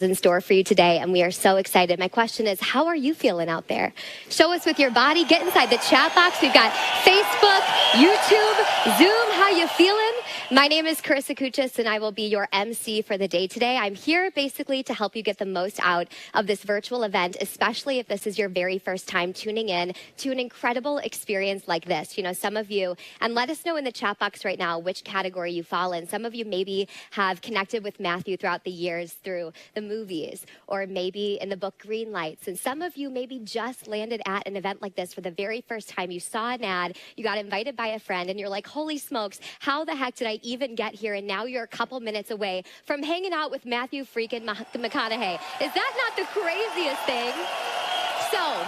in store for you today, and we are so excited. My question is, how are you feeling out there? Show us with your body. Get inside the chat box. We've got Facebook, YouTube, Zoom. How you feeling? My name is Carissa Kuchis, and I will be your MC for the day today. I'm here basically to help you get the most out of this virtual event, especially if this is your very first time tuning in to an incredible experience like this. You know, some of you, and let us know in the chat box right now which category you fall in. Some of you maybe have connected with Mathhew throughout the years through the movies, or maybe in the book Green Lights. And some of you maybe just landed at an event like this for the very first time. You saw an ad, you got invited by a friend, and you're like, holy smokes, how the heck did I even get here? And now you're a couple minutes away from hanging out with Mathhew freaking McConaughey. Is that not the craziest thing? So,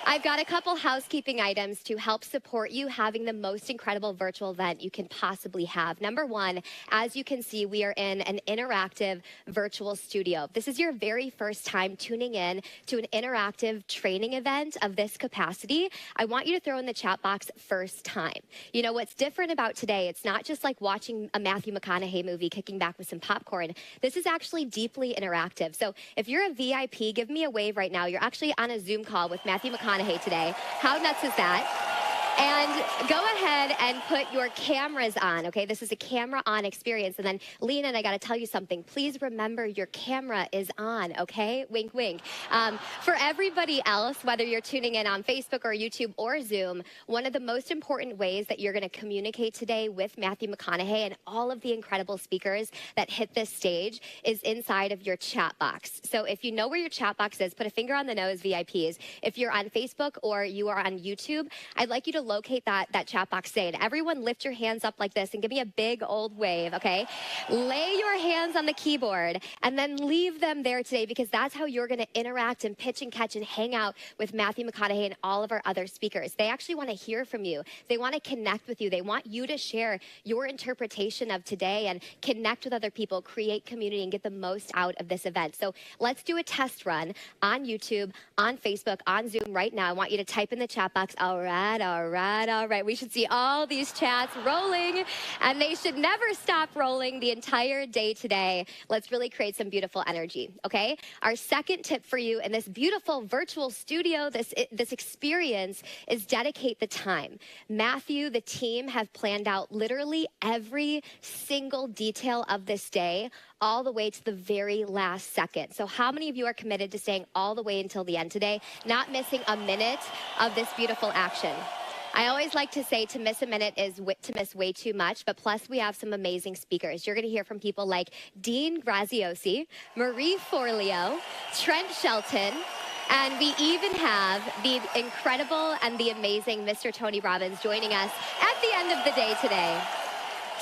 I've got a couple housekeeping items to help support you having the most incredible virtual event you can possibly have. Number one, as you can see, we are in an interactive virtual studio. If this is your very first time tuning in to an interactive training event of this capacity, I want you to throw in the chat box first time. You know, what's different about today, it's not just like watching a Mathhew McConaughey movie, kicking back with some popcorn. This is actually deeply interactive. So if you're a VIP, give me a wave right now. You're actually on a Zoom call with Mathhew McConaughey today. How nuts is that? And go ahead and put your cameras on, okay? This is a camera on experience. And then, Lena, and I got to tell you something. Please remember your camera is on, okay? Wink, wink. For everybody else, whether you're tuning in on Facebook or YouTube or Zoom, one of the most important ways that you're going to communicate today with Mathhew McConaughey and all of the incredible speakers that hit this stage is inside of your chat box. So if you know where your chat box is, put a finger on the nose, VIPs. If you're on Facebook or you are on YouTube, I'd like you to locate that chat box today. And everyone lift your hands up like this and give me a big old wave, okay? Lay your hands on the keyboard and then leave them there today, because that's how you're going to interact and pitch and catch and hang out with Mathhew McConaughey and all of our other speakers. They actually want to hear from you. They want to connect with you. They want you to share your interpretation of today and connect with other people, create community, and get the most out of this event. So let's do a test run on YouTube, on Facebook, on Zoom right now. I want you to type in the chat box, all right, all right. All right, we should see all these chats rolling, and they should never stop rolling the entire day today. Let's really create some beautiful energy, okay? Our second tip for you in this beautiful virtual studio, this experience, is dedicate the time. Mathhew, the team, have planned out literally every single detail of this day, all the way to the very last second. So how many of you are committed to staying all the way until the end today, not missing a minute of this beautiful action? I always like to say to miss a minute is to miss way too much, but plus we have some amazing speakers. You're going to hear from people like Dean Graziosi, Marie Forleo, Trent Shelton, and we even have the incredible and the amazing Mr. Tony Robbins joining us at the end of the day today.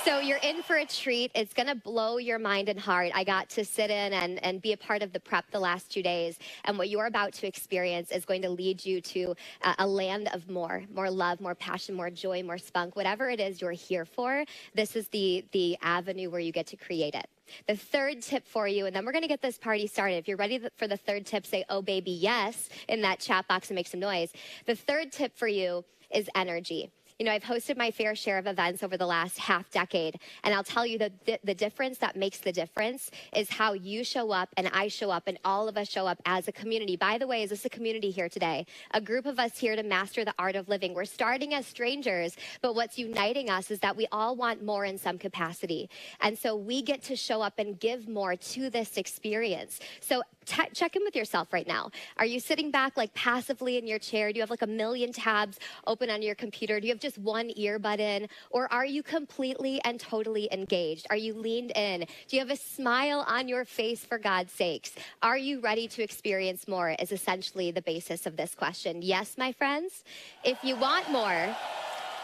So you're in for a treat. It's going to blow your mind and heart. I got to sit in and be a part of the prep the last 2 days. And what you're about to experience is going to lead you to a land of more love, more passion, more joy, more spunk. Whatever it is you're here for, this is the avenue where you get to create it. The third tip for you, and then we're going to get this party started. If you're ready for the third tip, say, oh, baby, yes, in that chat box and make some noise. The third tip for you is energy. You know, I've hosted my fair share of events over the last half decade, and I'll tell you that the difference that makes the difference is how you show up and I show up and all of us show up as a community. By the way, is this a community here today? A group of us here to master the art of living. We're starting as strangers, but what's uniting us is that we all want more in some capacity. And so we get to show up and give more to this experience. So check in with yourself right now. Are you sitting back like passively in your chair? Do you have like a million tabs open on your computer? Do you have just one earbud in? Or are you completely and totally engaged? Are you leaned in? Do you have a smile on your face, for God's sakes? Are you ready to experience more is essentially the basis of this question. Yes, my friends? If you want more,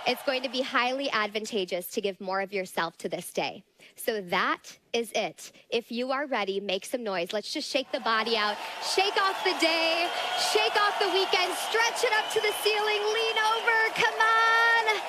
it's going to be highly advantageous to give more of yourself to this day. So that is it. If you are ready, make some noise. Let's just shake the body out. Shake off the day. Shake off the weekend. Stretch it up to the ceiling. Lean over. Come on.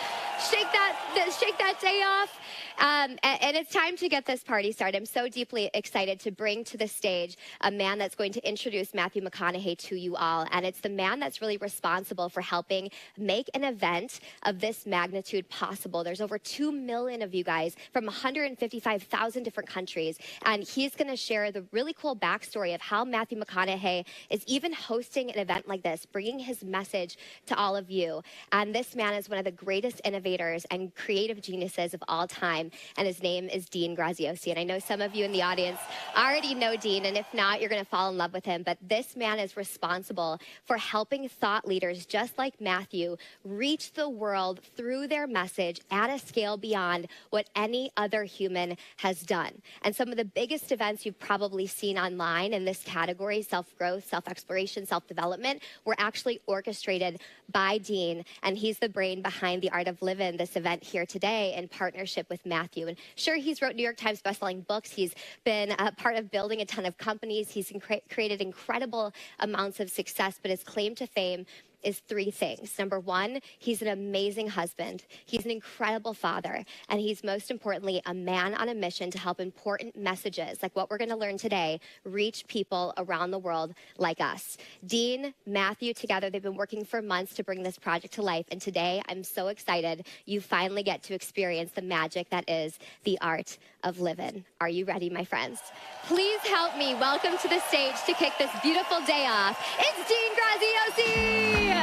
Shake that day off. And it's time to get this party started. I'm so deeply excited to bring to the stage a man that's going to introduce Mathhew McConaughey to you all. And it's the man that's really responsible for helping make an event of this magnitude possible. There's over 2 million of you guys from 155,000 different countries. And he's going to share the really cool backstory of how Mathhew McConaughey is even hosting an event like this, bringing his message to all of you. And this man is one of the greatest innovators and creative geniuses of all time. And his name is Dean Graziosi. And I know some of you in the audience already know Dean, and if not, you're going to fall in love with him. But this man is responsible for helping thought leaders just like Mathhew reach the world through their message at a scale beyond what any other human has done. And some of the biggest events you've probably seen online in this category, self-growth, self-exploration, self-development, were actually orchestrated by Dean. And he's the brain behind the Art of Livin, this event here today, in partnership with Mathhew. And sure, he's wrote New York Times bestselling books. He's been a part of building a ton of companies. He's created incredible amounts of success, but his claim to fame is 3 things. Number 1, he's an amazing husband. He's an incredible father. And he's most importantly a man on a mission to help important messages, like what we're going to learn today, reach people around the world like us. Dean, Mathhew, together, they've been working for months to bring this project to life. And today, I'm so excited you finally get to experience the magic that is the Art of Livin. Are you ready, my friends? Please help me welcome to the stage to kick this beautiful day off. It's Dean Graziosi!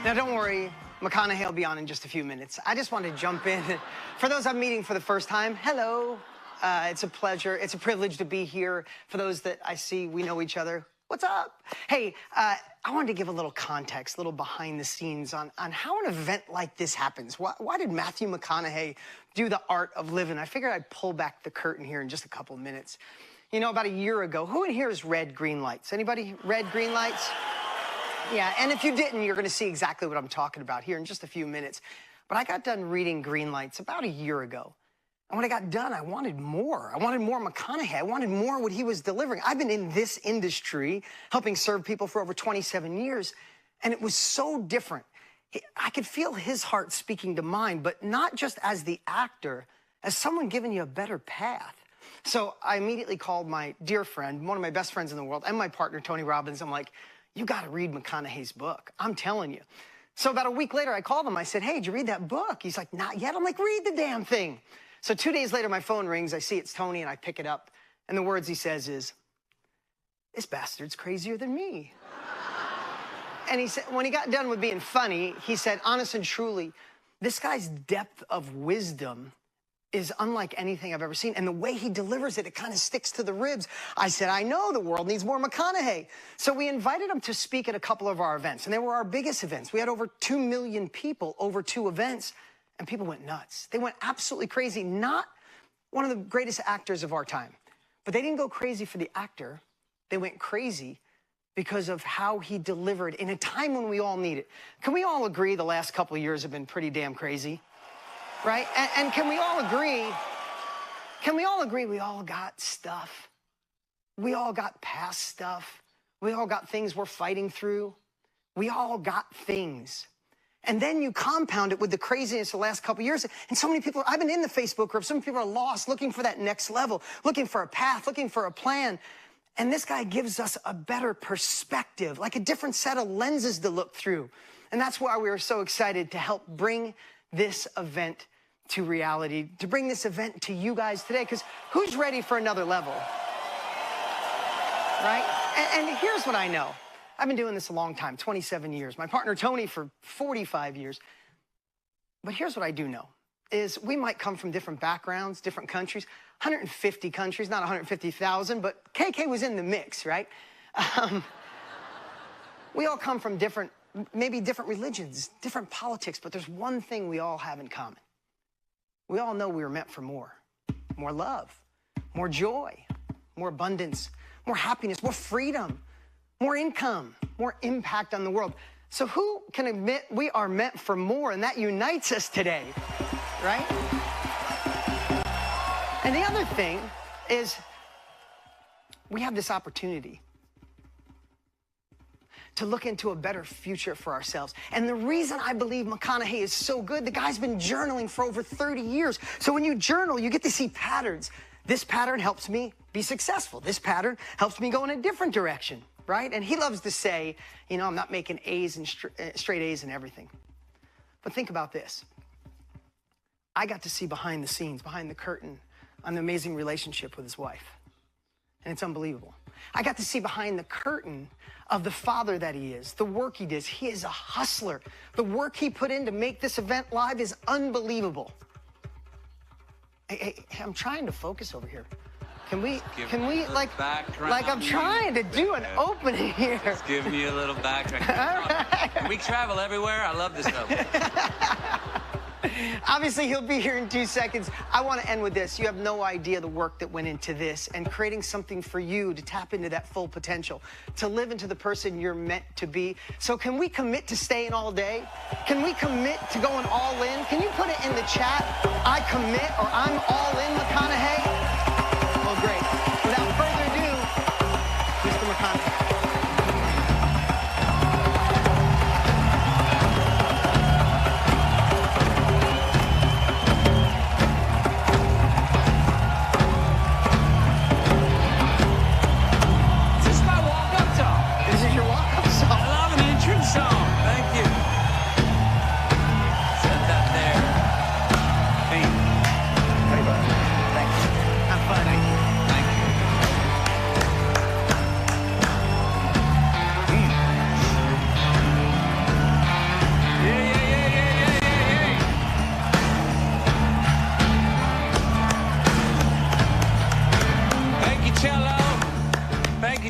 Now, don't worry, McConaughey will be on in just a few minutes. I just want to jump in. For those I'm meeting for the first time, hello. It's a pleasure. It's a privilege to be here. For those that I see, we know each other. What's up? Hey, I wanted to give a little context, a little behind the scenes on how an event like this happens. Why did Mathhew McConaughey do the Art of Livin? I figured I'd pull back the curtain here in just a couple of minutes. You know, about a year ago, who in here has read green lights? Anybody read green lights? Yeah, and if you didn't, you're going to see exactly what I'm talking about here in just a few minutes. But I got done reading green lights about a year ago. And when I got done, I wanted more. I wanted more McConaughey. I wanted more what he was delivering. I've been in this industry, helping serve people for over 27 years, and it was so different. I could feel his heart speaking to mine, but not just as the actor, as someone giving you a better path. So I immediately called my dear friend, one of my best friends in the world, and my partner, Tony Robbins. I'm like, you got to read McConaughey's book. I'm telling you. So about a week later, I called him. I said, hey, did you read that book? He's like, not yet. I'm like, read the damn thing. So 2 days later, my phone rings. I see it's Tony, and I pick it up. And the words he says is, this bastard's crazier than me. And he said, when he got done with being funny, he said, honest and truly, this guy's depth of wisdom is unlike anything I've ever seen. And the way he delivers it, it kind of sticks to the ribs. I said, I know the world needs more McConaughey. So we invited him to speak at a couple of our events. And they were our biggest events. We had over 2 million people over 2 events. And people went nuts. They went absolutely crazy. Not one of the greatest actors of our time. But they didn't go crazy for the actor. They went crazy because of how he delivered in a time when we all need it. Can we all agree the last couple of years have been pretty damn crazy? Right? And can we all agree we all got stuff? We all got past stuff. We all got things we're fighting through. We all got things. And then you compound it with the craziness of the last couple of years. And so many people, I've been in the Facebook group, so many people are lost, looking for that next level, looking for a path, looking for a plan. And this guy gives us a better perspective, like a different set of lenses to look through. And that's why we are so excited to help bring this event to reality, to bring this event to you guys today, because who's ready for another level? Right? And here's what I know. I've been doing this a long time, 27 years. My partner, Tony, for 45 years. But here's what I do know, is we might come from different backgrounds, different countries, 150 countries, not 150,000, but KK was in the mix, right? We all come from maybe different religions, different politics, but there's one thing we all have in common. We all know we were meant for more love, more joy, more abundance, more happiness, more freedom, more income, more impact on the world. So who can admit we are meant for more, and that unites us today, right? And the other thing is we have this opportunity to look into a better future for ourselves. And the reason I believe McConaughey is so good, the guy's been journaling for over 30 years. So when you journal, you get to see patterns. This pattern helps me be successful. This pattern helps me go in a different direction, right? And he loves to say, you know, I'm not making A's and straight A's and everything. But think about this. I got to see behind the scenes, behind the curtain, on the amazing relationship with his wife. And it's unbelievable. I got to see behind the curtain of the father that he is, the work he does. He is a hustler. The work he put in to make this event live is unbelievable. Hey, I'm trying to focus over here. Can we like I'm trying to do an opening here. Just giving you a little background. All right. We travel everywhere. I love this stuff. Obviously, he'll be here in 2 seconds. I want to end with this. You have no idea the work that went into this and creating something for you to tap into that full potential, to live into the person you're meant to be. So can we commit to staying all day? Can we commit to going all in? Can you put it in the chat? I commit, or I'm all in, McConaughey? Well, great. Without further ado, Mr. McConaughey.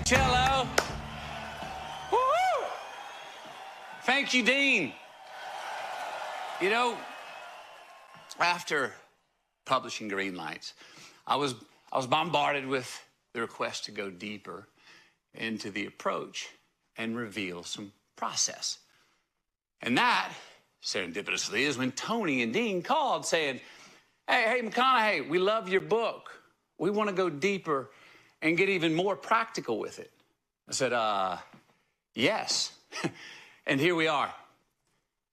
Cello. Woo-hoo! Thank you, Dean. You know, after publishing Green Lights, I was bombarded with the request to go deeper into the approach and reveal some process. And that, serendipitously, is when Tony and Dean called saying, hey, McConaughey, we love your book. We want to go deeper and get even more practical with it. I said, yes. And here we are.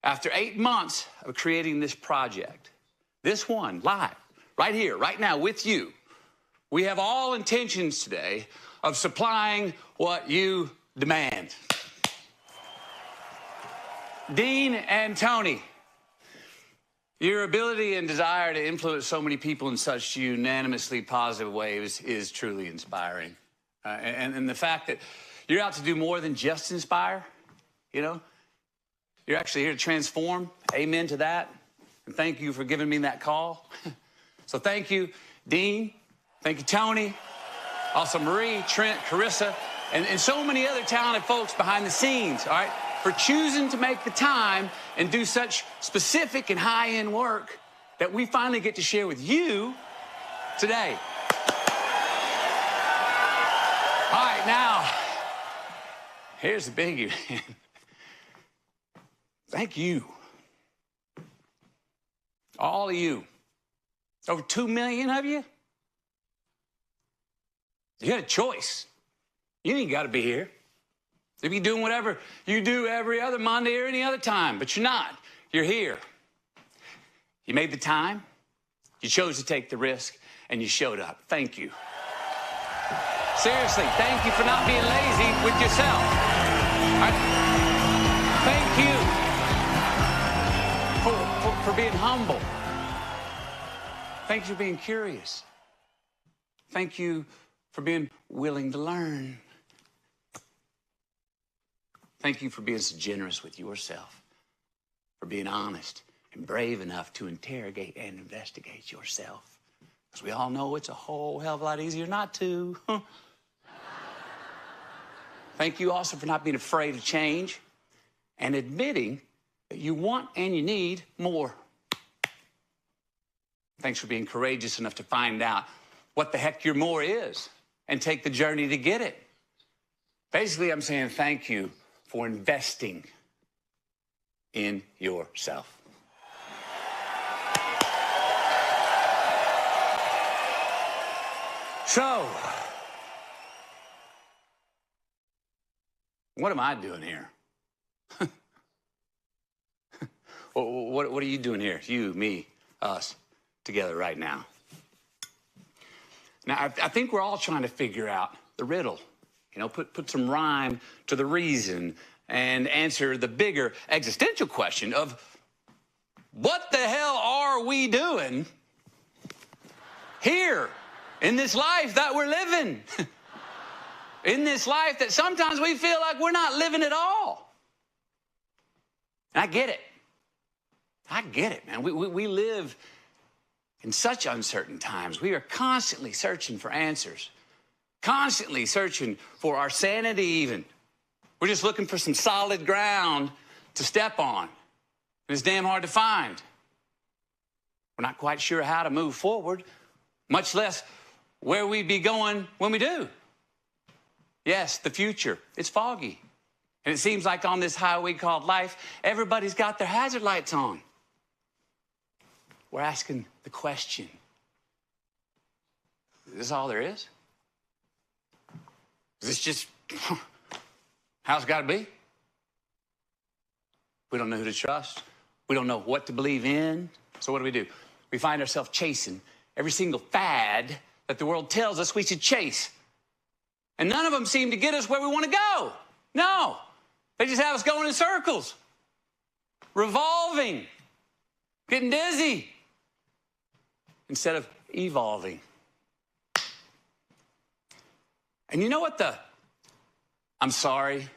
After 8 months of creating this project, this one, live, right here, right now, with you, we have all intentions today of supplying what you demand. Dean and Tony, your ability and desire to influence so many people in such unanimously positive ways is truly inspiring. And the fact that you're out to do more than just inspire, you know, you're actually here to transform. Amen to that. And thank you for giving me that call. So thank you, Dean. Thank you, Tony. Also Marie, Trent, Carissa, and so many other talented folks behind the scenes, all right, for choosing to make the time and do such specific and high-end work that we finally get to share with you today. All right, now, here's the biggie, man. Thank you. All of you. Over 2 million of you. You had a choice. You ain't got to be here. You'd be doing whatever you do every other Monday or any other time, but you're not. You're here. You made the time, you chose to take the risk, and you showed up. Thank you. Seriously, thank you for not being lazy with yourself. Thank you for being humble. Thank you for being curious. Thank you for being willing to learn. Thank you for being so generous with yourself, for being honest and brave enough to interrogate and investigate yourself. Because we all know it's a whole hell of a lot easier not to. Thank you also for not being afraid of change and admitting that you want and you need more. Thanks for being courageous enough to find out what the heck your more is and take the journey to get it. Basically, I'm saying thank you for investing in yourself. So, what am I doing here? What are you doing here? You, me, us, together right now. Now, I think we're all trying to figure out the riddle. You know, put some rhyme to the reason and answer the bigger existential question of what the hell are we doing here in this life that we're living? In this life that sometimes we feel like we're not living at all. And I get it. I get it, man. We live in such uncertain times. We are constantly searching for answers, constantly searching for our sanity even. We're just looking for some solid ground to step on. And it's damn hard to find. We're not quite sure how to move forward, much less where we'd be going when we do. Yes, the future, it's foggy. And it seems like on this highway called life, everybody's got their hazard lights on. We're asking the question, is this all there is? Is this just how it's got to be? We don't know who to trust. We don't know what to believe in. So what do? We find ourselves chasing every single fad that the world tells us we should chase. And none of them seem to get us where we want to go. No, they just have us going in circles, revolving, getting dizzy, instead of evolving. And you know what the I'm sorry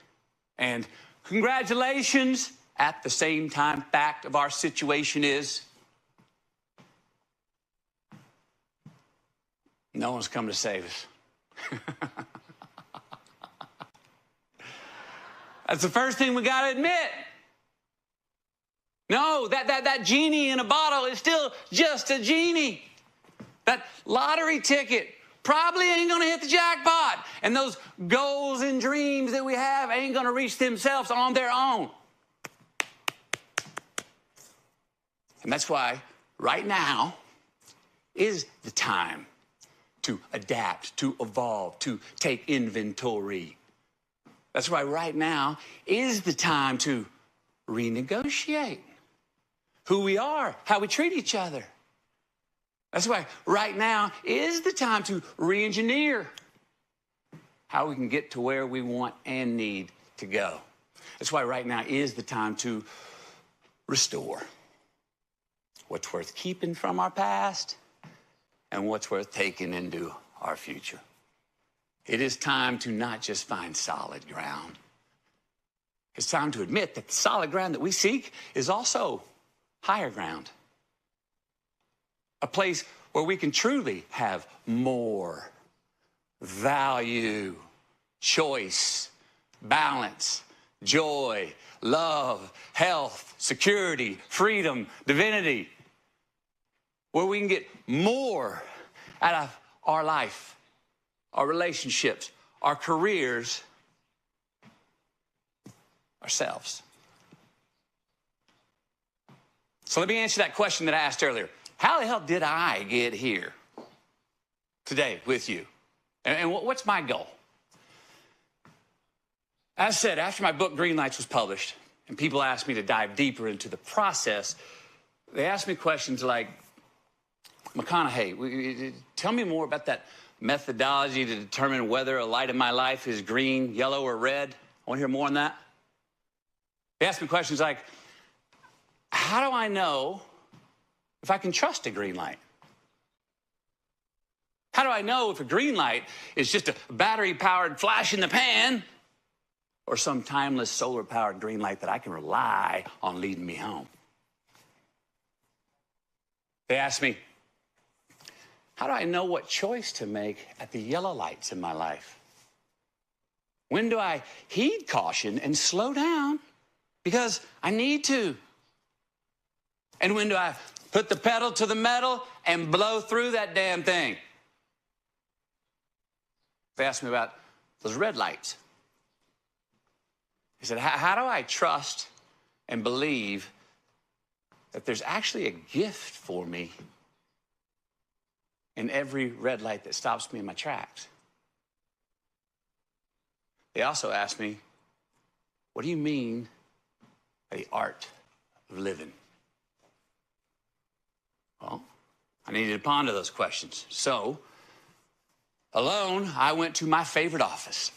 and congratulations at the same time fact of our situation is? No one's come to save us. That's the first thing we got to admit. No, that genie in a bottle is still just a genie. That lottery ticket probably ain't going to hit the jackpot. And those goals and dreams that we have ain't going to reach themselves on their own. And that's why right now is the time to adapt, to evolve, to take inventory. That's why right now is the time to renegotiate who we are, how we treat each other. That's why right now is the time to re-engineer how we can get to where we want and need to go. That's why right now is the time to restore what's worth keeping from our past and what's worth taking into our future. It is time to not just find solid ground. It's time to admit that the solid ground that we seek is also higher ground. A place where we can truly have more value, choice, balance, joy, love, health, security, freedom, divinity. Where we can get more out of our life, our relationships, our careers, ourselves. So let me answer that question that I asked earlier. How the hell did I get here today with you? And what's my goal? As I said, after my book Green Lights was published, and people asked me to dive deeper into the process, they asked me questions like, McConaughey, tell me more about that methodology to determine whether a light in my life is green, yellow, or red. I want to hear more on that. They asked me questions like, how do I know if I can trust a green light? How do I know if a green light is just a battery-powered flash in the pan or some timeless solar-powered green light that I can rely on leading me home? They asked me, how do I know what choice to make at the yellow lights in my life? When do I heed caution and slow down because I need to? And when do I put the pedal to the metal and blow through that damn thing? They asked me about those red lights. He said, how do I trust and believe that there's actually a gift for me in every red light that stops me in my tracks. They also ask me, what do you mean by the art of living? Well, I needed to ponder those questions. So, alone, I went to my favorite office.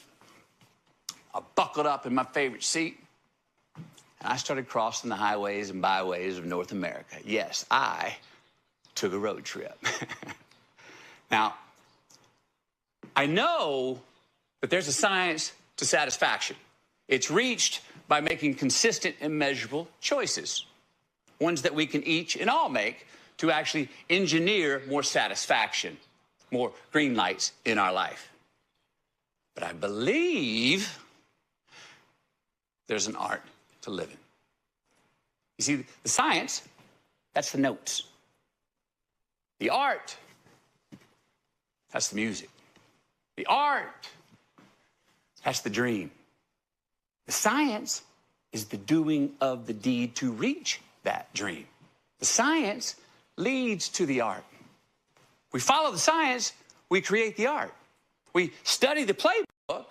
I buckled up in my favorite seat, and I started crossing the highways and byways of North America. Yes, I took a road trip. Now, I know that there's a science to satisfaction. It's reached by making consistent and measurable choices, ones that we can each and all make to actually engineer more satisfaction, more green lights in our life. But I believe there's an art to living. You see, the science, that's the notes. The art, that's the music. The art, that's the dream. The science is the doing of the deed to reach that dream. The science leads to the art. We follow the science, we create the art. We study the playbook,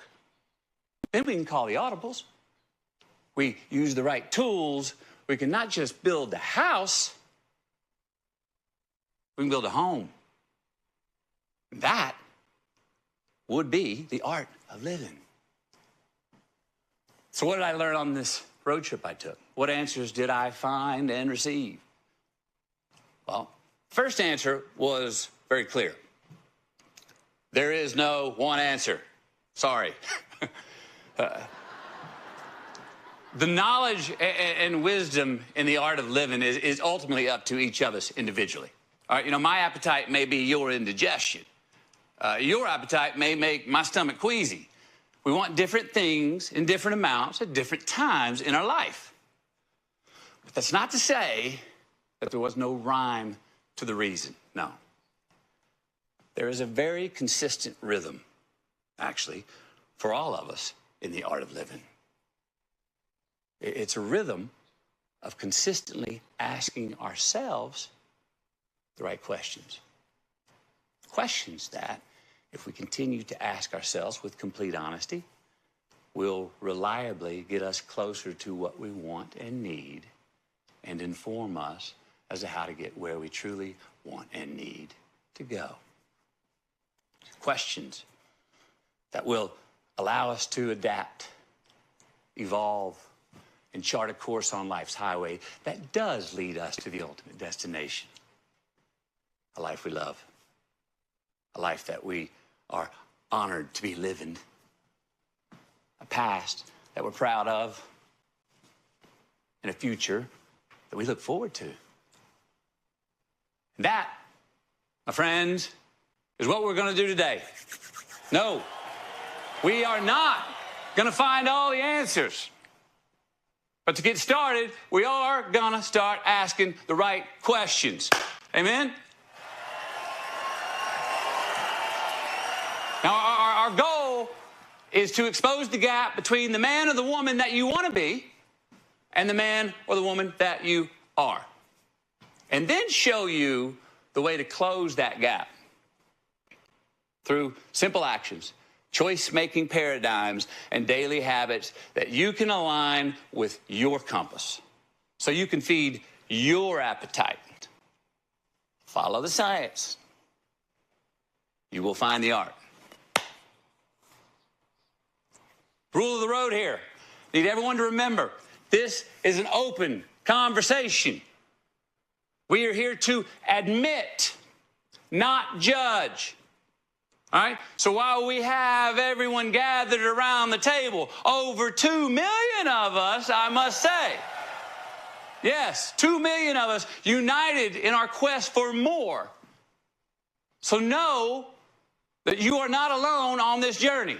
then we can call the audibles. We use the right tools, we can not just build the house, we can build a home. That would be the art of living. So what did I learn on this road trip I took? What answers did I find and receive? Well, first answer was very clear. There is no one answer. Sorry. The knowledge and wisdom in the art of living is ultimately up to each of us individually. All right, you know, my appetite may be your indigestion. Your appetite may make my stomach queasy. We want different things in different amounts at different times in our life. But that's not to say that there was no rhyme to the reason. No. There is a very consistent rhythm, actually, for all of us in the art of living. It's a rhythm of consistently asking ourselves the right questions. Questions that, if we continue to ask ourselves with complete honesty, will reliably get us closer to what we want and need and inform us as to how to get where we truly want and need to go. Questions that will allow us to adapt, evolve, and chart a course on life's highway that does lead us to the ultimate destination. A life we love. A life that we are honored to be living. A past that we're proud of. And a future that we look forward to. And that, my friends, is what we're going to do today. No, we are not going to find all the answers. But to get started, we are going to start asking the right questions. Amen? Now, our goal is to expose the gap between the man or the woman that you want to be and the man or the woman that you are. And then show you the way to close that gap through simple actions, choice-making paradigms, and daily habits that you can align with your compass so you can feed your appetite. Follow the science. You will find the art. Rule of the road here. Need everyone to remember, this is an open conversation. We are here to admit, not judge. All right? So while we have everyone gathered around the table, over 2 million of us, I must say, yes, 2 million of us united in our quest for more. So know that you are not alone on this journey.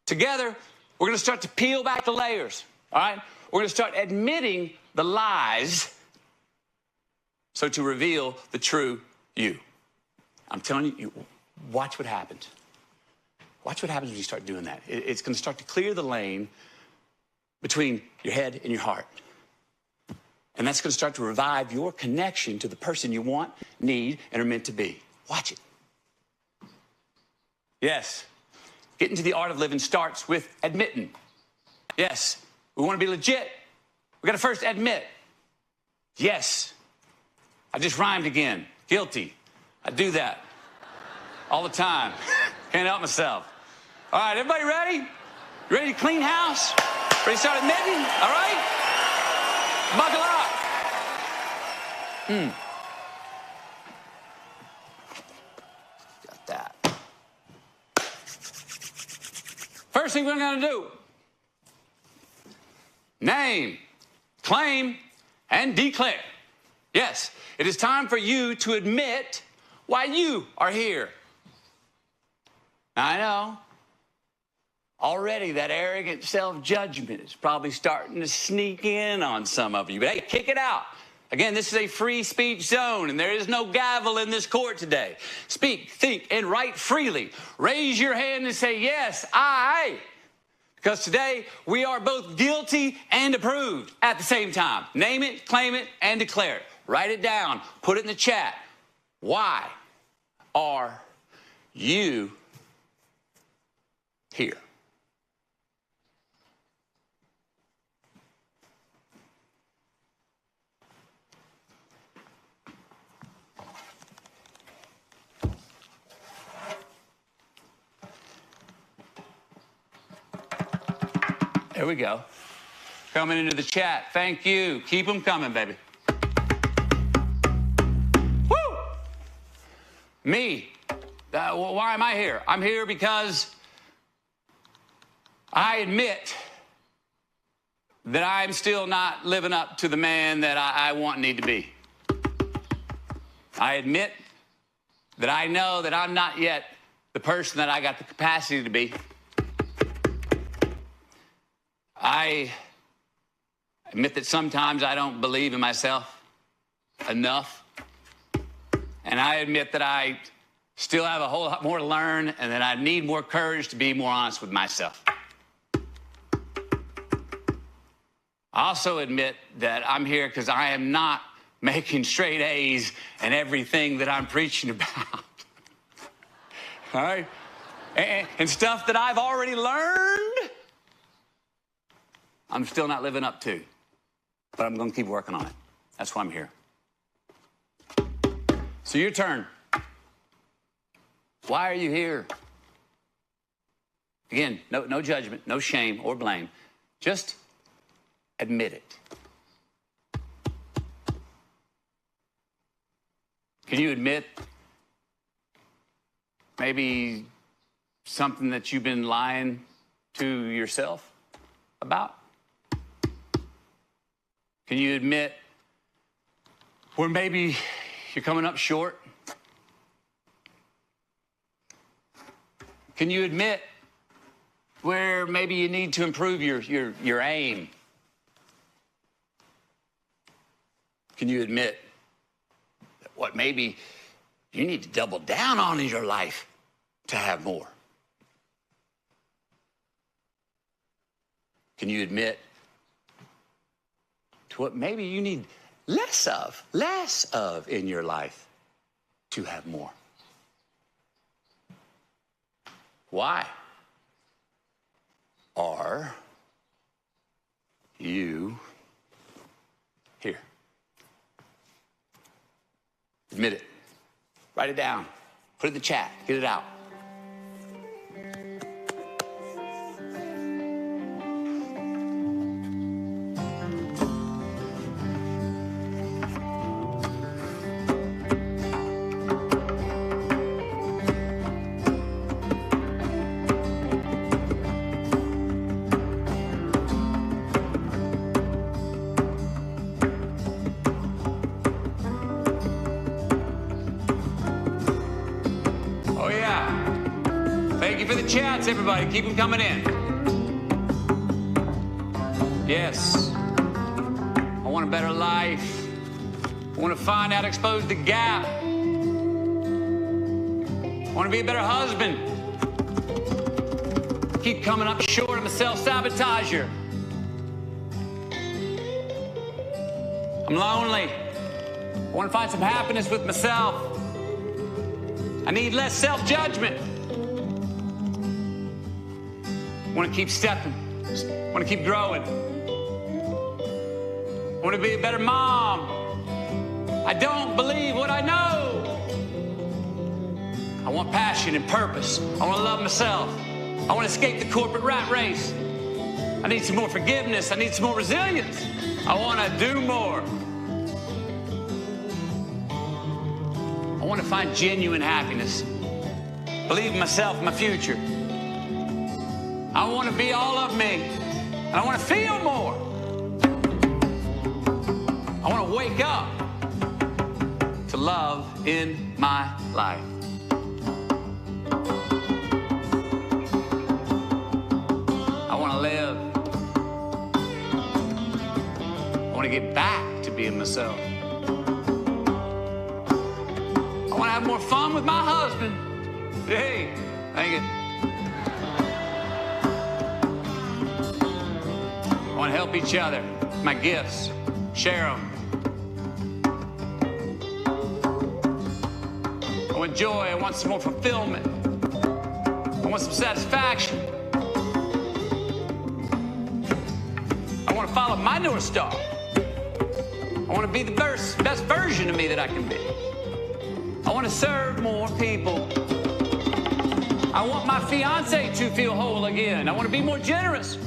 Together, we're going to start to peel back the layers, all right? We're going to start admitting the lies so to reveal the true you. I'm telling you, watch what happens. Watch what happens when you start doing that. It's going to start to clear the lane between your head and your heart. And that's going to start to revive your connection to the person you want, need, and are meant to be. Watch it. Yes. Getting to the art of living starts with admitting. Yes. We want to be legit. We got to first admit. Yes. I just rhymed again. Guilty. I do that all the time. Can't help myself. All right, everybody ready? You ready to clean house? Ready to start admitting? All right? Buckle up. Got that. First thing we're going to do, name, claim, and declare. Yes, it is time for you to admit why you are here. Now, I know already that arrogant self-judgment is probably starting to sneak in on some of you, but hey, kick it out. Again, this is a free speech zone, and there is no gavel in this court today. Speak, think, and write freely. Raise your hand and say, yes, I. Because today, we are both guilty and approved at the same time. Name it, claim it, and declare it. Write it down. Put it in the chat. Why are you here? There we go. Coming into the chat. Thank you. Keep them coming, baby. Woo! Me. Why am I here? I'm here because I admit that I'm still not living up to the man that I want and need to be. I admit that I know that I'm not yet the person that I got the capacity to be. I admit that sometimes I don't believe in myself enough. And I admit that I still have a whole lot more to learn and that I need more courage to be more honest with myself. I also admit that I'm here because I am not making straight A's in everything that I'm preaching about. All right? And stuff that I've already learned, I'm still not living up to, but I'm going to keep working on it. That's why I'm here. So your turn. Why are you here? Again, no judgment, no shame or blame. Just admit it. Can you admit maybe something that you've been lying to yourself about? Can you admit where maybe you're coming up short? Can you admit where maybe you need to improve your aim? Can you admit that what maybe you need to double down on in your life to have more? Can you admit to what maybe you need less of in your life to have more? Why are you here? Admit it. Write it down. Put it in the chat. Get it out. Oh, yeah. Thank you for the chats, everybody. Keep them coming in. Yes. I want a better life. I want to find out, expose the gap. I want to be a better husband. Keep coming up short. I'm a self-sabotager. I'm lonely. I want to find some happiness with myself. I need less self-judgment. I want to keep stepping. I want to keep growing. I want to be a better mom. I don't believe what I know. I want passion and purpose. I want to love myself. I want to escape the corporate rat race. I need some more forgiveness. I need some more resilience. I want to do more. I want to find genuine happiness. Believe in myself and my future. I want to be all of me. And I want to feel more. I want to wake up to love in my life. I want to live. I want to get back to being myself. I want to have more fun with my husband. Hey, thank you. I want to help each other, my gifts, share them. I want joy, I want some more fulfillment. I want some satisfaction. I want to follow my North Star. I want to be the best version of me that I can be. I want to serve more people. I want my fiance to feel whole again. I want to be more generous.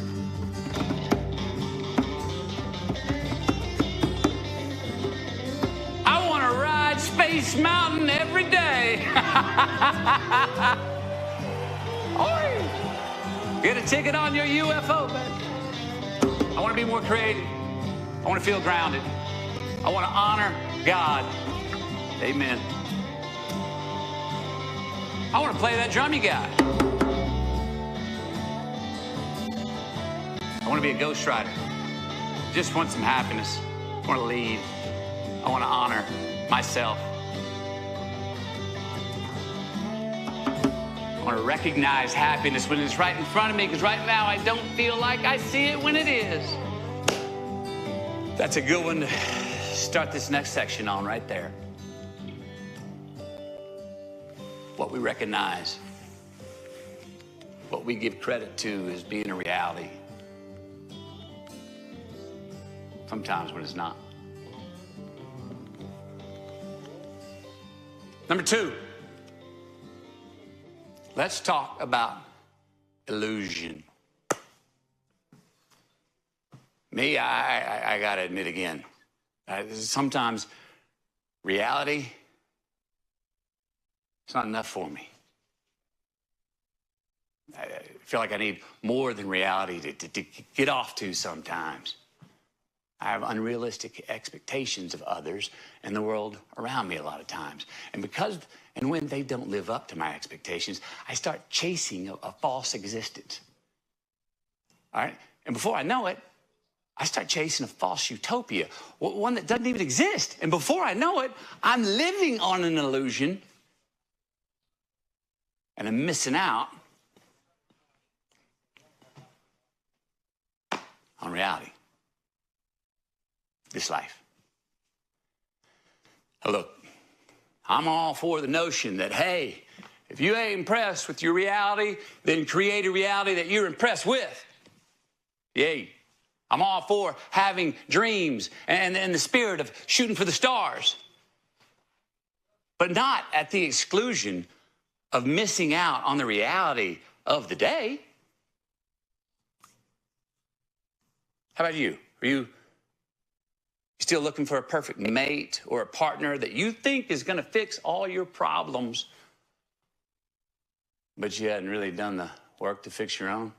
I want to ride Space Mountain every day. Oi! Get a ticket on your UFO, baby. I want to be more creative. I want to feel grounded. I want to honor God. Amen. I want to play that drum you got. I want to be a ghostwriter. Just want some happiness. I want to lead. I want to honor myself. I want to recognize happiness when it's right in front of me, because right now I don't feel like I see it when it is. That's a good one to start this next section on right there. What we recognize, what we give credit to as being a reality. Sometimes when it's not. Number 2, let's talk about illusion. Me, I gotta admit again, sometimes reality, it's not enough for me. I feel like I need more than reality to get off to sometimes. I have unrealistic expectations of others and the world around me a lot of times. And because and when they don't live up to my expectations, I start chasing a false existence. All right? And before I know it, I start chasing a false utopia, one that doesn't even exist. And before I know it, I'm living on an illusion and I'm missing out on reality. This life. Now look, I'm all for the notion that, hey, if you ain't impressed with your reality, then create a reality that you're impressed with. Yay. I'm all for having dreams and the spirit of shooting for the stars. But not at the exclusion of missing out on the reality of the day. How about you? Are you still looking for a perfect mate or a partner that you think is going to fix all your problems, but you hadn't really done the work to fix your own?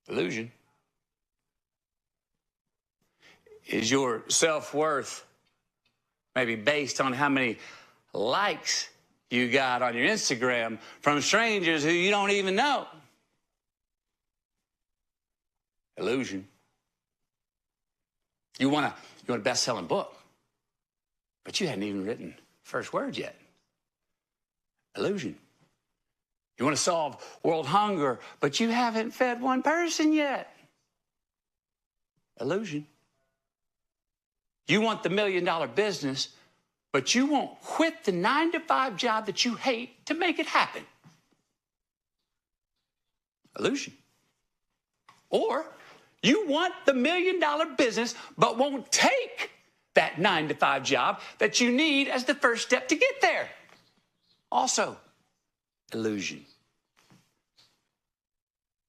Illusion. Is your self-worth maybe based on how many likes you got on your Instagram from strangers who you don't even know? Illusion. You want a best-selling book, but you hadn't even written first word yet. Illusion. You want to solve world hunger, but you haven't fed one person yet. Illusion. You want the $1 million business, but you won't quit the 9-to-5 job that you hate to make it happen. Illusion. Or you want the $1 million business, but won't take that 9-to-5 job that you need as the first step to get there. Also, illusion.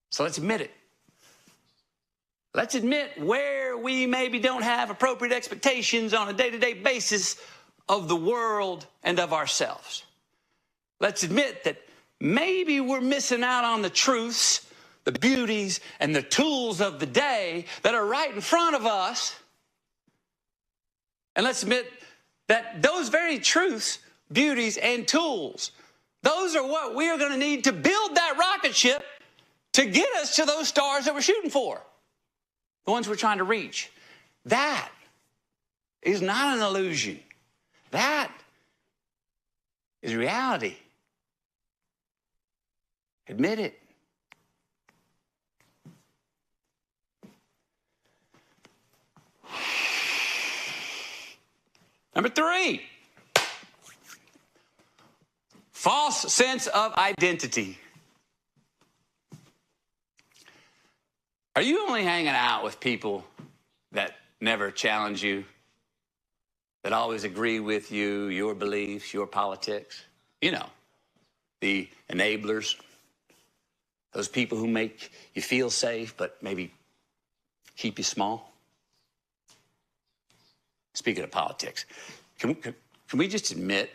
So let's admit it. Let's admit where we maybe don't have appropriate expectations on a day-to-day basis of the world and of ourselves. Let's admit that maybe we're missing out on the truths, the beauties, and the tools of the day that are right in front of us. And let's admit that those very truths, beauties, and tools, those are what we are going to need to build that rocket ship to get us to those stars that we're shooting for, the ones we're trying to reach. That is not an illusion. That is reality. Admit it. Number 3, false sense of identity. Are you only hanging out with people that never challenge you, that always agree with you, your beliefs, your politics? You know, the enablers, those people who make you feel safe but maybe keep you small? Speaking of politics, can we just admit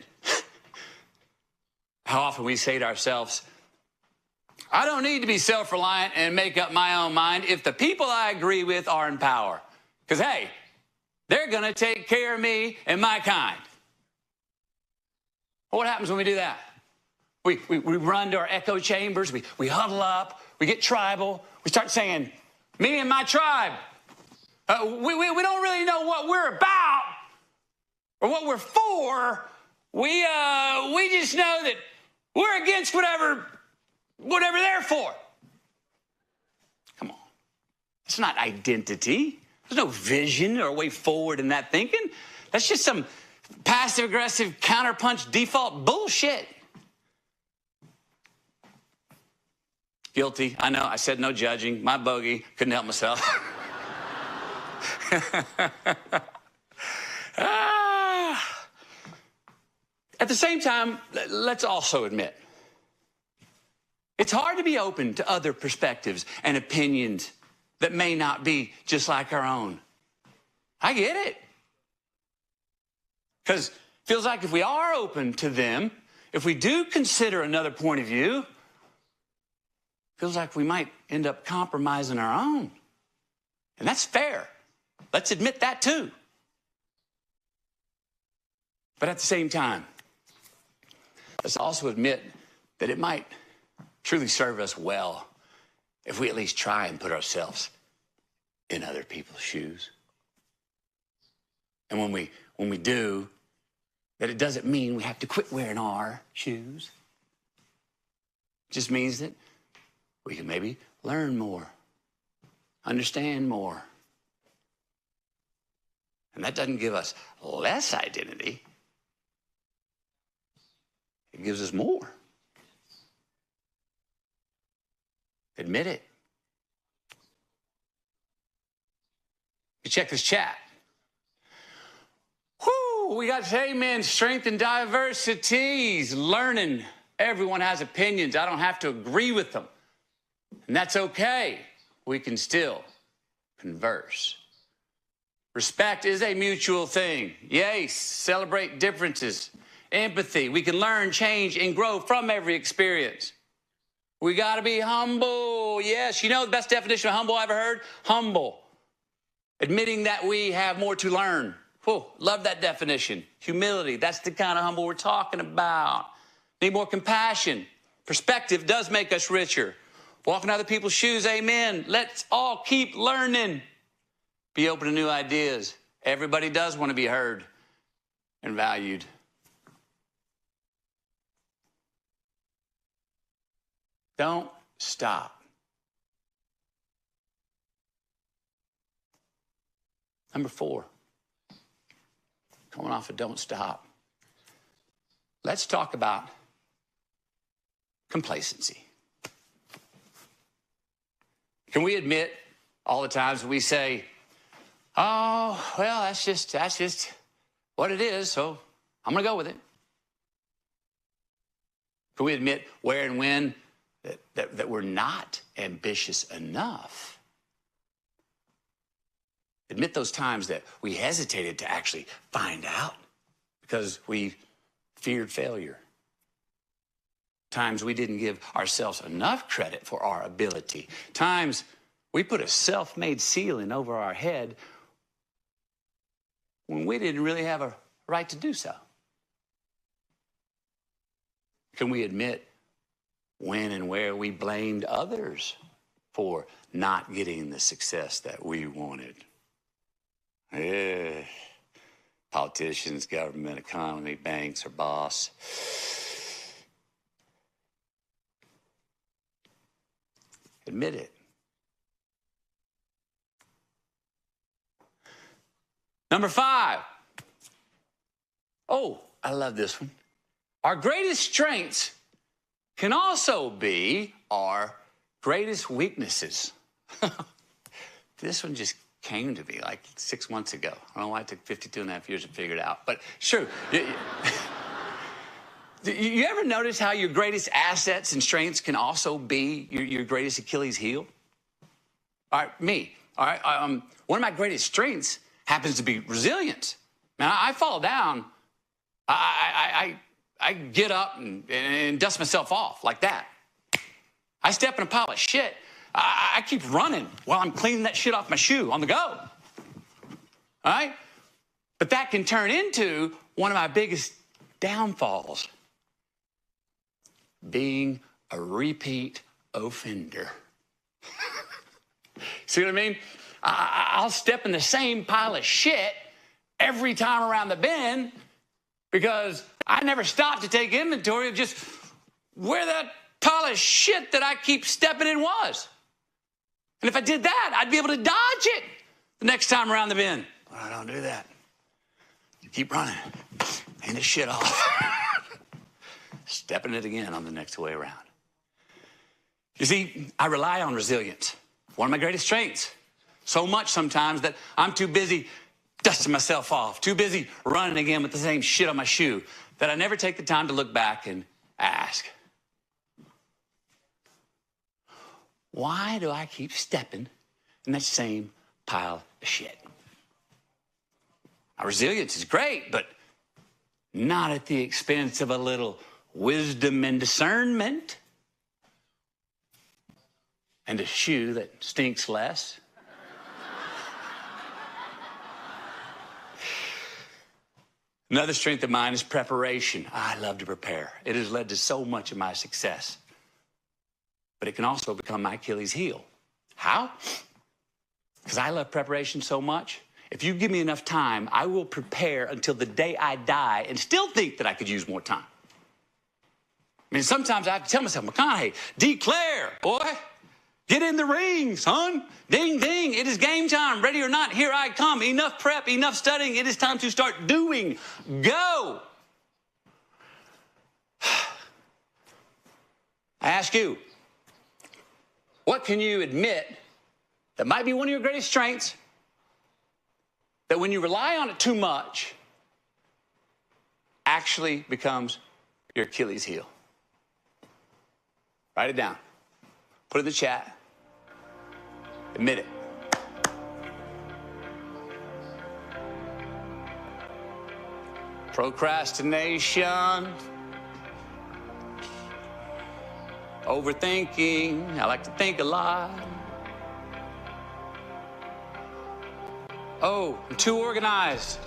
how often we say to ourselves, I don't need to be self-reliant and make up my own mind if the people I agree with are in power. Because, hey, they're going to take care of me and my kind. Well, what happens when we do that? We run to our echo chambers, we huddle up, we get tribal, we start saying, me and my tribe. We don't really know what we're about or what we're for. We just know that we're against whatever they're for. Come on. It's not identity. There's no vision or way forward in that thinking. That's just some passive-aggressive counterpunch default bullshit. Guilty. I know. I said no judging. My bogey. Couldn't help myself. At the same time, let's also admit, it's hard to be open to other perspectives and opinions that may not be just like our own. I get it. Because it feels like if we are open to them, if we do consider another point of view, it feels like we might end up compromising our own. And that's fair. Let's admit that too. But at the same time, let's also admit that it might truly serve us well if we at least try and put ourselves in other people's shoes. And when we do, that it doesn't mean we have to quit wearing our shoes. It just means that we can maybe learn more, understand more. And that doesn't give us less identity. It gives us more. Admit it. You check this chat. Whoo, we got amen, strength and diversities, learning. Everyone has opinions. I don't have to agree with them. And that's okay. We can still converse. Respect is a mutual thing. Yes, celebrate differences. Empathy. We can learn, change, and grow from every experience. We got to be humble. Yes, you know the best definition of humble I ever heard? Humble. Admitting that we have more to learn. Whew, love that definition. Humility. That's the kind of humble we're talking about. Need more compassion. Perspective does make us richer. Walking other people's shoes, amen. Let's all keep learning. Be open to new ideas. Everybody does want to be heard and valued. Don't stop. Number 4, coming off of Don't Stop. Let's talk about complacency. Can we admit all the times we say, oh, well, that's just what it is, so I'm going to go with it? Can we admit where and when that we're not ambitious enough? Admit those times that we hesitated to actually find out because we feared failure. Times we didn't give ourselves enough credit for our ability. Times we put a self-made ceiling over our head when we didn't really have a right to do so. Can we admit when and where we blamed others for not getting the success that we wanted? Yeah. Politicians, government, economy, banks, or boss. Admit it. Number 5. Oh, I love this one. Our greatest strengths can also be our greatest weaknesses. This one just came to me like 6 months ago. I don't know why it took 52 and a half years to figure it out, but sure. You ever notice how your greatest assets and strengths can also be your greatest Achilles heel? All right, me. All right, one of my greatest strengths happens to be resilience. Now, I fall down, I get up and dust myself off like that. I step in a pile of shit. I keep running while I'm cleaning that shit off my shoe on the go. All right? But that can turn into one of my biggest downfalls. Being a repeat offender. See what I mean? I'll step in the same pile of shit every time around the bend because I never stop to take inventory of just where that pile of shit that I keep stepping in was. And if I did that, I'd be able to dodge it the next time around the bend. But I don't do that. Keep running. Clean the shit off. Stepping it again on the next way around. You see, I rely on resilience. One of my greatest strengths. So much sometimes that I'm too busy dusting myself off, too busy running again with the same shit on my shoe, that I never take the time to look back and ask, why do I keep stepping in that same pile of shit? Now, resilience is great, but not at the expense of a little wisdom and discernment and a shoe that stinks less. Another strength of mine is preparation. I love to prepare. It has led to so much of my success. But it can also become my Achilles heel. How? Because I love preparation so much. If you give me enough time, I will prepare until the day I die and still think that I could use more time. I mean, sometimes I have to tell myself, McConaughey, declare, boy. Get in the ring, son. Ding, ding. It is game time. Ready or not, here I come. Enough prep, enough studying. It is time to start doing. Go. I ask you, what can you admit that might be one of your greatest strengths, that when you rely on it too much, actually becomes your Achilles heel? Write it down. Put it in the chat. Admit it. Procrastination. Overthinking. I like to think a lot. Oh, I'm too organized.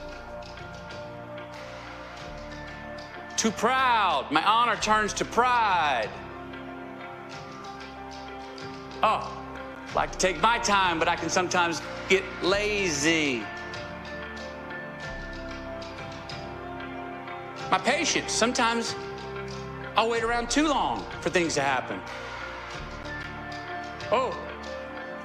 Too proud. My honor turns to pride. Oh, I like to take my time, but I can sometimes get lazy. My patience. Sometimes I'll wait around too long for things to happen. Oh,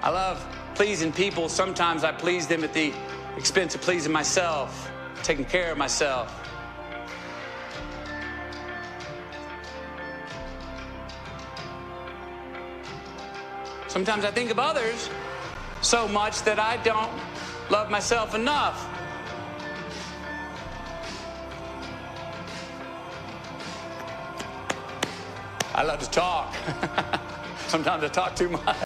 I love pleasing people. Sometimes I please them at the expense of pleasing myself, taking care of myself. Sometimes I think of others so much that I don't love myself enough. I love to talk. Sometimes I talk too much.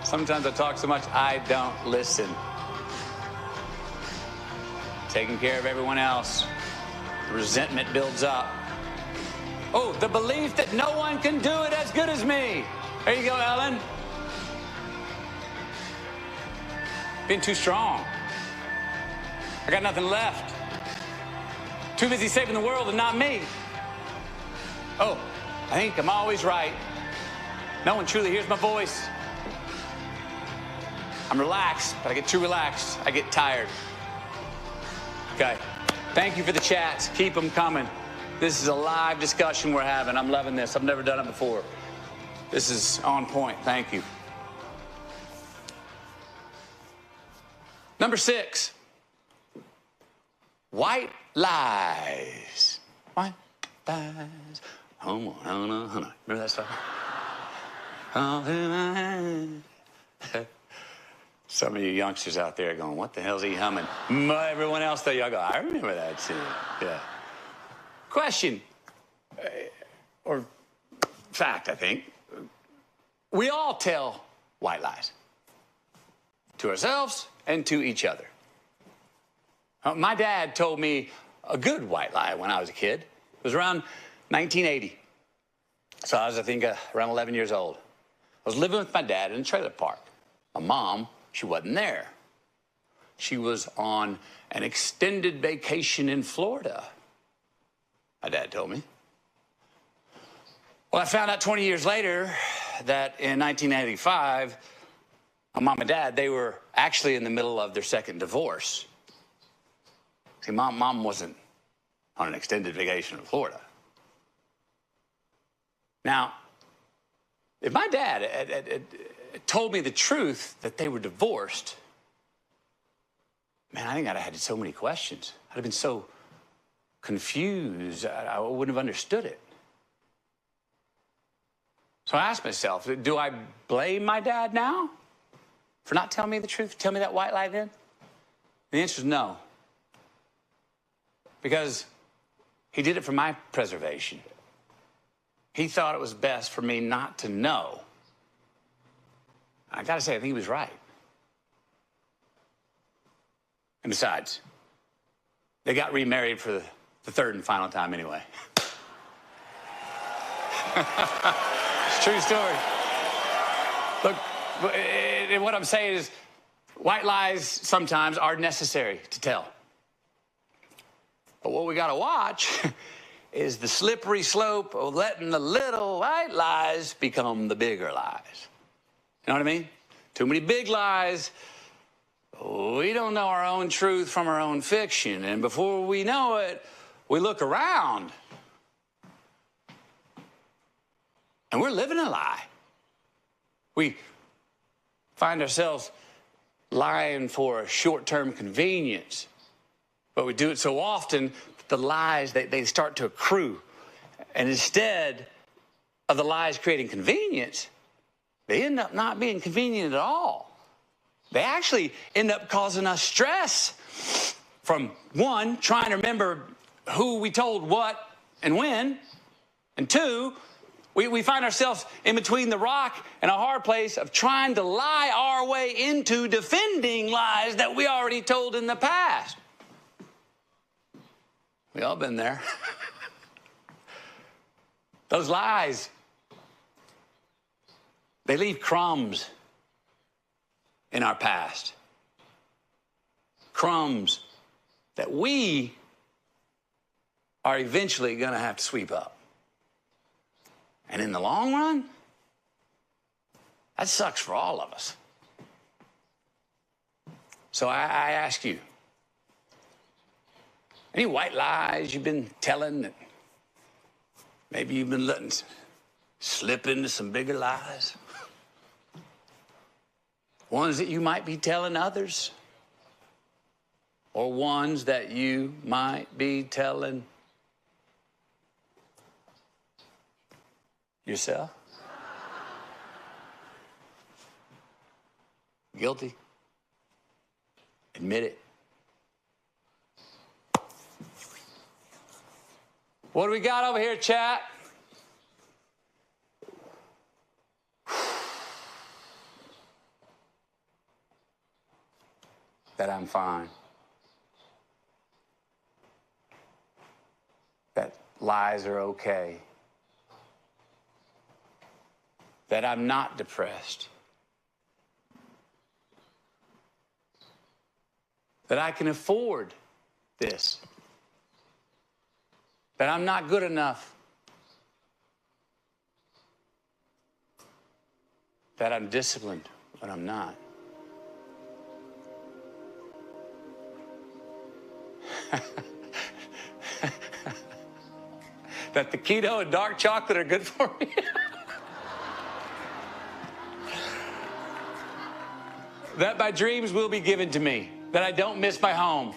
Sometimes I talk so much I don't listen. Taking care of everyone else. Resentment builds up. Oh, the belief that no one can do it as good as me. There you go, Ellen. Being too strong. I got nothing left. Too busy saving the world and not me. Oh, I think I'm always right. No one truly hears my voice. I'm relaxed, but I get too relaxed. I get tired. Okay. Thank you for the chats. Keep them coming. This is a live discussion we're having. I'm loving this. I've never done it before. This is on point. Thank you. Number 6. White lies. White lies. Remember that stuff? Some of you youngsters out there are going, what the hell's he humming? Everyone else, though, y'all go, I remember that too. Yeah. Question, or fact, I think. We all tell white lies to ourselves and to each other. My dad told me a good white lie when I was a kid. It was around 1980. So I was, I think, around 11 years old. I was living with my dad in a trailer park. My mom, she wasn't there. She was on an extended vacation in Florida, my dad told me. Well, I found out 20 years later that in 1985, my mom and dad, they were actually in the middle of their second divorce. See, mom wasn't on an extended vacation in Florida. Now, if my dad had told me the truth that they were divorced, man, I think I'd have had so many questions. I'd have been so confused. I wouldn't have understood it. So I asked myself, do I blame my dad now for not telling me the truth? Tell me that white lie then? The answer is no. Because he did it for my preservation. He thought it was best for me not to know. I gotta say, I think he was right. And besides, they got remarried for the third and final time anyway. It's a true story. Look, what I'm saying is, white lies sometimes are necessary to tell. But what we gotta watch is the slippery slope of letting the little white lies become the bigger lies. You know what I mean? Too many big lies. We don't know our own truth from our own fiction. And before we know it, we look around and we're living a lie. We find ourselves lying for a short-term convenience, but we do it so often that the lies, they start to accrue. And instead of the lies creating convenience, they end up not being convenient at all. They actually end up causing us stress from, one, trying to remember who we told what and when, and two, we find ourselves in between the rock and a hard place of trying to lie our way into defending lies that we already told in the past. We all been there. Those lies, they leave crumbs in our past. Crumbs that we are eventually going to have to sweep up. And in the long run, that sucks for all of us. So I ask you, any white lies you've been telling that maybe you've been letting slip into some bigger lies? Ones that you might be telling others, or ones that you might be telling yourself? Guilty? Admit it. What do we got over here, chat? That I'm fine. That lies are okay. That I'm not depressed. That I can afford this. That I'm not good enough. That I'm disciplined when I'm not. That the keto and dark chocolate are good for me. That my dreams will be given to me. That I don't miss my home.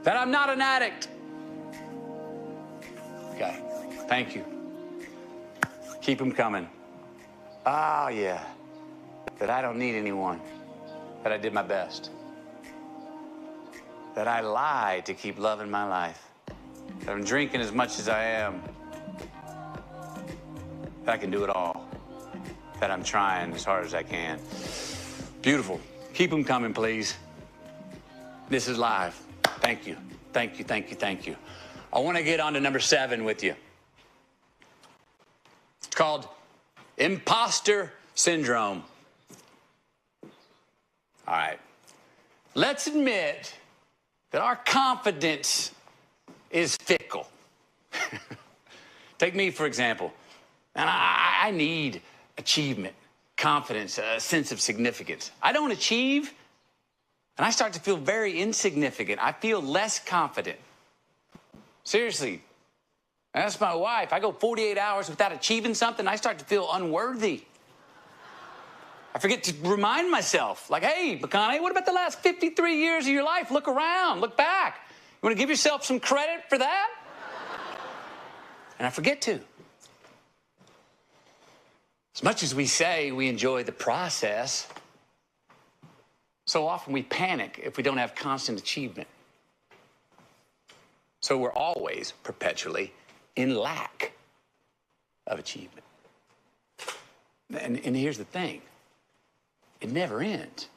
That I'm not an addict. Okay, thank you. Keep them coming. Oh, yeah. That I don't need anyone. That I did my best. That I lied to keep loving my life. That I'm drinking as much as I am. That I can do it all. That I'm trying as hard as I can. Beautiful. Keep them coming, please. This is live. Thank you. Thank you, thank you, thank you. I want to get on to number 7 with you. It's called imposter syndrome. All right. Let's admit that our confidence is fickle. Take me, for example. And I need achievement, confidence, a sense of significance. I don't achieve, and I start to feel very insignificant. I feel less confident. Seriously. That's my wife. I go 48 hours without achieving something, I start to feel unworthy. I forget to remind myself, like, hey, McConaughey, what about the last 53 years of your life? Look around, look back. You want to give yourself some credit for that? And I forget to. As much as we say we enjoy the process, so often we panic if we don't have constant achievement. So we're always perpetually in lack of achievement. And here's the thing. It never ends.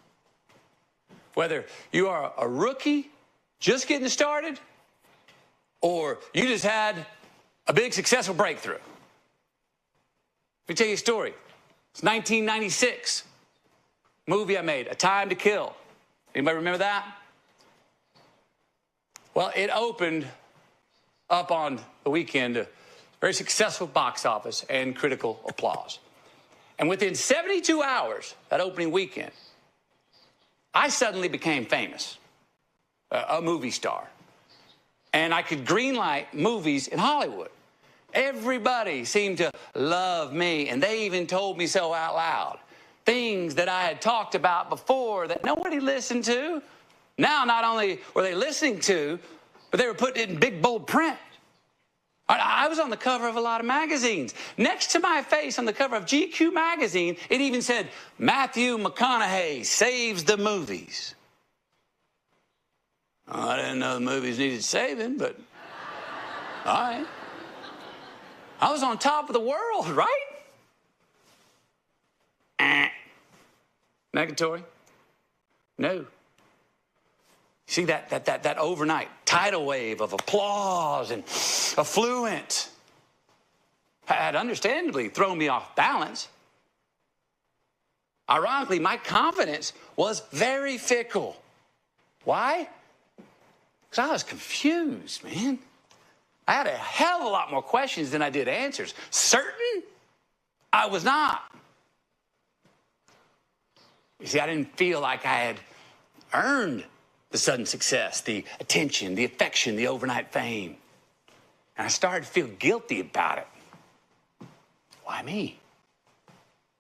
Whether you are a rookie just getting started or you just had a big successful breakthrough. Let me tell you a story. It's 1996. Movie I made, A Time to Kill. Anybody remember that? Well, it opened up on the weekend, a very successful box office and critical applause. And within 72 hours, that opening weekend, I suddenly became famous, a movie star. And I could greenlight movies in Hollywood. Everybody seemed to love me, and they even told me so out loud. Things that I had talked about before that nobody listened to. Now, not only were they listening to, but they were putting it in big, bold print. I was on the cover of a lot of magazines. Next to my face on the cover of GQ magazine, it even said, Mathhew McConaughey saves the movies. Oh, I didn't know the movies needed saving, but all right. I was on top of the world, right? Negatory? No. See that overnight tidal wave of applause and affluent had understandably thrown me off balance. Ironically, my confidence was very fickle. Why? Because I was confused, man. I had a hell of a lot more questions than I did answers. Certain? I was not. You see, I didn't feel like I had earned the sudden success, the attention, the affection, the overnight fame. And I started to feel guilty about it. Why me?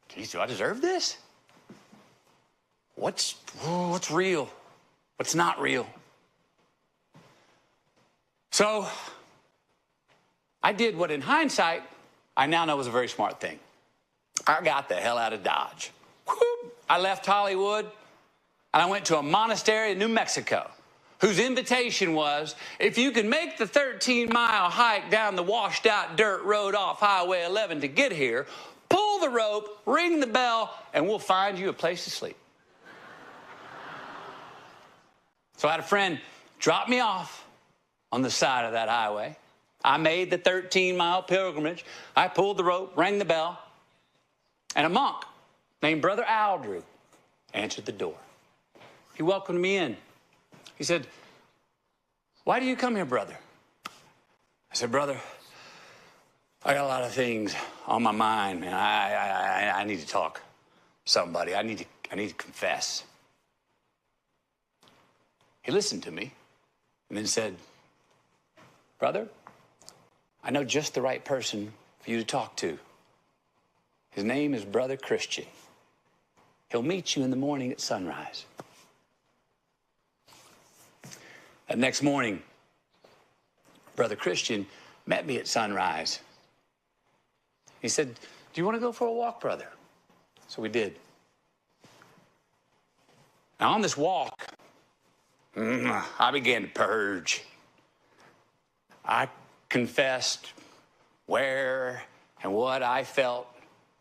Geez, do I deserve this? What's real? What's not real? So I did what in hindsight I now know was a very smart thing. I got the hell out of Dodge. Whoop. I left Hollywood and I went to a monastery in New Mexico whose invitation was, if you can make the 13-mile hike down the washed-out dirt road off Highway 11 to get here, pull the rope, ring the bell, and we'll find you a place to sleep. So I had a friend drop me off on the side of that highway. I made the 13-mile pilgrimage. I pulled the rope, rang the bell, and a monk named Brother Aldred answered the door. He welcomed me in. He said, "Why do you come here, brother?" I said, "Brother, I got a lot of things on my mind, man. I need to talk to somebody. I need to confess." He listened to me and then said, "Brother, I know just the right person for you to talk to. His name is Brother Christian. He'll meet you in the morning at sunrise." That next morning, Brother Christian met me at sunrise. He said, "Do you want to go for a walk, brother?" So we did. Now on this walk, I began to purge. I confessed where and what I felt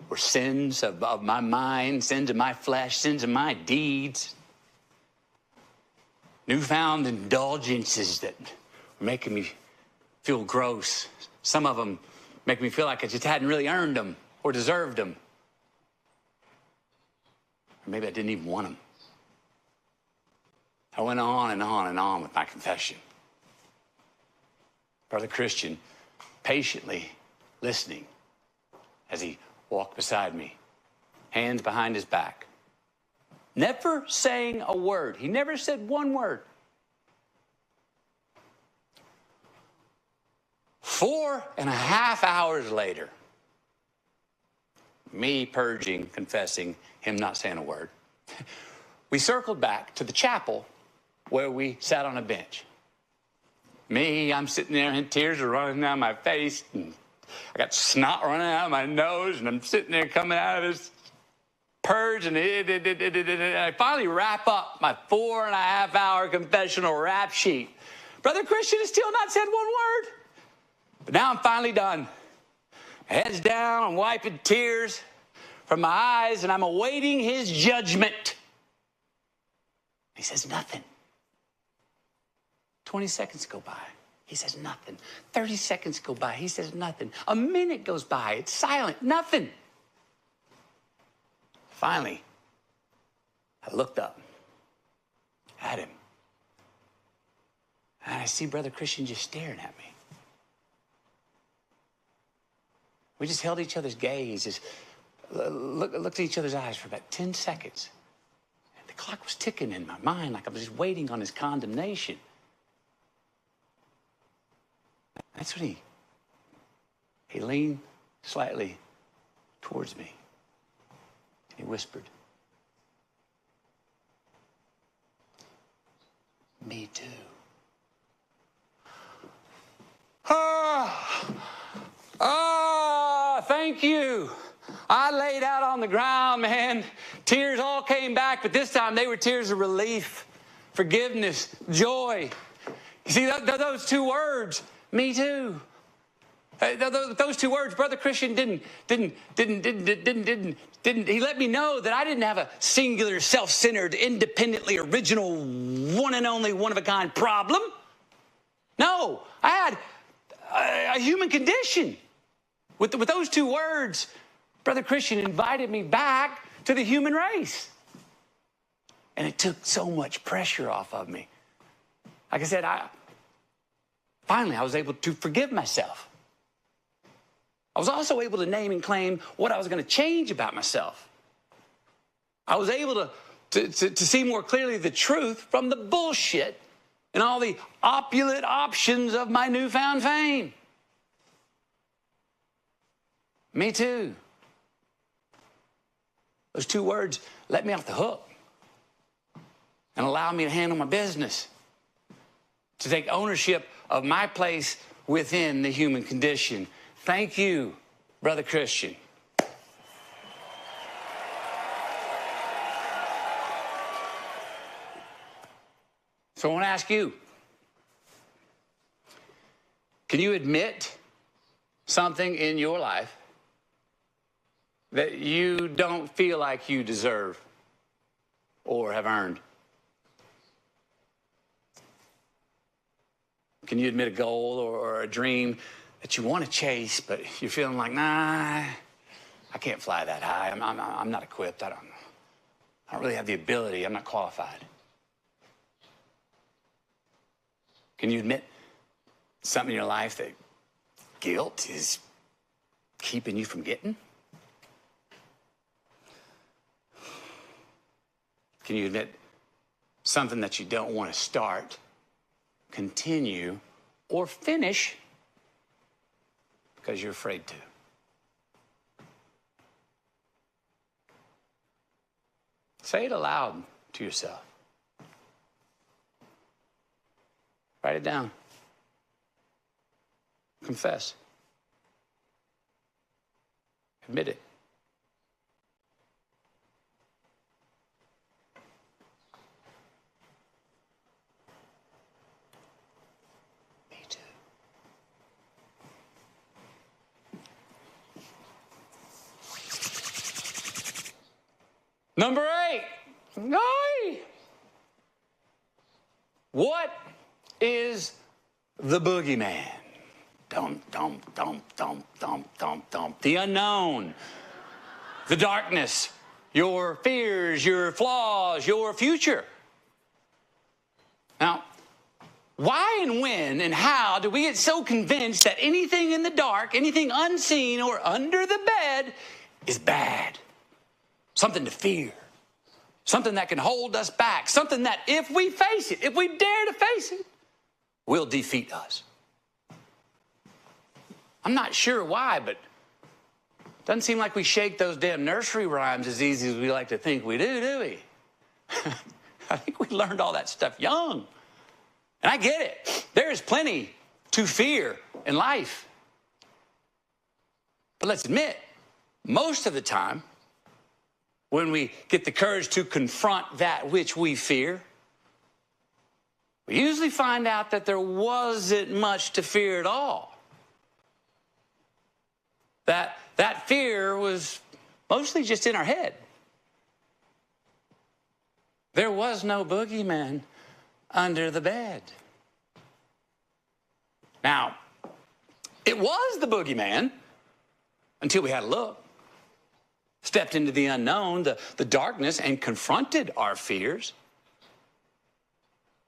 were sins of my mind, sins of my flesh, sins of my deeds. Newfound indulgences that were making me feel gross. Some of them make me feel like I just hadn't really earned them or deserved them. Or maybe I didn't even want them. I went on and on and on with my confession. Brother Christian patiently listening as he walked beside me, hands behind his back. Never saying a word. He never said one word. 4.5 hours later, me purging, confessing, him not saying a word, we circled back to the chapel where we sat on a bench. I'm sitting there and tears are running down my face, and I got snot running out of my nose, and I'm sitting there coming out of this purge, and I finally wrap up my 4.5-hour confessional rap sheet. Brother Christian has still not said one word. But now I'm finally done. Heads down, I'm wiping tears from my eyes, and I'm awaiting his judgment. He says nothing. 20 seconds go by. He says nothing. 30 seconds go by. He says nothing. A minute goes by. It's silent. Nothing. Finally, I looked up at him, and I see Brother Christian just staring at me. We just held each other's gaze, just looked at each other's eyes for about 10 seconds. And the clock was ticking in my mind like I was just waiting on his condemnation. That's when he leaned slightly towards me. He whispered, "Me too." Thank you. I laid out on the ground, man. Tears all came back, but this time they were tears of relief, forgiveness, joy. You see, those two words, "me too." Those two words, Brother Christian didn't. He let me know that I didn't have a singular, self-centered, independently original, one and only, one-of-a-kind problem. No, I had a human condition. With those two words, Brother Christian invited me back to the human race. And it took so much pressure off of me. Like I said, finally I was able to forgive myself. I was also able to name and claim what I was going to change about myself. I was able to see more clearly the truth from the bullshit and all the opulent options of my newfound fame. Me too. Those 2 words let me off the hook and allow me to handle my business, to take ownership of my place within the human condition. Thank you, Brother Christian. So I want to ask you, can you admit something in your life that you don't feel like you deserve or have earned? Can you admit a goal or a dream that you want to chase, but you're feeling like, nah, I can't fly that high. I'm not equipped. I don't really have the ability. I'm not qualified. Can you admit something in your life that guilt is keeping you from getting? Can you admit something that you don't want to start, continue, or finish because you're afraid to? Say it aloud to yourself. Write it down. Confess. Admit it. Me too. Number 8. Aye. What is the boogeyman? Dum, dum, dum, dum, dum, dum, dum. The unknown, the darkness, your fears, your flaws, your future. Now, why and when and how do we get so convinced that anything in the dark, anything unseen or under the bed is bad? Something to fear. Something that can hold us back. Something that if we face it, if we dare to face it, will defeat us. I'm not sure why, but it doesn't seem like we shake those damn nursery rhymes as easy as we like to think we do we? I think we learned all that stuff young. And I get it. There is plenty to fear in life. But let's admit, most of the time, when we get the courage to confront that which we fear, we usually find out that there wasn't much to fear at all. That fear was mostly just in our head. There was no boogeyman under the bed. Now, it was the boogeyman until we had a look, stepped into the unknown, the darkness, and confronted our fears.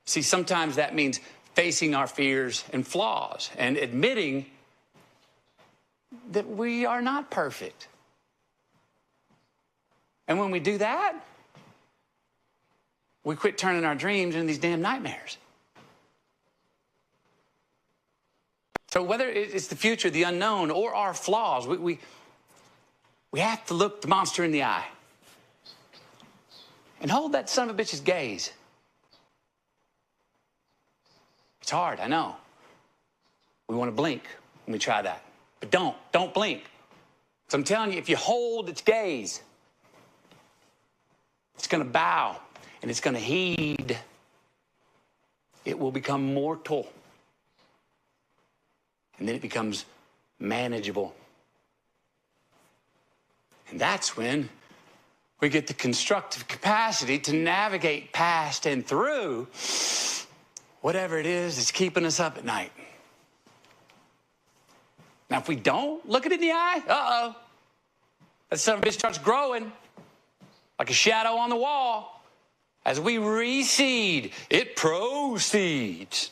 See, sometimes that means facing our fears and flaws and admitting that we are not perfect. And when we do that, we quit turning our dreams into these damn nightmares. So whether it's the future, the unknown, or our flaws, we have to look the monster in the eye and hold that son of a bitch's gaze. It's hard, I know. We want to blink when we try that. But don't blink. So I'm telling you, if you hold its gaze, it's going to bow and it's going to heed. It will become mortal. And then it becomes manageable. And that's when we get the constructive capacity to navigate past and through whatever it is that's keeping us up at night. Now, if we don't look it in the eye, uh-oh, that son of a bitch starts growing like a shadow on the wall. As we reseed, it proceeds.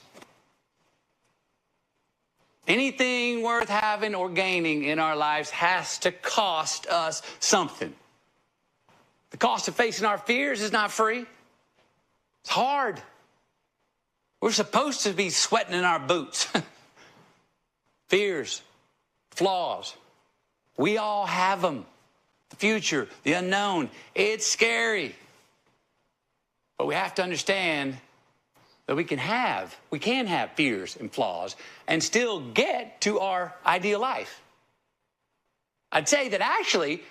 Anything worth having or gaining in our lives has to cost us something. The cost of facing our fears is not free. It's hard. We're supposed to be sweating in our boots. Fears, flaws, we all have them. the future, the unknown. It's scary. But we have to understand that we can have fears and flaws and still get to our ideal life. I'd say that actually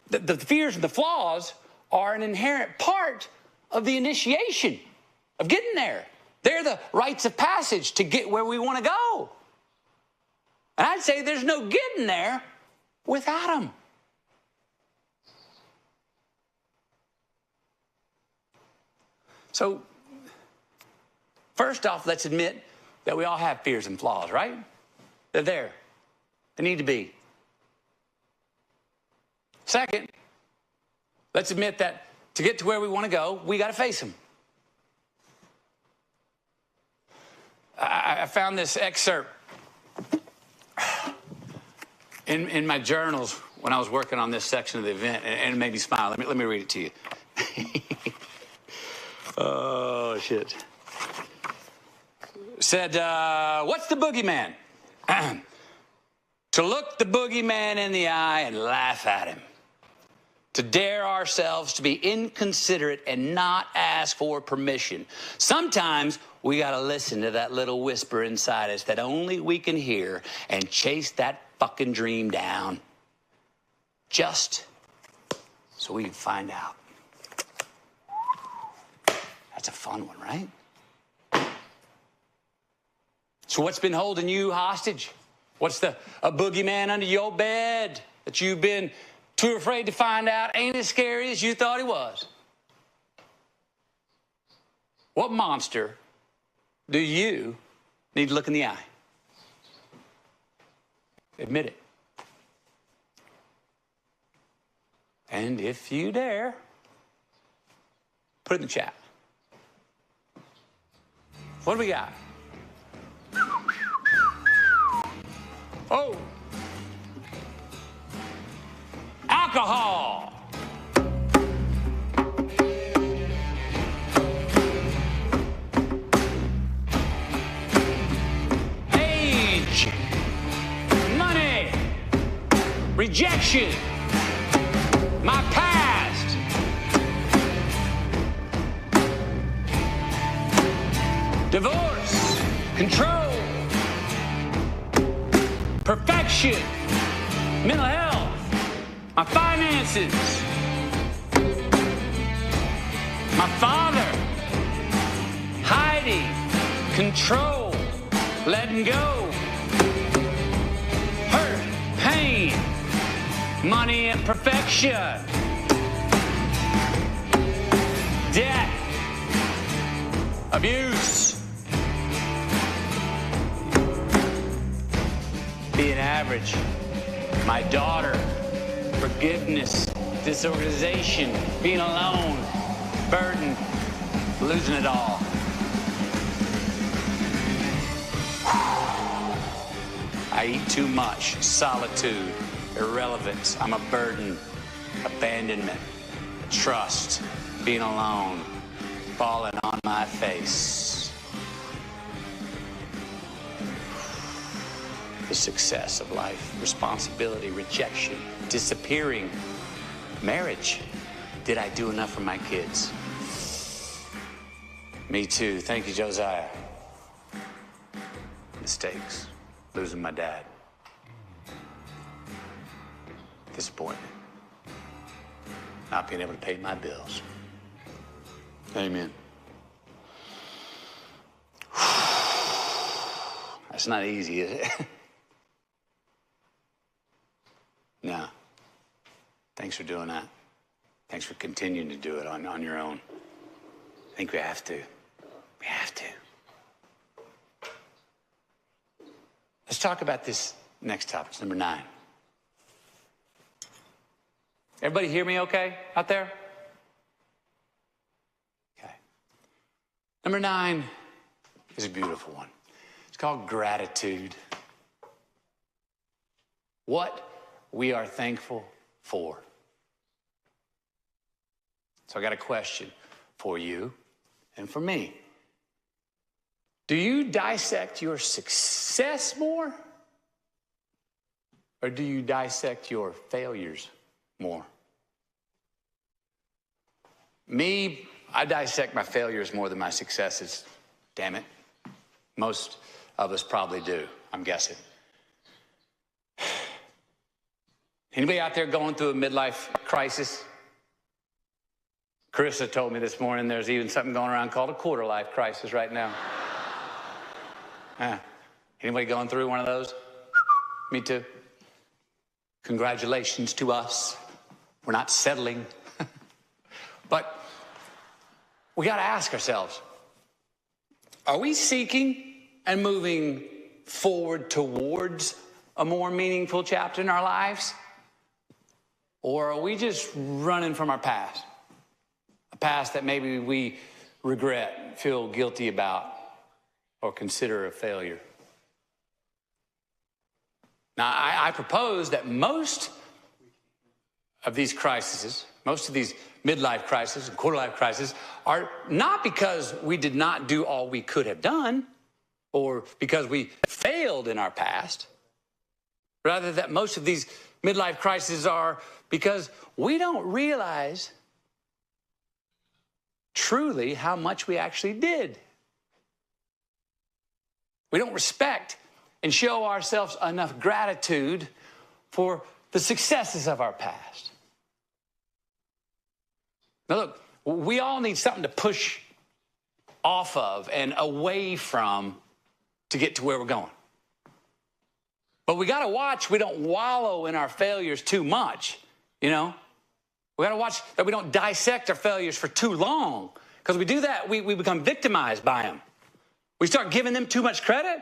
the fears and the flaws are an inherent part of the initiation of getting there. They're the rites of passage to get where we want to go. And I'd say there's no getting there without them. So, first off, let's admit that we all have fears and flaws, right? They're there. They need to be. Second, let's admit that to get to where we want to go, we got to face them. I found this excerpt in my journals when I was working on this section of the event, and it made me smile. Let me read it to you. Oh, shit. Said, what's the boogeyman? To look the boogeyman in the eye and laugh at him. To dare ourselves to be inconsiderate and not ask for permission. Sometimes we got to listen to that little whisper inside us that only we can hear and chase that fucking dream down. Just so we can find out. That's a fun one, right? So what's been holding you hostage? What's a boogeyman under your bed that you've been too afraid to find out ain't as scary as you thought he was? What monster do you need to look in the eye? Admit it. And if you dare, put it in the chat. What do we got? Oh. Alcohol. Age. Money. Rejection. My past. Divorce. Control. Perfection. Mental health. My finances, my father, hiding, control, letting go, hurt, pain, money and perfection, debt, abuse, being average, my daughter, forgiveness, disorganization, being alone, burden, losing it all. I eat too much, solitude, irrelevance, I'm a burden, abandonment, trust, being alone, falling on my face. The success of life, responsibility, rejection, disappearing, marriage. Did I do enough for my kids? Me too. Thank you, Josiah. Mistakes. Losing my dad. Disappointment. Not being able to pay my bills. Amen. That's not easy, is it? No. Thanks for doing that. Thanks for continuing to do it on your own. I think we have to. We have to. Let's talk about this next topic. It's number 9. Everybody hear me okay out there? Okay. Number 9 is a beautiful one. It's called gratitude. What we are thankful for. So I got a question for you and for me. Do you dissect your success more? Or do you dissect your failures more? Me, I dissect my failures more than my successes. Damn it. Most of us probably do, I'm guessing. Anybody out there going through a midlife crisis? Carissa told me this morning there's even something going around called a quarter-life crisis right now. Anybody going through one of those? Me too. Congratulations to us. We're not settling. But we got to ask ourselves, are we seeking and moving forward towards a more meaningful chapter in our lives? Or are we just running from our past? A past that maybe we regret, feel guilty about, or consider a failure. Now, I propose that most of these crises, most of these midlife crises and quarter-life crises are not because we did not do all we could have done or because we failed in our past. Rather, that most of these midlife crises are because we don't realize truly how much we actually did. We don't respect and show ourselves enough gratitude for the successes of our past. Now look, we all need something to push off of and away from to get to where we're going. But we got to watch we don't wallow in our failures too much, you know? We got to watch that we don't dissect our failures for too long, because we do that, we become victimized by them. We start giving them too much credit.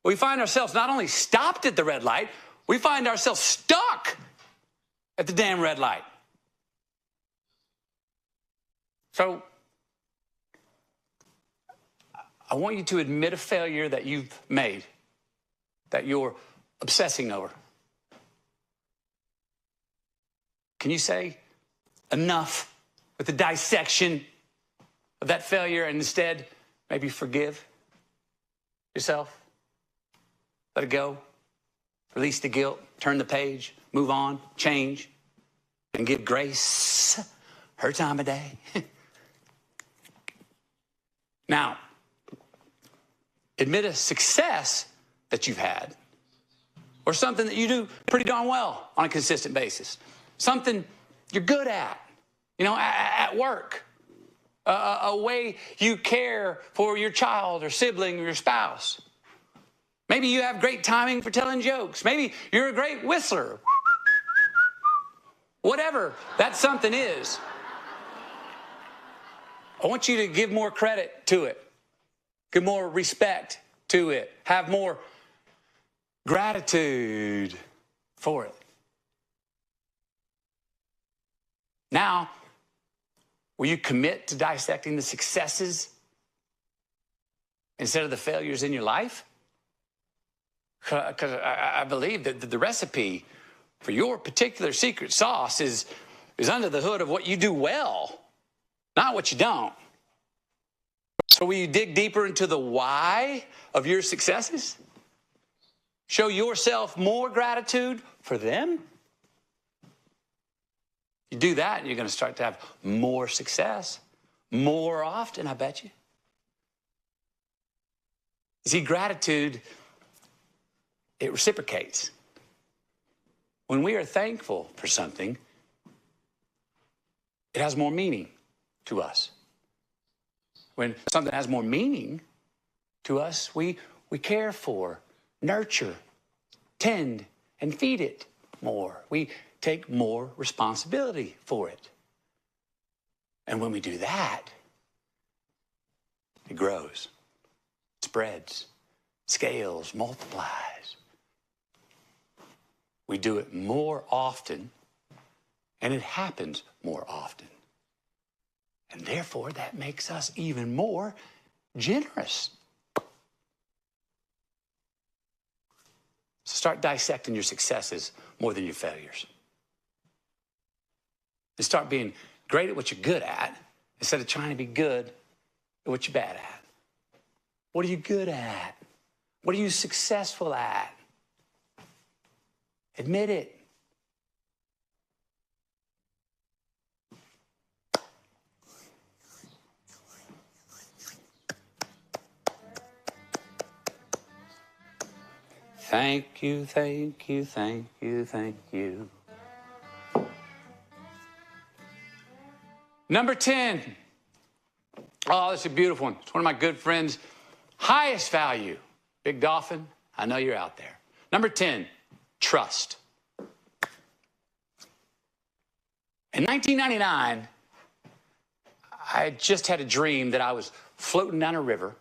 We find ourselves not only stopped at the red light, we find ourselves stuck at the damn red light. So I want you to admit a failure that you've made, that you're obsessing over. Can you say enough with the dissection of that failure and instead maybe forgive yourself? Let it go. Release the guilt. Turn the page. Move on. Change. And give Grace her time of day. Now, admit a success that you've had or something that you do pretty darn well on a consistent basis. Something you're good at, you know, at work. A way you care for your child or sibling or your spouse. Maybe you have great timing for telling jokes. Maybe you're a great whistler. Whatever that something is, I want you to give more credit to it. Give more respect to it. Have more gratitude for it. Now, will you commit to dissecting the successes instead of the failures in your life? Because I believe that the recipe for your particular secret sauce is under the hood of what you do well, not what you don't. So will you dig deeper into the why of your successes? Show yourself more gratitude for them? You do that, and you're going to start to have more success more often, I bet you. See, gratitude, it reciprocates. When we are thankful for something, it has more meaning to us. When something has more meaning to us, we care for, nurture, tend, and feed it more. We take more responsibility for it. And when we do that, it grows, spreads, scales, multiplies. We do it more often, and it happens more often. And therefore, that makes us even more generous. So start dissecting your successes more than your failures. And start being great at what you're good at instead of trying to be good at what you're bad at. What are you good at? What are you successful at? Admit it. Thank you, thank you, thank you, thank you. Number 10. Oh, this is a beautiful one. It's one of my good friends. Highest value. Big Dolphin, I know you're out there. Number 10, trust. In 1999, I just had a dream that I was floating down a river,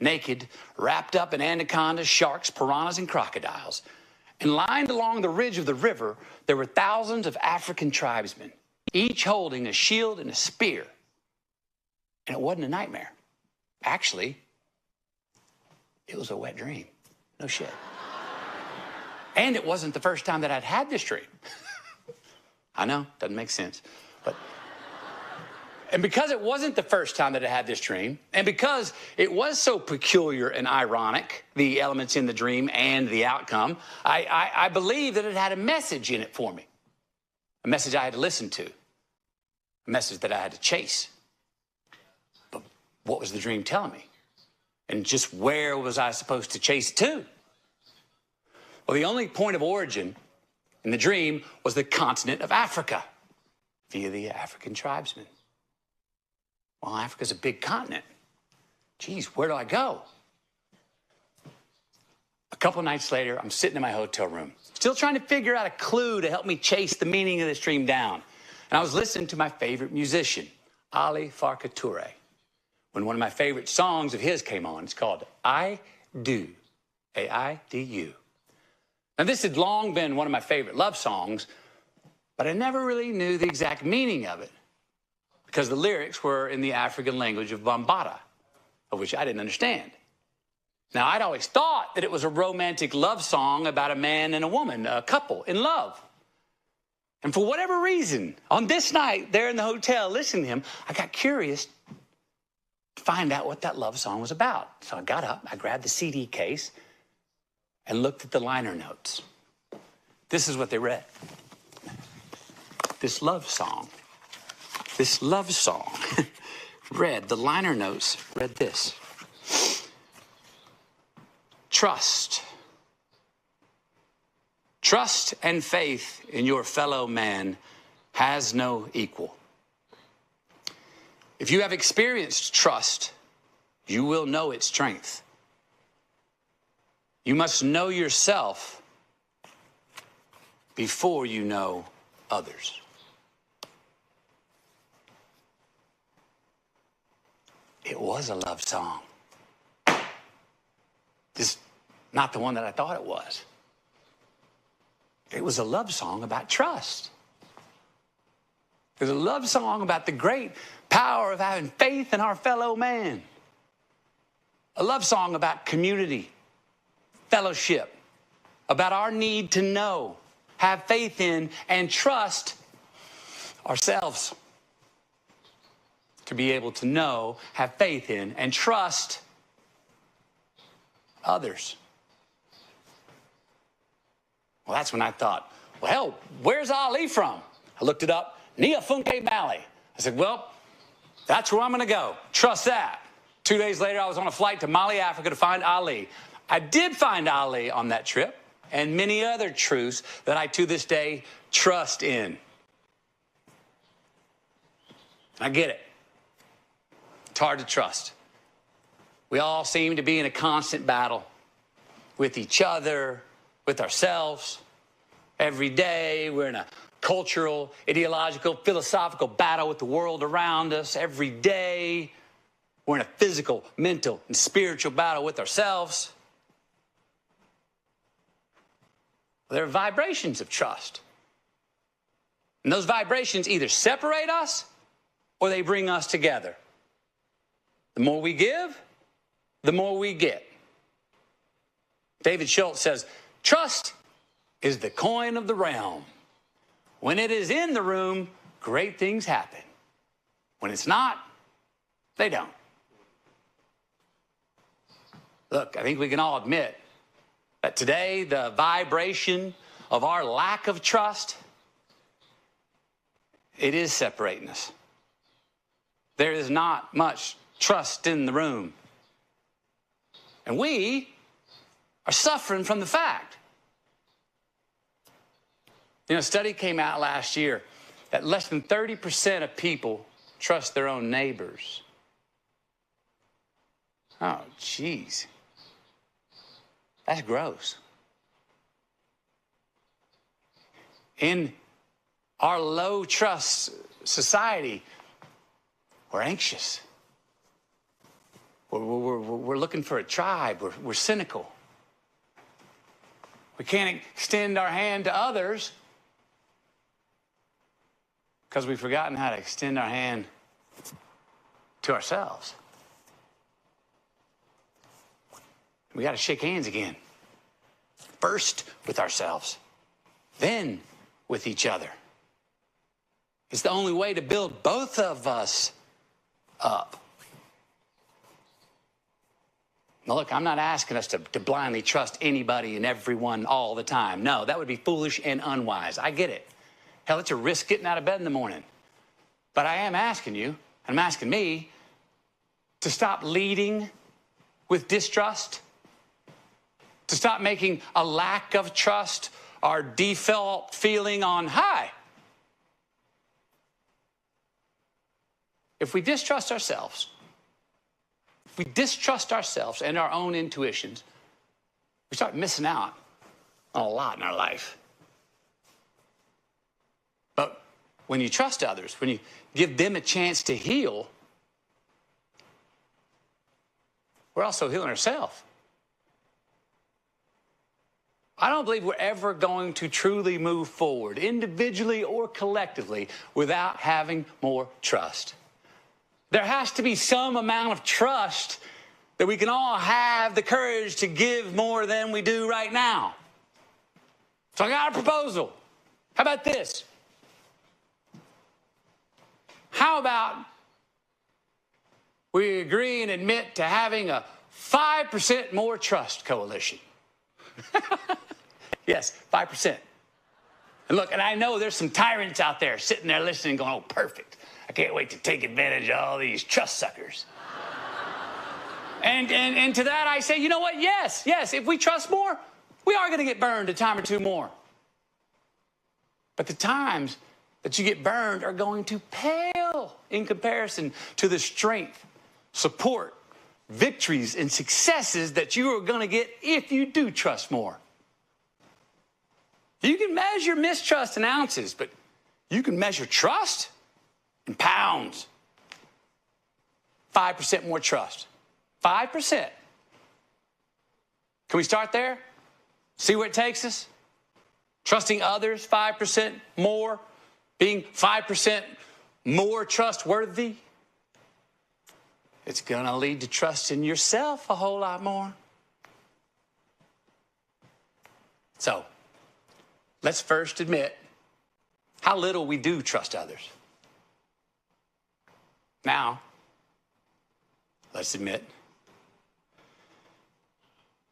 naked, wrapped up in anacondas, sharks, piranhas, and crocodiles. And lined along the ridge of the river, there were thousands of African tribesmen, each holding a shield and a spear. And it wasn't a nightmare. Actually, it was a wet dream. No shit. And it wasn't the first time that I'd had this dream. I know, doesn't make sense. And because it wasn't the first time that I had this dream, and because it was so peculiar and ironic, the elements in the dream and the outcome, I believe that it had a message in it for me. A message I had to listen to. A message that I had to chase. But what was the dream telling me? And just where was I supposed to chase to? Well, the only point of origin in the dream was the continent of Africa via the African tribesmen. Well, Africa's a big continent. Geez, where do I go? A couple nights later, I'm sitting in my hotel room, still trying to figure out a clue to help me chase the meaning of this dream down. And I was listening to my favorite musician, Ali Farka Touré, when one of my favorite songs of his came on. It's called I Do, A-I-D-U. Now, this had long been one of my favorite love songs, but I never really knew the exact meaning of it because the lyrics were in the African language of Bambara, of which I didn't understand. Now, I'd always thought that it was a romantic love song about a man and a woman, a couple in love. And for whatever reason, on this night there in the hotel listening to him, I got curious to find out what that love song was about. So I got up, I grabbed the CD case, and looked at the liner notes. This is what they read. This love song read, the liner notes read this. Trust. Trust and faith in your fellow man has no equal. If you have experienced trust, you will know its strength. You must know yourself before you know others. It was a love song. Just not the one that I thought it was. It was a love song about trust. It was a love song about the great power of having faith in our fellow man. A love song about community, fellowship, about our need to know, have faith in, and trust ourselves. To be able to know, have faith in, and trust others. Well, that's when I thought, well, hell, where's Ali from? I looked it up, Nia Funke Mali. I said, well, that's where I'm going to go. Trust that. 2 days later, I was on a flight to Mali, Africa to find Ali. I did find Ali on that trip and many other truths that I, to this day, trust in. I get it. It's hard to trust. We all seem to be in a constant battle with each other, with ourselves. Every day, we're in a cultural, ideological, philosophical battle with the world around us. Every day, we're in a physical, mental, and spiritual battle with ourselves. There are vibrations of trust. And those vibrations either separate us or they bring us together. The more we give, the more we get. David Schultz says, trust is the coin of the realm. When it is in the room, great things happen. When it's not, they don't. Look, I think we can all admit that today the vibration of our lack of trust, it is separating us. There is not much trust in the room. And we are suffering from the fact. You know, a study came out last year that less than 30% of people trust their own neighbors. Oh, geez. That's gross. In our low trust society, we're anxious. We're looking for a tribe. We're cynical. We can't extend our hand to others because we've forgotten how to extend our hand to ourselves. We got to shake hands again. First with ourselves, then with each other. It's the only way to build both of us up. Now, look, I'm not asking us to blindly trust anybody and everyone all the time. No, that would be foolish and unwise. I get it. Hell, it's a risk getting out of bed in the morning. But I am asking you, and I'm asking me, to stop leading with distrust, to stop making a lack of trust our default feeling on high. If we distrust ourselves, and our own intuitions, we start missing out on a lot in our life. But when you trust others, when you give them a chance to heal, we're also healing ourselves. I don't believe we're ever going to truly move forward, individually or collectively, without having more trust. There has to be some amount of trust that we can all have the courage to give more than we do right now. So I got a proposal. How about this? How about we agree and admit to having a 5% more trust coalition? Yes, 5%. And look, and I know there's some tyrants out there sitting there listening going, oh, perfect. I can't wait to take advantage of all these trust suckers. and to that I say, you know what? Yes, if we trust more, we are going to get burned a time or two more. But the times that you get burned are going to pale in comparison to the strength, support, victories, and successes that you are going to get if you do trust more. You can measure mistrust in ounces, but you can measure trust in pounds. 5% more trust. 5%. Can we start there? See where it takes us? Trusting others 5% more, being 5% more trustworthy. It's going to lead to trust in yourself a whole lot more. So, let's first admit how little we do trust others. Now, let's admit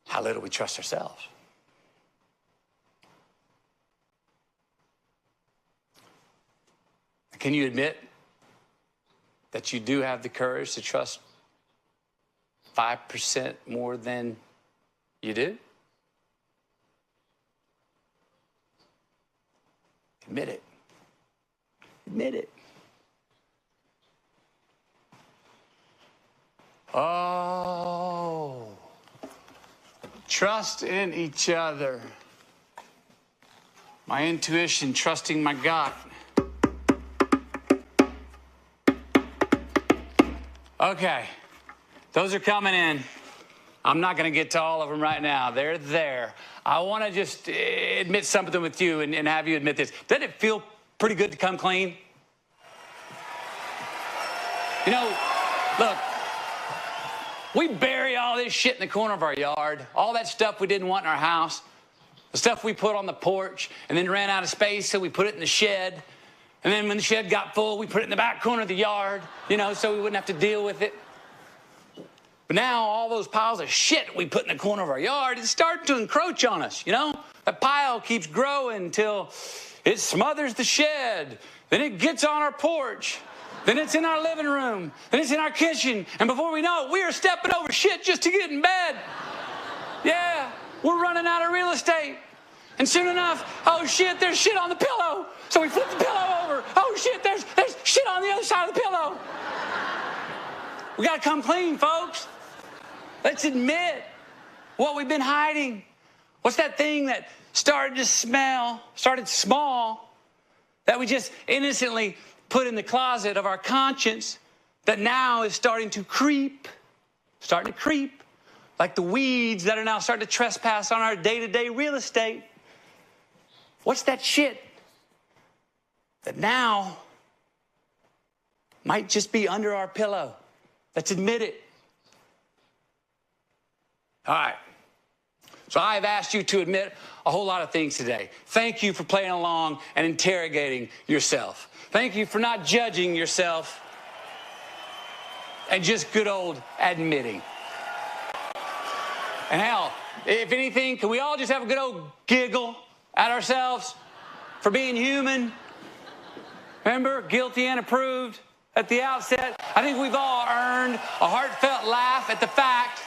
how little we trust ourselves. Can you admit that you do have the courage to trust 5% more than you do? Admit it. Admit it. Oh, trust in each other. My intuition, trusting my gut. Okay, those are coming in. I'm not going to get to all of them right now. They're there. I want to just admit something with you and have you admit this. Doesn't it feel pretty good to come clean? You know, look, we bury all this shit in the corner of our yard, all that stuff we didn't want in our house, the stuff we put on the porch and then ran out of space, so we put it in the shed. And then when the shed got full, we put it in the back corner of the yard, you know, so we wouldn't have to deal with it. But now all those piles of shit we put in the corner of our yard, it's starting to encroach on us, you know? That pile keeps growing until it smothers the shed. Then it gets on our porch. Then it's in our living room. Then it's in our kitchen. And before we know it, we are stepping over shit just to get in bed. Yeah, we're running out of real estate. And soon enough, oh shit, there's shit on the pillow. So we flip the pillow over. Oh shit, there's shit on the other side of the pillow. We gotta come clean, folks. Let's admit what we've been hiding. What's that thing that started small, that we just innocently put in the closet of our conscience, that now is starting to creep, like the weeds that are now starting to trespass on our day-to-day real estate. What's that shit that now might just be under our pillow? Let's admit it. All right. So I've asked you to admit a whole lot of things today. Thank you for playing along and interrogating yourself. Thank you for not judging yourself and just good old admitting. And hell, if anything, can we all just have a good old giggle at ourselves for being human? Remember, guilty and approved at the outset. I think we've all earned a heartfelt laugh at the fact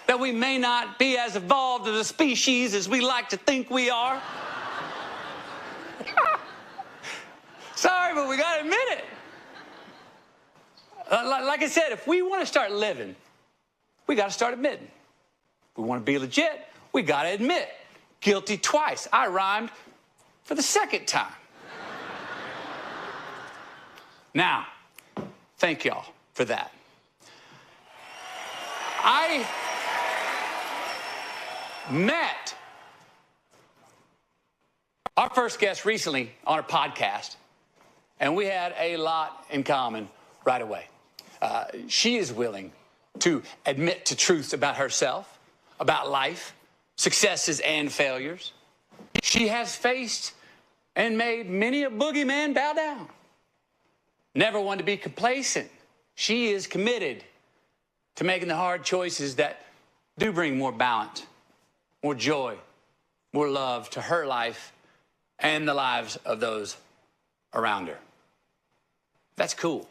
that we may not be as evolved as a species as we like to think we are. Sorry, but we gotta admit it. Like I said, if we want to start living, we gotta start admitting. If we want to be legit, we gotta admit. Guilty twice. I rhymed for the second time. Now, thank y'all for that. I met our first guest recently on a podcast, and we had a lot in common right away. She is willing to admit to truths about herself, about life, successes and failures. She has faced and made many a boogeyman bow down. Never one to be complacent. She is committed to making the hard choices that do bring more balance, more joy, more love to her life and the lives of those around her. That's cool.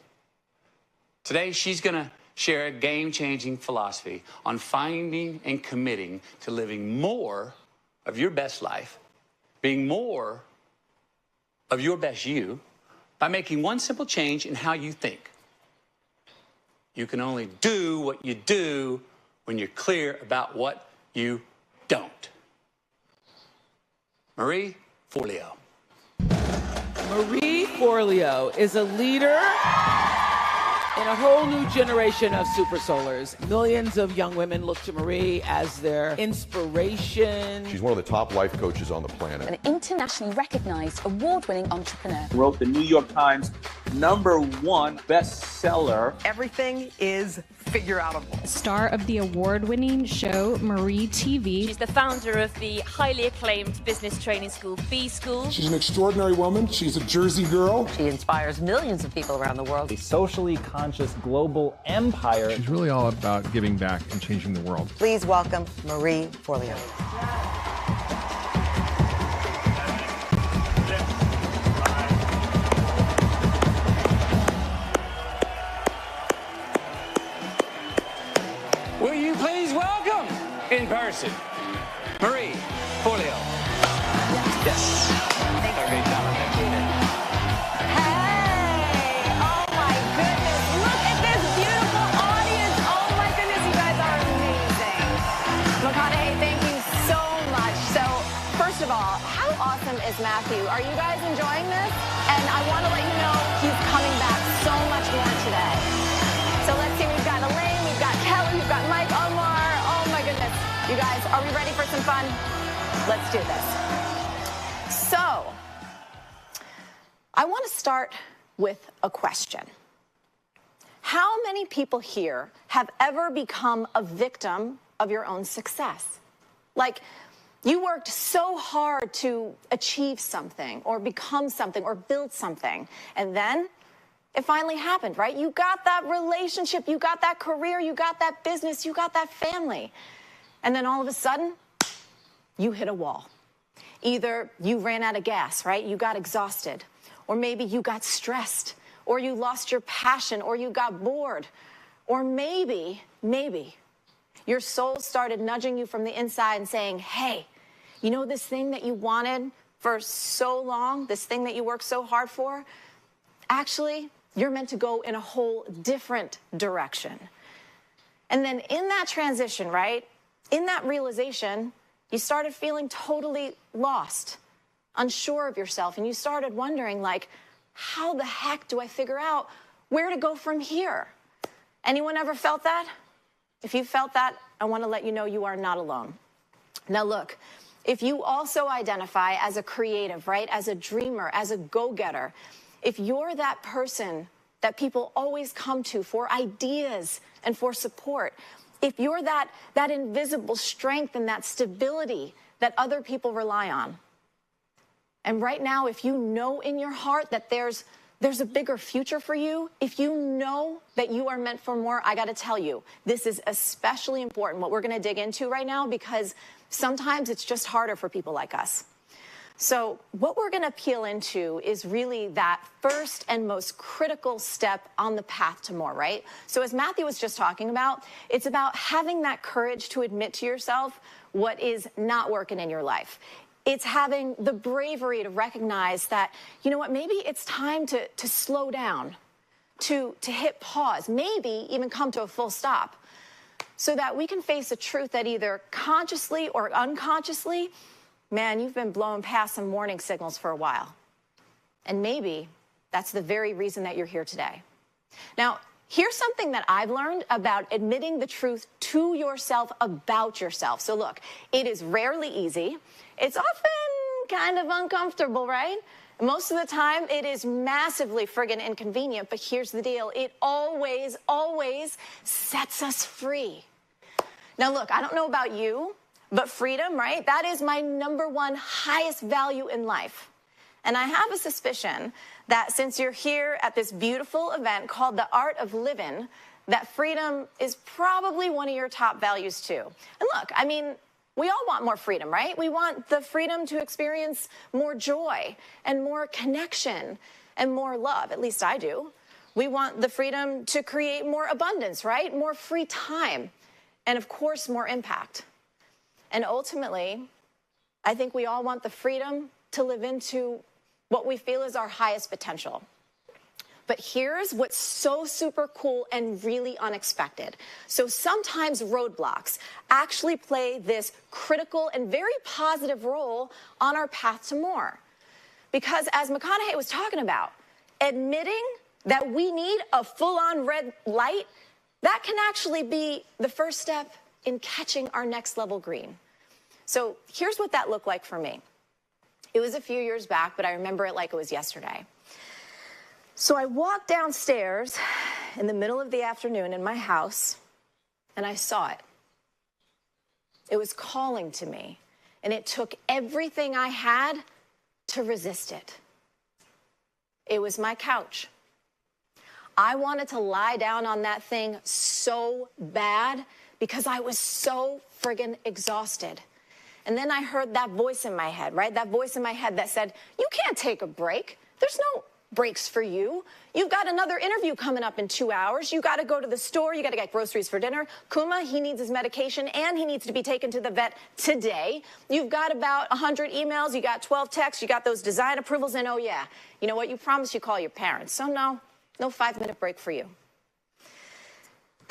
Today, she's gonna share a game-changing philosophy on finding and committing to living more of your best life, being more of your best you, by making one simple change in how you think. You can only do what you do when you're clear about what you don't. Marie Forleo. Marie Forleo is a leader in a whole new generation of super solars. Millions of young women look to Marie as their inspiration. She's one of the top life coaches on the planet. An internationally recognized, award-winning entrepreneur. Wrote the New York Times #1 bestseller. Everything is figure-outable. Star of the award-winning show Marie TV. She's the founder of the highly acclaimed business training school, B School. She's an extraordinary woman. She's a Jersey girl. She inspires millions of people around the world. A socially conscious global empire. She's really all about giving back and changing the world. Please welcome Marie Forleo. Will you please welcome in person, Marie Forleo. Yes. Thank you. Great job. Hey! Oh my goodness! Look at this beautiful audience! Oh my goodness, you guys are amazing. McConaughey, thank you so much. So, first of all, how awesome is Mathhew? Are you guys enjoying this? And I want to let you know he's coming back so much more today. So let's see, we've got Elaine, we've got Kelly, we've got Mike, Omar. Oh my goodness. You guys, are we ready for some fun? Let's do this. So, I want to start with a question. How many people here have ever become a victim of your own success? Like, you worked so hard to achieve something or become something or build something, and then it finally happened, right? You got that relationship, you got that career, you got that business, you got that family. And then all of a sudden, you hit a wall. Either you ran out of gas, right? You got exhausted. Or maybe you got stressed. Or you lost your passion. Or you got bored. Or maybe Your soul started nudging you from the inside and saying, hey, you know this thing that you wanted for so long, this thing that you worked so hard for? Actually, you're meant to go in a whole different direction. And then in that transition, right, in that realization, you started feeling totally lost, unsure of yourself, and you started wondering, like, how the heck do I figure out where to go from here? Anyone ever felt that? If you felt that, I want to let you know you are not alone. Now look, if you also identify as a creative, right, as a dreamer, as a go-getter, if you're that person that people always come to for ideas and for support, if you're that invisible strength and that stability that other people rely on, and right now, if you know in your heart that there's a bigger future for you, if you know that you are meant for more, I got to tell you, this is especially important, what we're going to dig into right now, because sometimes it's just harder for people like us. So what we're going to peel into is really that first and most critical step on the path to more, right? So as Mathhew was just talking about, it's about having that courage to admit to yourself what is not working in your life. It's having the bravery to recognize that, you know what, maybe it's time to slow down, to hit pause, maybe even come to a full stop, so that we can face a truth that either consciously or unconsciously, man, you've been blowing past some warning signals for a while. And maybe that's the very reason that you're here today. Now, here's something that I've learned about admitting the truth to yourself about yourself. So look, it is rarely easy. It's often kind of uncomfortable, right? Most of the time, it is massively friggin' inconvenient, but here's the deal. It always, always sets us free. Now look, I don't know about you, but freedom, right? That is my #1 highest value in life. And I have a suspicion that since you're here at this beautiful event called The Art of Livin, that freedom is probably one of your top values too. And look, I mean, we all want more freedom, right? We want the freedom to experience more joy and more connection and more love. At least I do. We want the freedom to create more abundance, right? More free time. And of course, more impact. And ultimately, I think we all want the freedom to live into what we feel is our highest potential. But here's what's so super cool and really unexpected. So sometimes roadblocks actually play this critical and very positive role on our path to more. Because as McConaughey was talking about, admitting that we need a full-on red light, that can actually be the first step in catching our next level green. So here's what that looked like for me. It was a few years back, but I remember it like it was yesterday. So I walked downstairs in the middle of the afternoon in my house, and I saw it. It was calling to me, and it took everything I had to resist it. It was my couch. I wanted to lie down on that thing so bad because I was so friggin' exhausted. And then I heard that voice in my head, right? That voice in my head that said, you can't take a break. There's no breaks for you. You've got another interview coming up in 2 hours. You got to go to the store. You got to get groceries for dinner. Kuma, he needs his medication, and he needs to be taken to the vet today. You've got about 100 emails. You got 12 texts. You got those design approvals. And oh, yeah, you know what? You promised you call your parents. So no 5-minute break for you.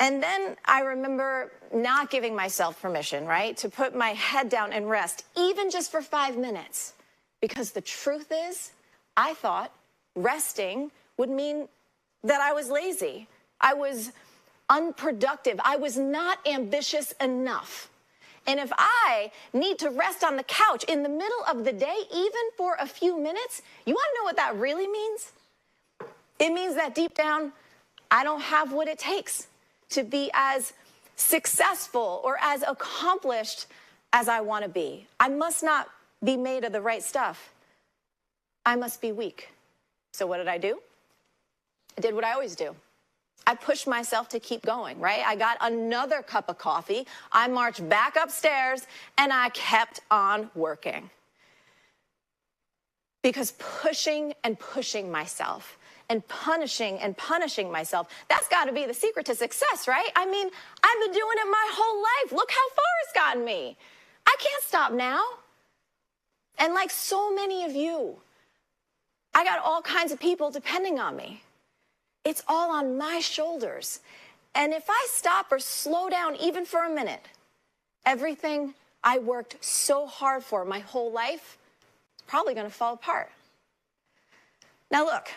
And then I remember not giving myself permission, right, to put my head down and rest, even just for 5 minutes. Because the truth is, I thought resting would mean that I was lazy. I was unproductive. I was not ambitious enough. And if I need to rest on the couch in the middle of the day, even for a few minutes, you want to know what that really means? It means that deep down, I don't have what it takes to be as successful or as accomplished as I want to be. I must not be made of the right stuff. I must be weak. So what did I do? I did what I always do. I pushed myself to keep going, right? I got another cup of coffee. I marched back upstairs, and I kept on working. Because pushing and pushing myself and punishing myself. That's got to be the secret to success, right? I mean, I've been doing it my whole life. Look how far it's gotten me. I can't stop now. And like so many of you, I got all kinds of people depending on me. It's all on my shoulders. And if I stop or slow down even for a minute, everything I worked so hard for my whole life is probably going to fall apart. Now look,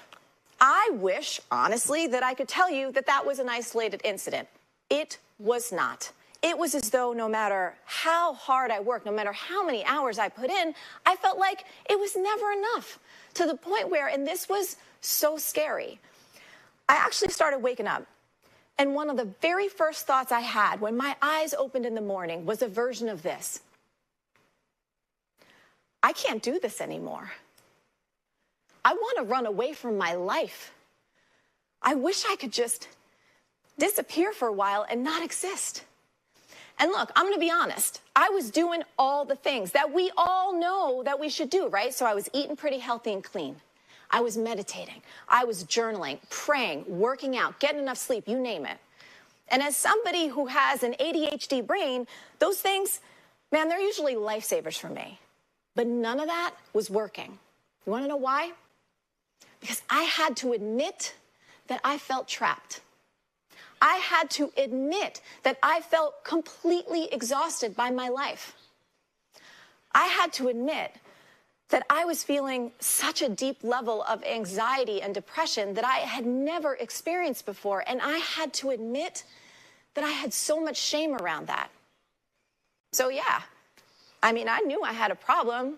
I wish, honestly, that I could tell you that that was an isolated incident. It was not. It was as though no matter how hard I worked, no matter how many hours I put in, I felt like it was never enough, to the point where, and this was so scary, I actually started waking up. And one of the very first thoughts I had when my eyes opened in the morning was a version of this. I can't do this anymore. I want to run away from my life. I wish I could just disappear for a while and not exist. And look, I'm going to be honest. I was doing all the things that we all know that we should do, right? So I was eating pretty healthy and clean. I was meditating. I was journaling, praying, working out, getting enough sleep, you name it. And as somebody who has an ADHD brain, those things, man, they're usually lifesavers for me. But none of that was working. You want to know why? Because I had to admit that I felt trapped. I had to admit that I felt completely exhausted by my life. I had to admit that I was feeling such a deep level of anxiety and depression that I had never experienced before. And I had to admit that I had so much shame around that. So yeah, I mean, I knew I had a problem,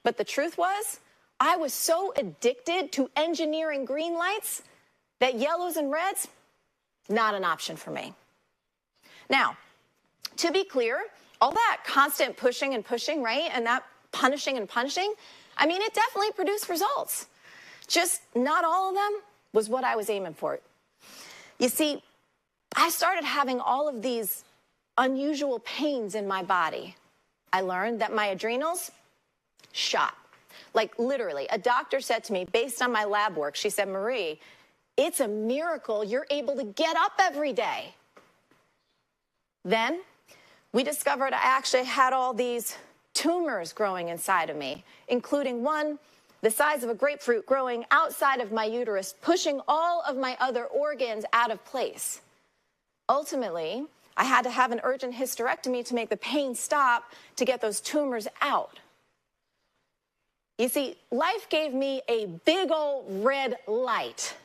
but the truth was, I was so addicted to engineering green lights that yellows and reds, not an option for me. Now, to be clear, all that constant pushing and pushing, right, and that punishing and punishing, I mean, it definitely produced results. Just not all of them was what I was aiming for. You see, I started having all of these unusual pains in my body. I learned that my adrenals shot. Like literally, a doctor said to me, based on my lab work, she said, Marie, it's a miracle you're able to get up every day. Then we discovered I actually had all these tumors growing inside of me, including one the size of a grapefruit growing outside of my uterus, pushing all of my other organs out of place. Ultimately, I had to have an urgent hysterectomy to make the pain stop, to get those tumors out. You see, life gave me a big old red light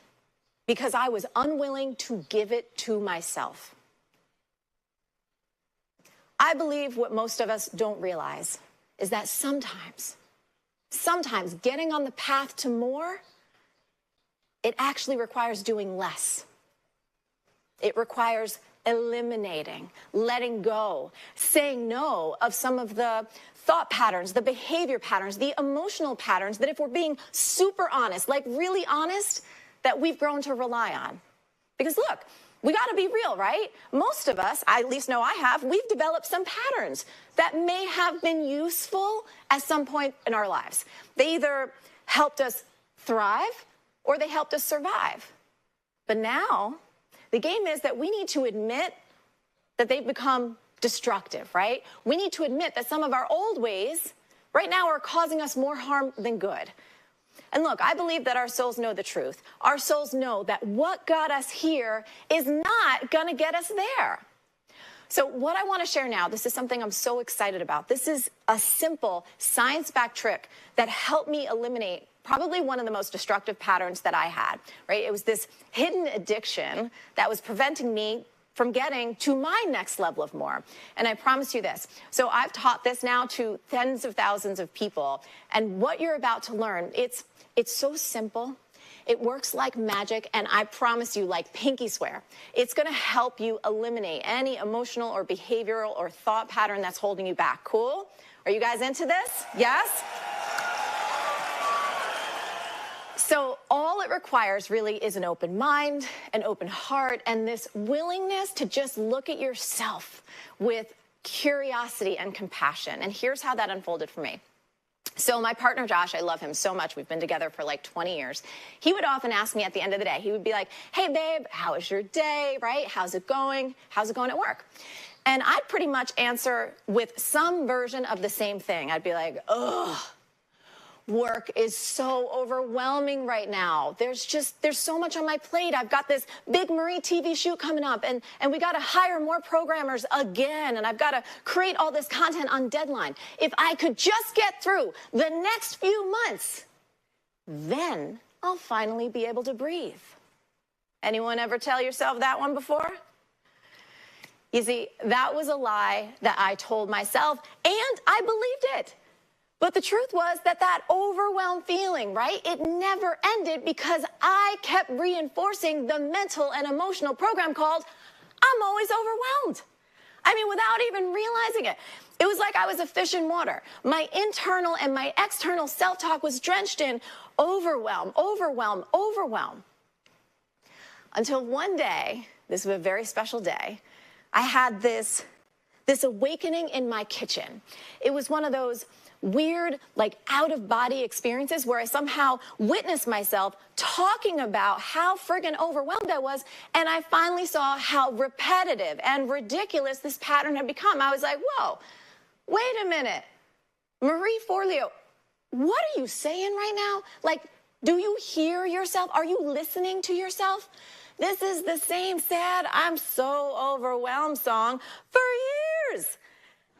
because I was unwilling to give it to myself. I believe what most of us don't realize is that sometimes getting on the path to more, it actually requires doing less. It requires eliminating, letting go, saying no of some of the thought patterns, the behavior patterns, the emotional patterns that, if we're being super honest, like really honest, that we've grown to rely on. Because look, we got to be real, right? Most of us, I at least know I have, we've developed some patterns that may have been useful at some point in our lives. They either helped us thrive or they helped us survive. But now, the game is that we need to admit that they've become destructive, right? We need to admit that some of our old ways right now are causing us more harm than good. And look, I believe that our souls know the truth. Our souls know that what got us here is not going to get us there. So what I want to share now, this is something I'm so excited about. This is a simple science-backed trick that helped me eliminate probably one of the most destructive patterns that I had, right? It was this hidden addiction that was preventing me from getting to my next level of more. And I promise you this. So I've taught this now to tens of thousands of people. And what you're about to learn, it's so simple. It works like magic. And I promise you, like pinky swear, it's going to help you eliminate any emotional or behavioral or thought pattern that's holding you back. Cool? Are you guys into this? Yes? So all it requires really is an open mind, an open heart, and this willingness to just look at yourself with curiosity and compassion. And here's how that unfolded for me. So my partner, Josh, I love him so much. We've been together for like 20 years. He would often ask me at the end of the day, he would be like, hey, babe, how was your day, right? How's it going? How's it going at work? And I'd pretty much answer with some version of the same thing. I'd be like, ugh, work is so overwhelming right now. There's so much on my plate. I've got this big Marie TV shoot coming up, and we got to hire more programmers again, and I've got to create all this content on deadline. If I could just get through the next few months, then I'll finally be able to breathe. Anyone ever tell yourself that one before? You see, that was a lie that I told myself, and I believed it. But the truth was that overwhelmed feeling, right, it never ended because I kept reinforcing the mental and emotional program called, I'm always overwhelmed. I mean, without even realizing it. It was like I was a fish in water. My internal and my external self-talk was drenched in overwhelm, overwhelm, overwhelm. Until one day, this was a very special day, I had this awakening in my kitchen. It was one of those weird, like out-of-body experiences where I somehow witnessed myself talking about how friggin' overwhelmed I was, and I finally saw how repetitive and ridiculous this pattern had become. I was like, whoa, wait a minute. Marie Forleo, what are you saying right now? Like, do you hear yourself? Are you listening to yourself? This is the same sad, I'm so overwhelmed song for years.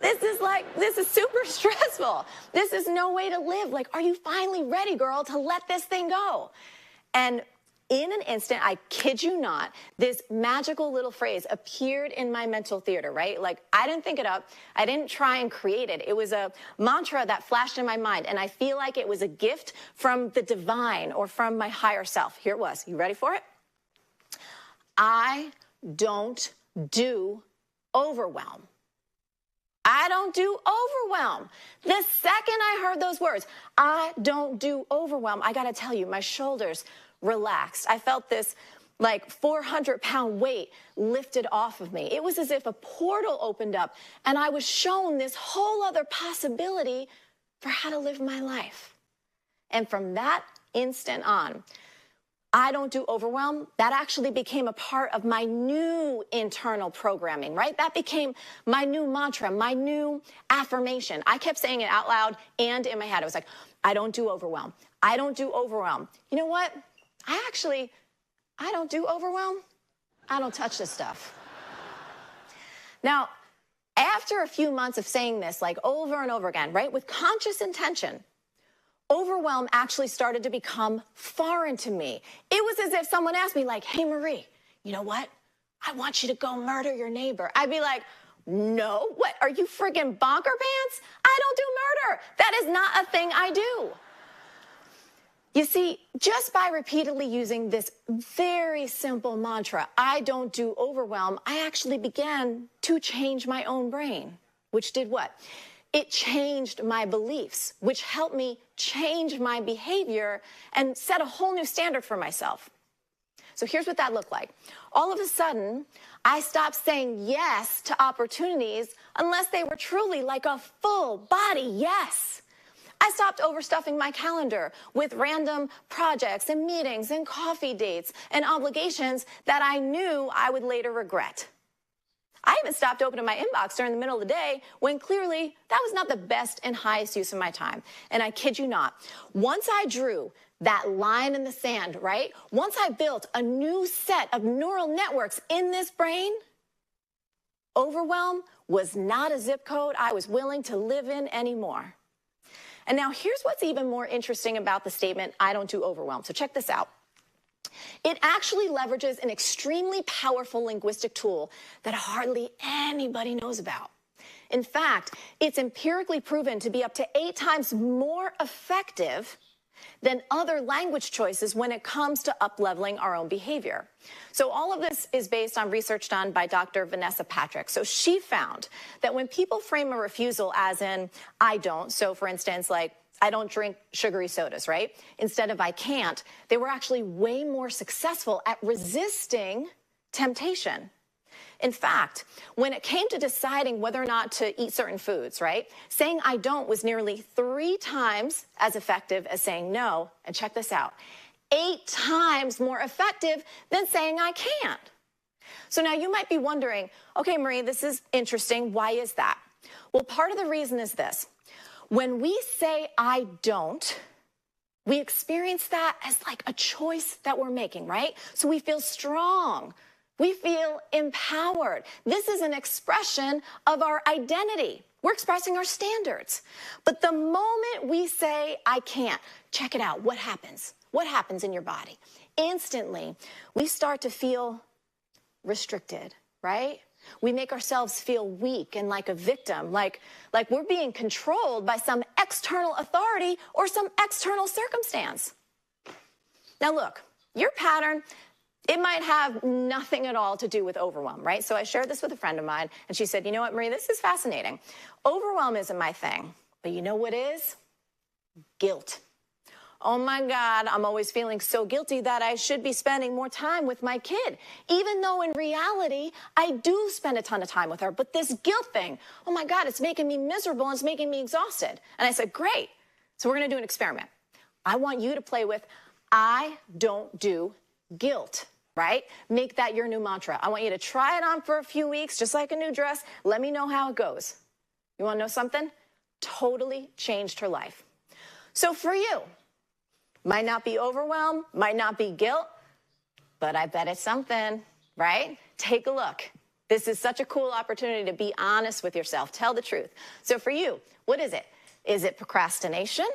This is super stressful. This is no way to live. Like, are you finally ready, girl, to let this thing go? And in an instant, I kid you not, this magical little phrase appeared in my mental theater, right? Like, I didn't think it up. I didn't try and create it. It was a mantra that flashed in my mind, and I feel like it was a gift from the divine or from my higher self. Here it was. You ready for it? I don't do overwhelm. I don't do overwhelm. The second I heard those words, I don't do overwhelm, I gotta tell you, my shoulders relaxed. I felt this like 400-pound weight lifted off of me. It was as if a portal opened up and I was shown this whole other possibility for how to live my life. And from that instant on, I don't do overwhelm, that actually became a part of my new internal programming, right? That became my new mantra, my new affirmation. I kept saying it out loud and in my head. I was like, I don't do overwhelm. I don't do overwhelm. You know what? I don't do overwhelm. I don't touch this stuff. Now, after a few months of saying this, like over and over again, right, with conscious intention, overwhelm actually started to become foreign to me. It was as if someone asked me like, hey, Marie, you know what? I want you to go murder your neighbor. I'd be like, no, what, are you friggin' bonker pants? I don't do murder. That is not a thing I do. You see, just by repeatedly using this very simple mantra, I don't do overwhelm, I actually began to change my own brain, which did what? It changed my beliefs, which helped me change my behavior and set a whole new standard for myself. So here's what that looked like. All of a sudden, I stopped saying yes to opportunities unless they were truly like a full body yes. I stopped overstuffing my calendar with random projects and meetings and coffee dates and obligations that I knew I would later regret. I even stopped opening my inbox during the middle of the day when clearly that was not the best and highest use of my time. And I kid you not, once I drew that line in the sand, right? Once I built a new set of neural networks in this brain, overwhelm was not a zip code I was willing to live in anymore. And now here's what's even more interesting about the statement, I don't do overwhelm. So check this out. It actually leverages an extremely powerful linguistic tool that hardly anybody knows about. In fact, it's empirically proven to be up to 8 times more effective than other language choices when it comes to up-leveling our own behavior. So all of this is based on research done by Dr. Vanessa Patrick. So she found that when people frame a refusal as in, I don't, so for instance, like, I don't drink sugary sodas, right? Instead of I can't, they were actually way more successful at resisting temptation. In fact, when it came to deciding whether or not to eat certain foods, right, saying I don't was nearly 3 times as effective as saying no. And check this out, 8 times more effective than saying I can't. So now you might be wondering, okay, Marie, this is interesting. Why is that? Well, part of the reason is this. When we say I don't, we experience that as like a choice that we're making, right? So we feel strong. We feel empowered. This is an expression of our identity. We're expressing our standards. But the moment we say I can't, check it out. What happens? What happens in your body? Instantly, we start to feel restricted, right? We make ourselves feel weak and like a victim, like we're being controlled by some external authority or some external circumstance. Now look, your pattern, it might have nothing at all to do with overwhelm, right? So I shared this with a friend of mine, and she said, you know what, Marie, this is fascinating. Overwhelm isn't my thing, but you know what is? Guilt. Oh my God, I'm always feeling so guilty that I should be spending more time with my kid, even though in reality, I do spend a ton of time with her. But this guilt thing, oh my God, it's making me miserable and it's making me exhausted. And I said, great. So we're going to do an experiment. I want you to play with, I don't do guilt, right? Make that your new mantra. I want you to try it on for a few weeks, just like a new dress. Let me know how it goes. You want to know something? Totally changed her life. So for you, might not be overwhelmed, might not be guilt, but I bet it's something, right? Take a look. This is such a cool opportunity to be honest with yourself. Tell the truth. So for you, what is it? Is it procrastination?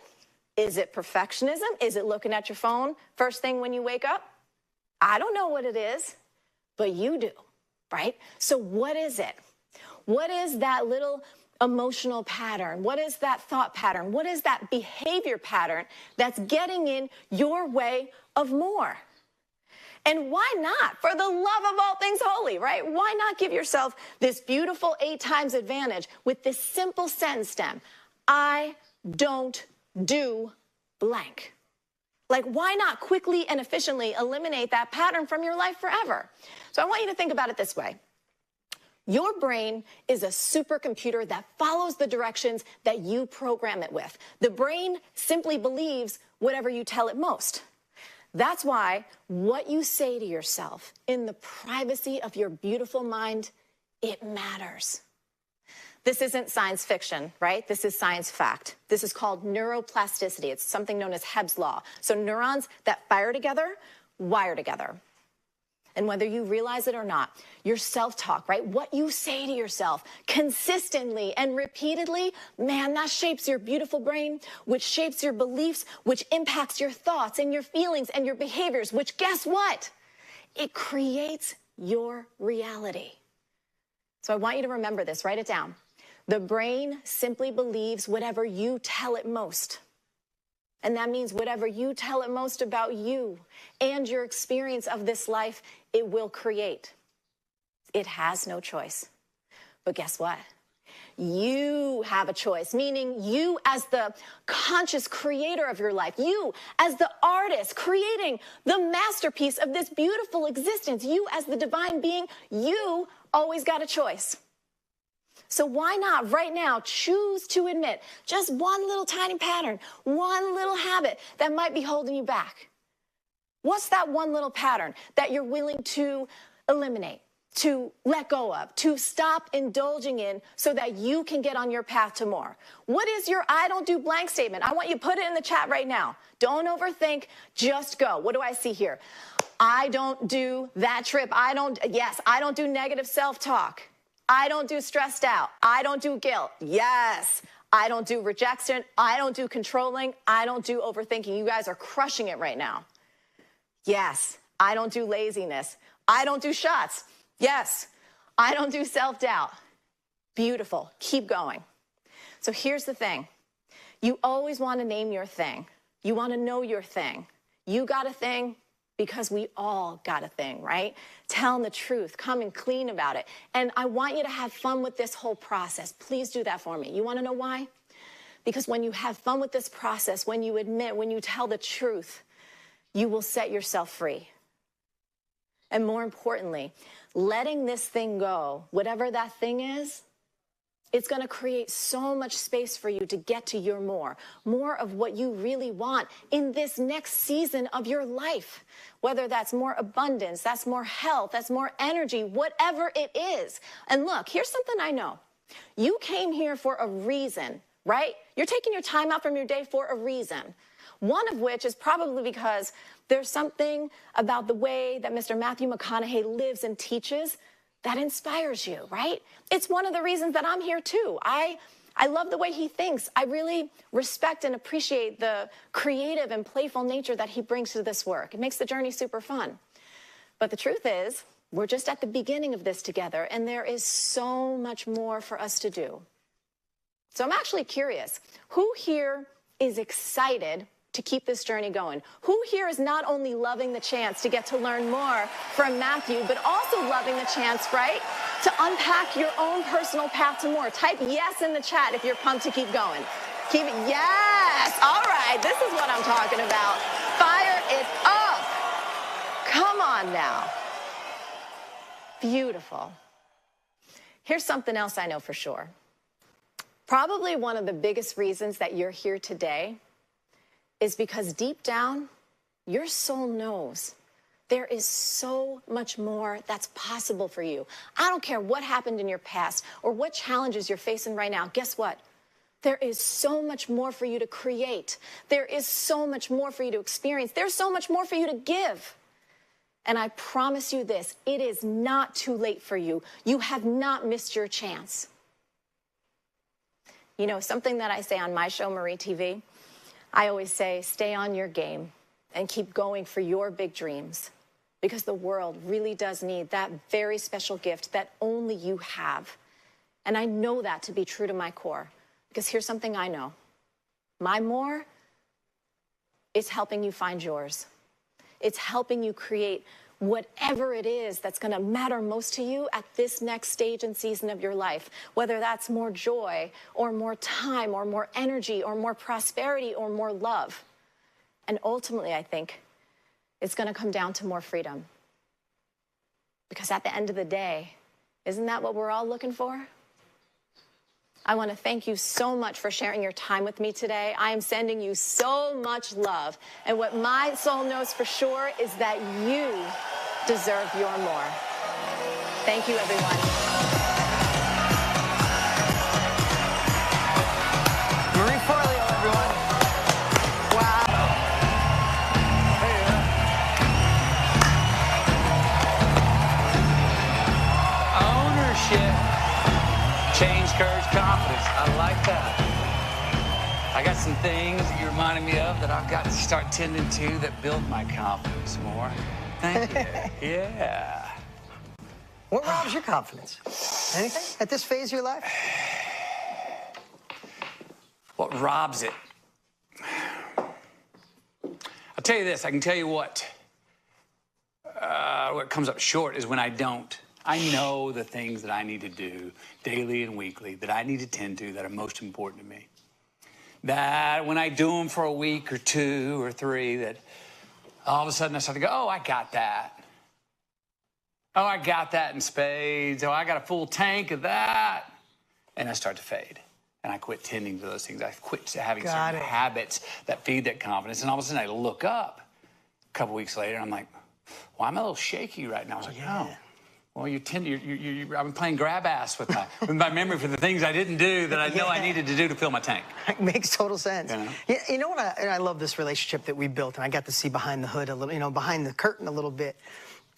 Is it perfectionism? Is it looking at your phone first thing when you wake up? I don't know what it is, but you do, right? So what is it? What is that little emotional pattern? What is that thought pattern? What is that behavior pattern that's getting in your way of more? And why not? For the love of all things holy, right? Why not give yourself this beautiful 8 times advantage with this simple sentence stem? I don't do blank. Like, why not quickly and efficiently eliminate that pattern from your life forever? So I want you to think about it this way. Your brain is a supercomputer that follows the directions that you program it with. The brain simply believes whatever you tell it most. That's why what you say to yourself in the privacy of your beautiful mind, it matters. This isn't science fiction, right? This is science fact. This is called neuroplasticity. It's something known as Hebb's law. So neurons that fire together, wire together. And whether you realize it or not, your self-talk, right? What you say to yourself consistently and repeatedly, man, that shapes your beautiful brain, which shapes your beliefs, which impacts your thoughts and your feelings and your behaviors, which guess what? It creates your reality. So I want you to remember this, write it down. The brain simply believes whatever you tell it most. And that means whatever you tell it most about you and your experience of this life, it will create. It has no choice. But guess what? You have a choice, meaning you as the conscious creator of your life, you as the artist creating the masterpiece of this beautiful existence, you as the divine being, you always got a choice. So why not right now choose to admit just one little tiny pattern, one little habit that might be holding you back? What's that one little pattern that you're willing to eliminate, to let go of, to stop indulging in so that you can get on your path to more? What is your I don't do blank statement? I want you to put it in the chat right now. Don't overthink, just go. What do I see here? I don't do that trip. I don't do negative self-talk. I don't do stressed out. I don't do guilt. Yes. I don't do rejection. I don't do controlling. I don't do overthinking. You guys are crushing it right now. Yes. I don't do laziness. I don't do shots. Yes. I don't do self-doubt. Beautiful. Keep going. So here's the thing. You always want to name your thing. You want to know your thing. You got a thing because we all got a thing, right? Telling the truth, coming clean about it. And I want you to have fun with this whole process. Please do that for me. You want to know why? Because when you have fun with this process, when you admit, when you tell the truth, you will set yourself free. And more importantly, letting this thing go, whatever that thing is, it's going to create so much space for you to get to your more of what you really want in this next season of your life. Whether that's more abundance, that's more health, that's more energy, whatever it is. And look, here's something I know. You came here for a reason, right? You're taking your time out from your day for a reason. One of which is probably because there's something about the way that Mr. Mathhew McConaughey lives and teaches that inspires you, right? It's one of the reasons that I'm here too. I love the way he thinks. I really respect and appreciate the creative and playful nature that he brings to this work. It makes the journey super fun. But the truth is, we're just at the beginning of this together, and there is so much more for us to do. So I'm actually curious, who here is excited to keep this journey going? Who here is not only loving the chance to get to learn more from Mathhew, but also loving the chance, right, to unpack your own personal path to more? Type yes in the chat if you're pumped to keep going. Keep it, yes, all right, this is what I'm talking about. Fire it up. Come on now. Beautiful. Here's something else I know for sure. Probably one of the biggest reasons that you're here today is because deep down, your soul knows there is so much more that's possible for you. I don't care what happened in your past or what challenges you're facing right now. Guess what? There is so much more for you to create. There is so much more for you to experience. There's so much more for you to give. And I promise you this, it is not too late for you. You have not missed your chance. You know, something that I say on my show, Marie TV, I always say, stay on your game and keep going for your big dreams, because the world really does need that very special gift that only you have. And I know that to be true to my core, because here's something I know. My more is helping you find yours. It's helping you create whatever it is that's going to matter most to you at this next stage and season of your life, whether that's more joy or more time or more energy or more prosperity or more love. And ultimately, I think it's going to come down to more freedom. Because at the end of the day, isn't that what we're all looking for? I want to thank you so much for sharing your time with me today. I am sending you so much love. And what my soul knows for sure is that you deserve your more. Thank you, everyone. Marie Forleo, everyone. Wow. Ownership. Change, courage, confidence. I like that. I got some things that you reminded me of that I've got to start tending to that build my confidence more. Thank you. Yeah. What robs your confidence? Anything at this phase of your life? What robs it? I'll tell you this. I can tell you what comes up short is when I don't. I know the things that I need to do daily and weekly that I need to tend to that are most important to me. That when I do them for a week or 2 or 3, that all of a sudden I start to go, oh, I got that. Oh, I got that in spades. Oh, I got a full tank of that. And I start to fade. And I quit tending to those things. I quit having certain habits that feed that confidence. And all of a sudden I look up a couple weeks later and I'm like, well, I'm a little shaky right now. I was like, oh. Well, I've been playing grab ass with my memory for the things I didn't do that I know I needed to do to fill my tank. It makes total sense. You know? Yeah, you know what? I love this relationship that we built, and I got to see behind the hood a little, you know, behind the curtain a little bit.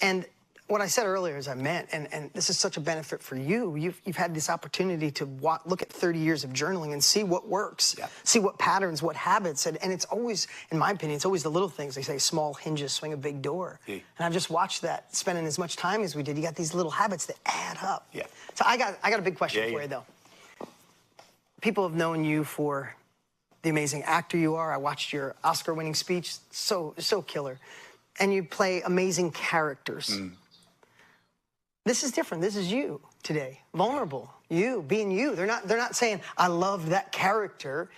And what I said earlier is I meant, and this is such a benefit for you. You've had this opportunity to look at 30 years of journaling and see what works, see what patterns, what habits, and it's always, in my opinion, it's always the little things. They say small hinges swing a big door. And I've just watched that, spending as much time as we did. You got these little habits that add up. So I got a big question for you though. People have known you for the amazing actor you are. I watched your Oscar-winning speech, so killer, and you play amazing characters. This is different. This is you today, vulnerable. You being you. They're not saying I love that character.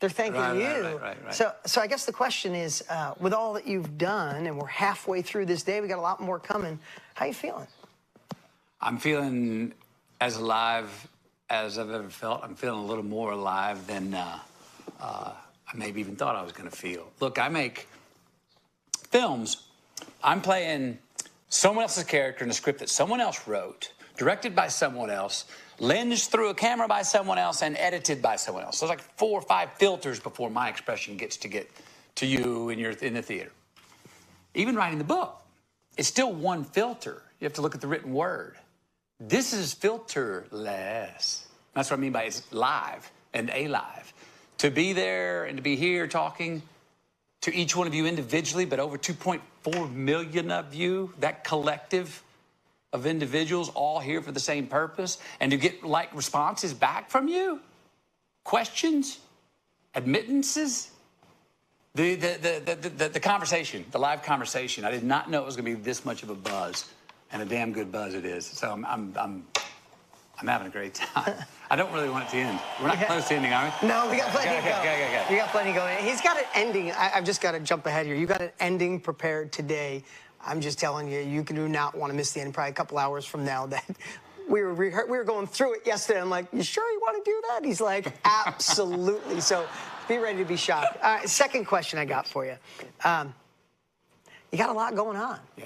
They're thanking you. Right. So I guess the question is, with all that you've done, and we're halfway through this day, we got a lot more coming. How you feeling? I'm feeling as alive as I've ever felt. I'm feeling a little more alive than I maybe even thought I was going to feel. Look, I make films. I'm playing someone else's character in a script that someone else wrote, directed by someone else, lensed through a camera by someone else, and edited by someone else. So there's like 4 or 5 filters before my expression gets to you in the theater. Even writing the book, it's still one filter. You have to look at the written word. This is filterless. That's what I mean by it's live and alive. To be there and to be here talking to each one of you individually, but over 2.4 million of you, that collective of individuals all here for the same purpose, and to get like responses back from you, questions, admittances, the conversation, the live conversation. I did not know it was going to be this much of a buzz, and a damn good buzz it is. So I'm having a great time. I don't really want it to end. We're not close to ending, are we? No, we got plenty to go. Okay. We got plenty going. He's got an ending. I've just got to jump ahead here. You got an ending prepared today. I'm just telling you, you do not want to miss the end. Probably a couple hours from now. That we were going through it yesterday. I'm like, you sure you want to do that? He's like, absolutely. So be ready to be shocked. All right, second question I got for you. You got a lot going on. Yeah.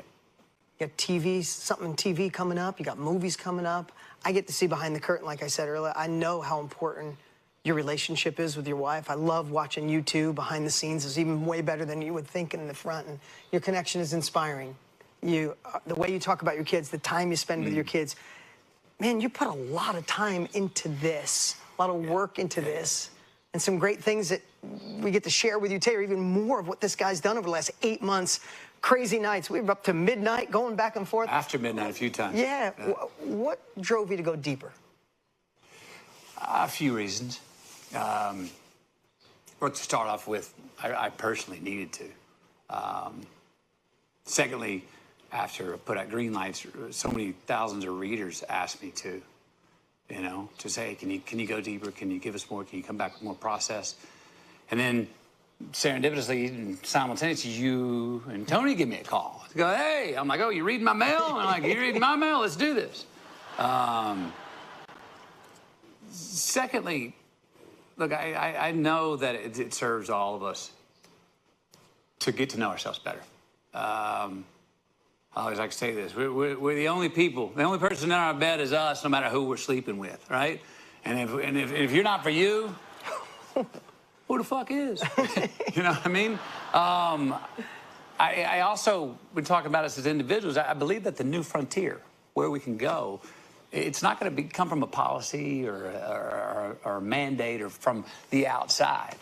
You got TV, something in TV coming up. You got movies coming up. I get to see behind the curtain, like I said earlier. I know how important your relationship is with your wife. I love watching you two behind the scenes. It's even way better than you would think in the front. And your connection is inspiring. The way you talk about your kids, the time you spend with your kids. Man, you put a lot of time into this, a lot of work into this, and some great things that we get to share with you today, or even more of what this guy's done over the last 8 months. Crazy nights. We were up to midnight, going back and forth. After midnight a few times. Yeah. What drove you to go deeper? A few reasons. Well, to start off with, I personally needed to. Secondly, after I put out Green Lights, so many thousands of readers asked me to, to say, hey, can you go deeper? Can you give us more? Can you come back with more process? And then serendipitously and simultaneously, you and Tony give me a call. They go, hey, I'm like, oh, you reading my mail? And I'm like, you reading my mail? Let's do this. Secondly, look, I know that it serves all of us to get to know ourselves better. I always like to say this. We're the only people, the only person in our bed is us, no matter who we're sleeping with, right? And if you're not for you, who the fuck is? You know what I mean? I also, when talking about us as individuals, I believe that the new frontier, where we can go, it's not going to come from a policy or a mandate or from the outside.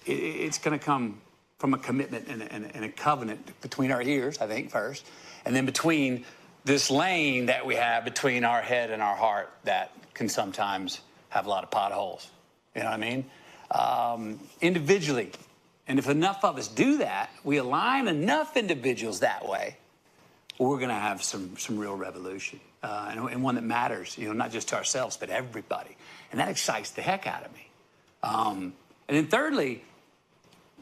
It's going to come from a commitment and a covenant between our ears, I think, first, and then between this lane that we have between our head and our heart that can sometimes have a lot of potholes. You know what I mean? Individually. And if enough of us do that, we align enough individuals that way, we're going to have some real revolution, and one that matters, not just to ourselves, but everybody. And that excites the heck out of me. And then thirdly,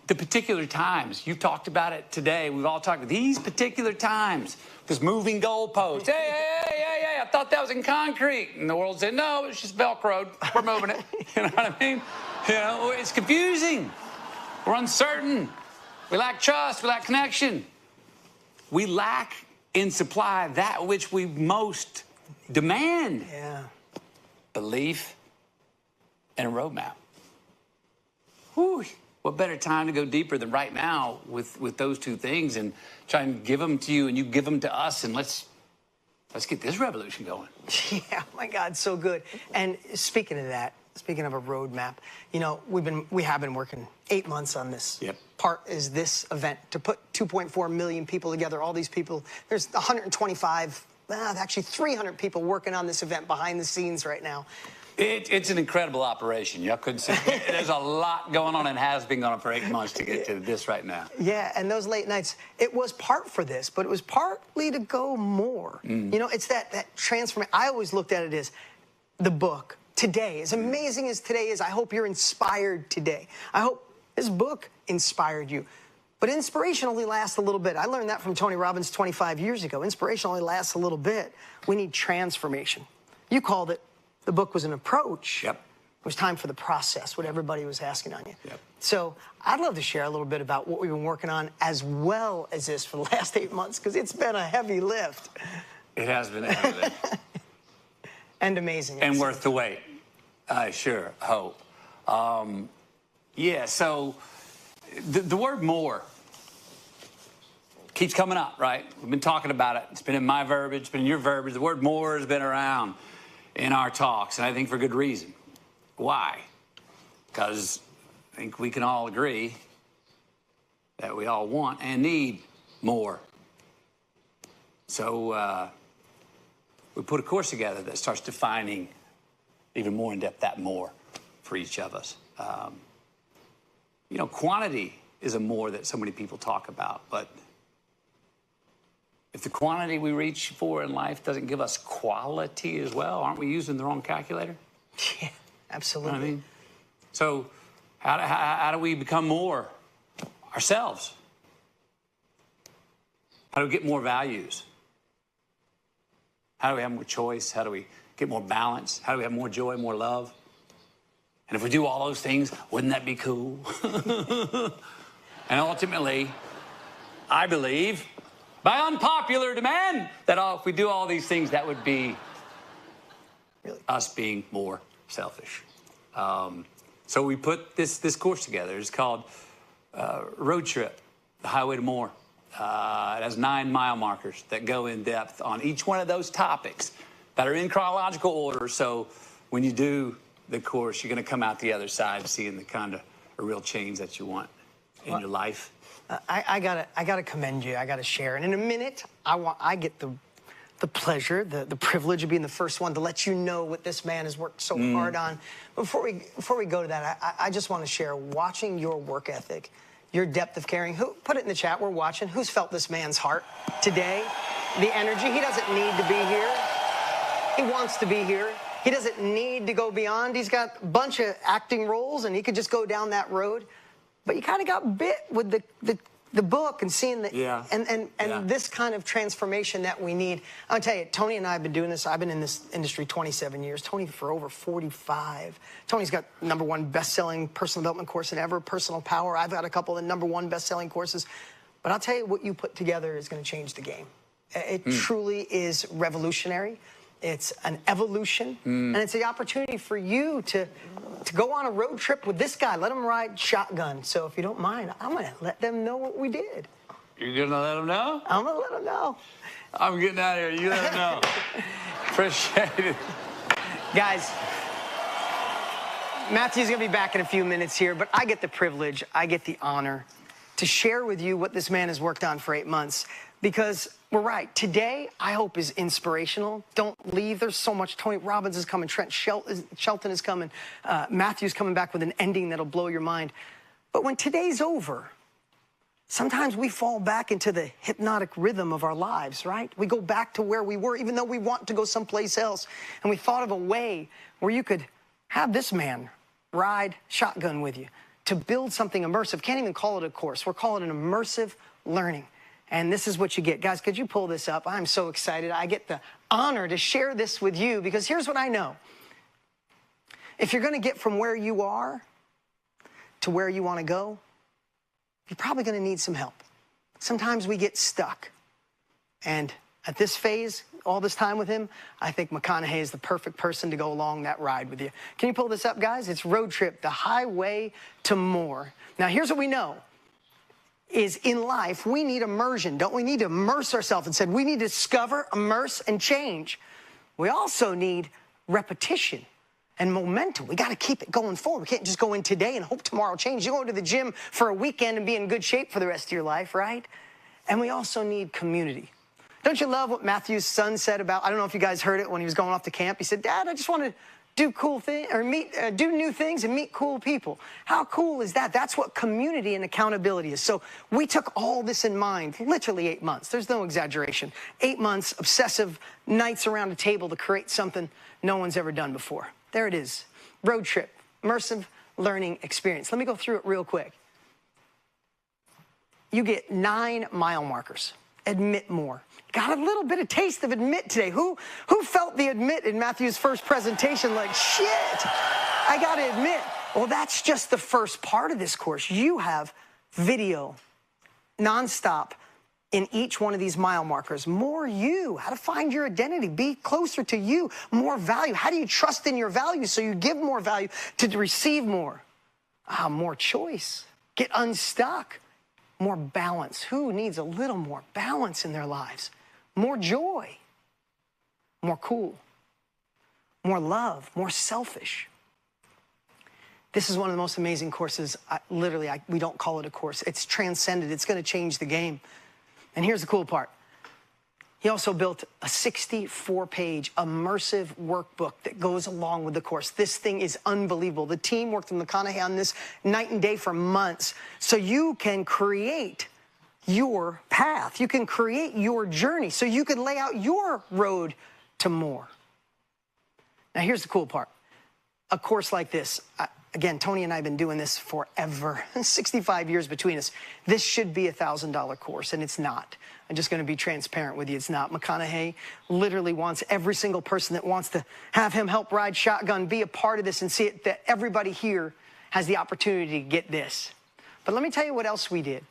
the particular times. You've talked about it today. We've all talked about these particular times, this moving goalpost. Hey, I thought that was in concrete. And the world said, no, it's just Velcroed. We're moving it. You know what I mean? It's confusing. We're uncertain. We lack trust. We lack connection. We lack in supply that which we most demand. Yeah. Belief and a roadmap. Whew. What better time to go deeper than right now with those two things and try and give them to you and you give them to us, and let's get this revolution going. Yeah, my God, so good. And speaking of that, speaking of a roadmap, we have been working 8 months on this. Yep. Part is this event to put 2.4 million people together. All these people. There's 125, actually 300 people working on this event behind the scenes right now. It's an incredible operation. Y'all couldn't see. There's a lot going on and has been going on for 8 months to get to this right now. Yeah, and those late nights, it was part for this, but it was partly to go more. It's that transformation. I always looked at it as the book, today. As amazing as today is, I hope you're inspired today. I hope this book inspired you. But inspiration only lasts a little bit. I learned that from Tony Robbins 25 years ago. Inspiration only lasts a little bit. We need transformation. You called it, the book was an approach. Yep. It was time for the process, what everybody was asking on you. Yep. So I'd love to share a little bit about what we've been working on as well as this for the last 8 months, because it's been a heavy lift. It has been a heavy lift. And amazing. And worth the wait. I sure hope. Yeah, so the word more keeps coming up, right? We've been talking about it. It's been in my verbiage, it's been in your verbiage. The word more has been around in our talks, and I think for good reason. Why? Because I think we can all agree that we all want and need more. So we put a course together that starts defining even more in depth that more for each of us. You know, quantity is a more that so many people talk about, but if the quantity we reach for in life doesn't give us quality as well, aren't we using the wrong calculator? Yeah, absolutely. You know what I mean? So how do we become more ourselves? How do we get more values? How do we have more choice? How do we get more balance? How do we have more joy, more love? And if we do all those things, wouldn't that be cool? And ultimately, I believe, by unpopular demand, that if we do all these things, that would be really us being more selfish. So we put this course together. It's called Road Trip, The Highway to More. It has 9 mile markers that go in depth on each one of those topics that are in chronological order. So when you do the course, you're going to come out the other side seeing the kind of a real change that you want in your life. I gotta commend you. I gotta share. And in a minute, I get the pleasure, the privilege of being the first one to let you know what this man has worked so hard on. Before we go to that, I just want to share, watching your work ethic, your depth of caring. Put it in the chat, we're watching. Who's felt this man's heart today? The energy. He doesn't need to be here. He wants to be here. He doesn't need to go beyond. He's got a bunch of acting roles, and he could just go down that road. But you kind of got bit with the book and seeing the and this kind of transformation that we need. I'll tell you, Tony and I have been doing this. I've been in this industry 27 years. Tony for over 45. Tony's got #1 best-selling personal development course in ever, Personal Power. I've got a couple of #1 best-selling courses. But I'll tell you, what you put together is going to change the game. It truly is revolutionary. It's an evolution, and it's the opportunity for you to go on a road trip with this guy. Let him ride shotgun. So if you don't mind, I'm going to let them know what we did. You're going to let them know? I'm going to let them know. I'm getting out of here. You let them know. Appreciate it. Guys, Matthew's going to be back in a few minutes here, but I get the privilege, I get the honor to share with you what this man has worked on for 8 months. Because we're right. Today, I hope, is inspirational. Don't leave. There's so much. Tony Robbins is coming. Trent Shelton is coming. Mathew's coming back with an ending that'll blow your mind. But when today's over, sometimes we fall back into the hypnotic rhythm of our lives, right? We go back to where we were, even though we want to go someplace else. And we thought of a way where you could have this man ride shotgun with you to build something immersive. Can't even call it a course. We're calling it an immersive learning. And this is what you get. Guys, could you pull this up? I'm so excited. I get the honor to share this with you, because here's what I know. If you're going to get from where you are to where you want to go, you're probably going to need some help. Sometimes we get stuck. And at this phase, all this time with him, I think McConaughey is the perfect person to go along that ride with you. Can you pull this up, guys? It's Road Trip, The Highway to More. Now, here's what we know. Is in life, we need immersion, don't we? Need to immerse ourselves. And said we need to discover, immerse, and change. We also need repetition and momentum. We got to keep it going forward. We can't just go in today and hope tomorrow changes. You go to the gym for a weekend and be in good shape for the rest of your life, right? And we also need community. Don't you love what Matthew's son said about, I don't know if you guys heard it when he was going off to camp. He said, Dad, I just want to do cool things, or do new things and meet cool people. How cool is that? That's what community and accountability is. So we took all this in mind, literally 8 months. There's no exaggeration. 8 months, obsessive nights around a table to create something no one's ever done before. There it is. Road trip, immersive learning experience. Let me go through it real quick. You get 9 mile markers. Admit more. Got a little bit of taste of admit today. Who felt the admit in Mathew's first presentation like, shit, I got to admit. Well, that's just the first part of this course. You have video nonstop in each one of these mile markers. More you, how to find your identity, be closer to you, more value. How do you trust in your value so you give more value to receive more? More choice. Get unstuck. More balance. Who needs a little more balance in their lives? More joy. More cool. More love. More selfish. This is one of the most amazing courses. We don't call it a course. It's transcended. It's going to change the game. And here's the cool part. He also built a 64-page immersive workbook that goes along with the course. This thing is unbelievable. The team worked with McConaughey on this night and day for months. So you can create your path. You can create your journey. So you can lay out your road to more. Now, here's the cool part. A course like this, again, Tony and I have been doing this forever, 65 years between us. This should be a $1,000 course, and it's not. I'm just going to be transparent with you. It's not. McConaughey literally wants every single person that wants to have him help ride shotgun, be a part of this, and see it, that everybody here has the opportunity to get this. But let me tell you what else we did.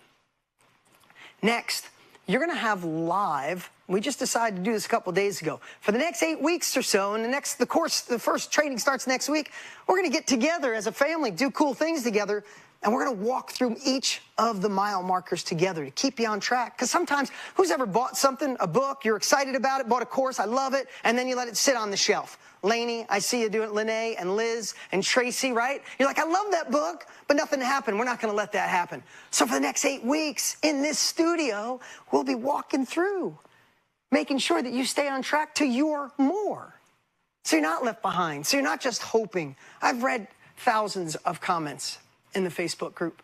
Next, you're going to have live. We just decided to do this a couple days ago. For the next 8 weeks or so, and the first training starts next week, we're going to get together as a family, do cool things together, and we're going to walk through each of the mile markers together to keep you on track. Because sometimes, who's ever bought something, a book, you're excited about it, bought a course, I love it, and then you let it sit on the shelf. Lainey, I see you doing it, Lene and Liz and Tracy, right? You're like, I love that book, but nothing happened. We're not going to let that happen. So for the next 8 weeks in this studio, we'll be walking through, making sure that you stay on track to your more. So you're not left behind. So you're not just hoping. I've read thousands of comments in the Facebook group.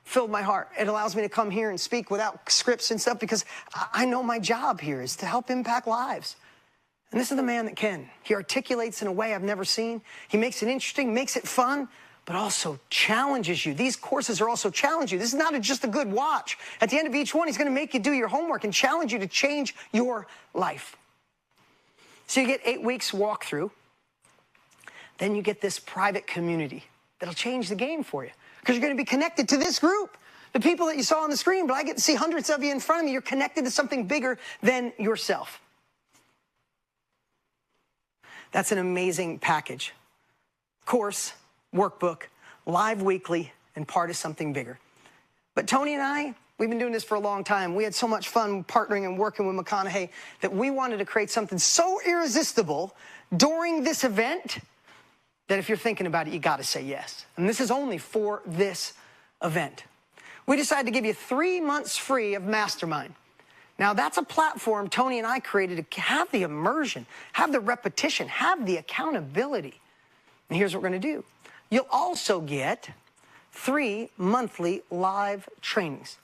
Filled my heart. It allows me to come here and speak without scripts and stuff because I know my job here is to help impact lives. And this is the man that can. He articulates in a way I've never seen. He makes it interesting, makes it fun, but also challenges you. These courses are also challenge you. This is not just a good watch. At the end of each one, he's going to make you do your homework and challenge you to change your life. So you get 8 weeks walkthrough. Then you get this private community that'll change the game for you because you're going to be connected to this group, the people that you saw on the screen, but I get to see hundreds of you in front of me. You're connected to something bigger than yourself. That's an amazing package. Course, workbook, live weekly, and part of something bigger. But Tony and I, we've been doing this for a long time. We had so much fun partnering and working with McConaughey that we wanted to create something so irresistible during this event that if you're thinking about it, you got to say yes. And this is only for this event. We decided to give you 3 months free of Mastermind. Now, that's a platform Tony and I created to have the immersion, have the repetition, have the accountability. And here's what we're going to do. You'll also get 3 monthly live trainings.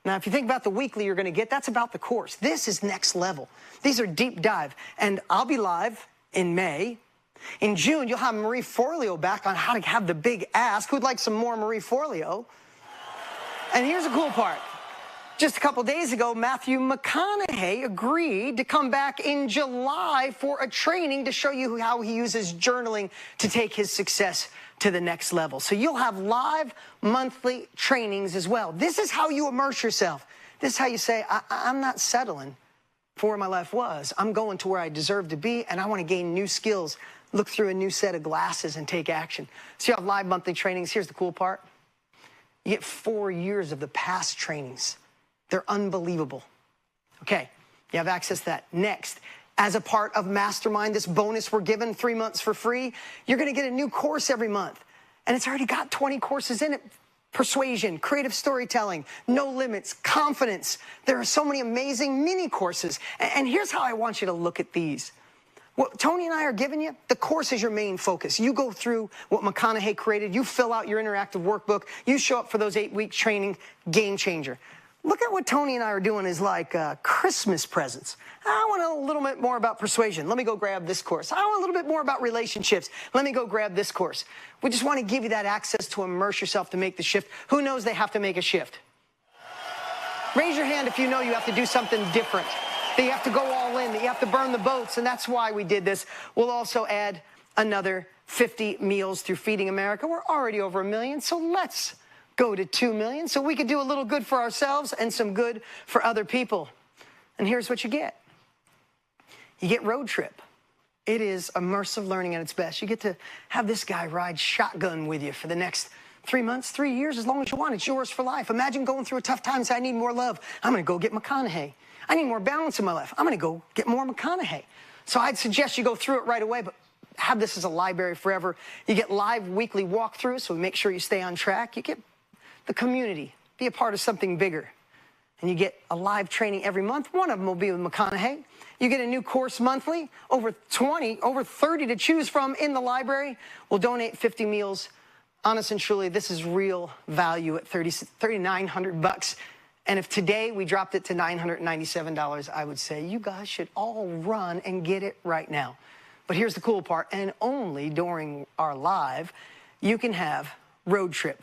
Now, if you think about the weekly you're going to get, that's about the course. This is next level. These are deep dive. And I'll be live in May. In June, you'll have Marie Forleo back on how to have the big ask. Who'd like some more Marie Forleo? And here's the cool part. Just a couple days ago, Mathhew McConaughey agreed to come back in July for a training to show you how he uses journaling to take his success to the next level. So you'll have live monthly trainings as well. This is how you immerse yourself. This is how you say, I'm not settling for where my life was. I'm going to where I deserve to be, and I want to gain new skills, look through a new set of glasses, and take action. So you have live monthly trainings. Here's the cool part. You get 4 years of the past trainings. They're unbelievable. Okay, you have access to that. Next, as a part of Mastermind, this bonus we're giving, 3 months for free, you're going to get a new course every month. And it's already got 20 courses in it. Persuasion, creative storytelling, no limits, confidence. There are so many amazing mini courses. And here's how I want you to look at these. What Tony and I are giving you, the course is your main focus. You go through what McConaughey created. You fill out your interactive workbook. You show up for those 8-week training, game changer. Look at what Tony and I are doing is like Christmas presents. I want a little bit more about persuasion. Let me go grab this course. I want a little bit more about relationships. Let me go grab this course. We just want to give you that access to immerse yourself to make the shift. Who knows they have to make a shift? Raise your hand if you know you have to do something different, that you have to go all in, that you have to burn the boats, and that's why we did this. We'll also add another 50 meals through Feeding America. We're already over 1 million, so let's go to 2 million so we can do a little good for ourselves and some good for other people. And here's what you get. You get Road Trip. It is immersive learning at its best. You get to have this guy ride shotgun with you for the next 3 months, 3 years, as long as you want. It's yours for life. Imagine going through a tough time and say, I need more love. I'm going to go get McConaughey. I need more balance in my life. I'm going to go get more McConaughey. So I'd suggest you go through it right away, but have this as a library forever. You get live weekly walkthroughs, so we make sure you stay on track. You get the community, be a part of something bigger. And you get a live training every month. One of them will be with McConaughey. You get a new course monthly, over 30 to choose from in the library. We'll donate 50 meals. Honest and truly, this is real value at $3,900. And if today we dropped it to $997, I would say you guys should all run and get it right now. But here's the cool part, and only during our live, you can have Road Trip,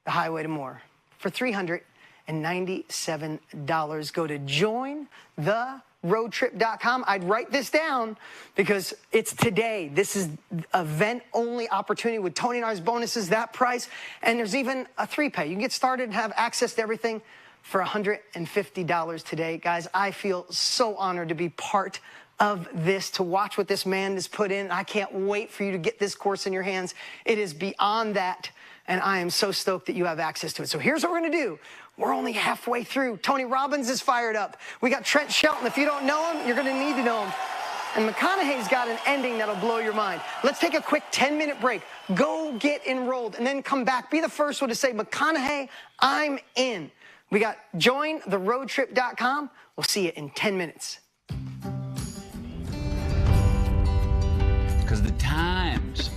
the highway to more, for $397. Go to jointheroadtrip.com. I'd write this down because it's today. This is event-only opportunity with Tony and I's bonuses, that price. And there's even a 3-pay. You can get started and have access to everything for $150 today. Guys, I feel so honored to be part of this, to watch what this man has put in. I can't wait for you to get this course in your hands. It is beyond that. And I am so stoked that you have access to it. So here's what we're going to do. We're only halfway through. Tony Robbins is fired up. We got Trent Shelton. If you don't know him, you're going to need to know him. And McConaughey's got an ending that'll blow your mind. Let's take a quick 10-minute break. Go get enrolled and then come back. Be the first one to say, McConaughey, I'm in. We got jointheroadtrip.com. We'll see you in 10 minutes. Because the times,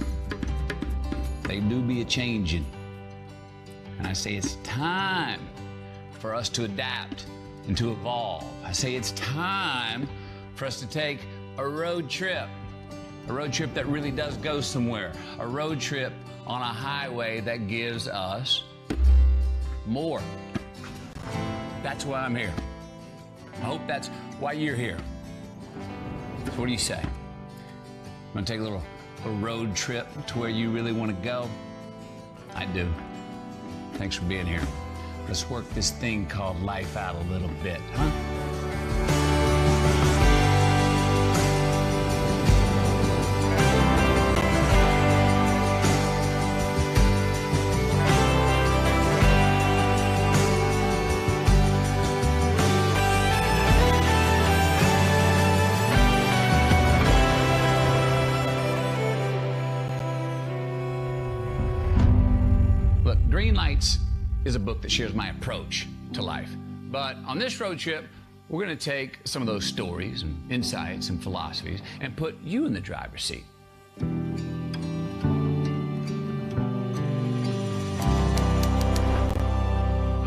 they do be a-changing. And I say it's time for us to adapt and to evolve. I say it's time for us to take a road trip that really does go somewhere, a road trip on a highway that gives us more. That's why I'm here. I hope that's why you're here. So what do you say? Want to take a little road trip to where you really want to go? I do. Thanks for being here. Let's work this thing called life out a little bit, huh? Green Lights is a book that shares my approach to life. But on this road trip, we're going to take some of those stories and insights and philosophies and put you in the driver's seat.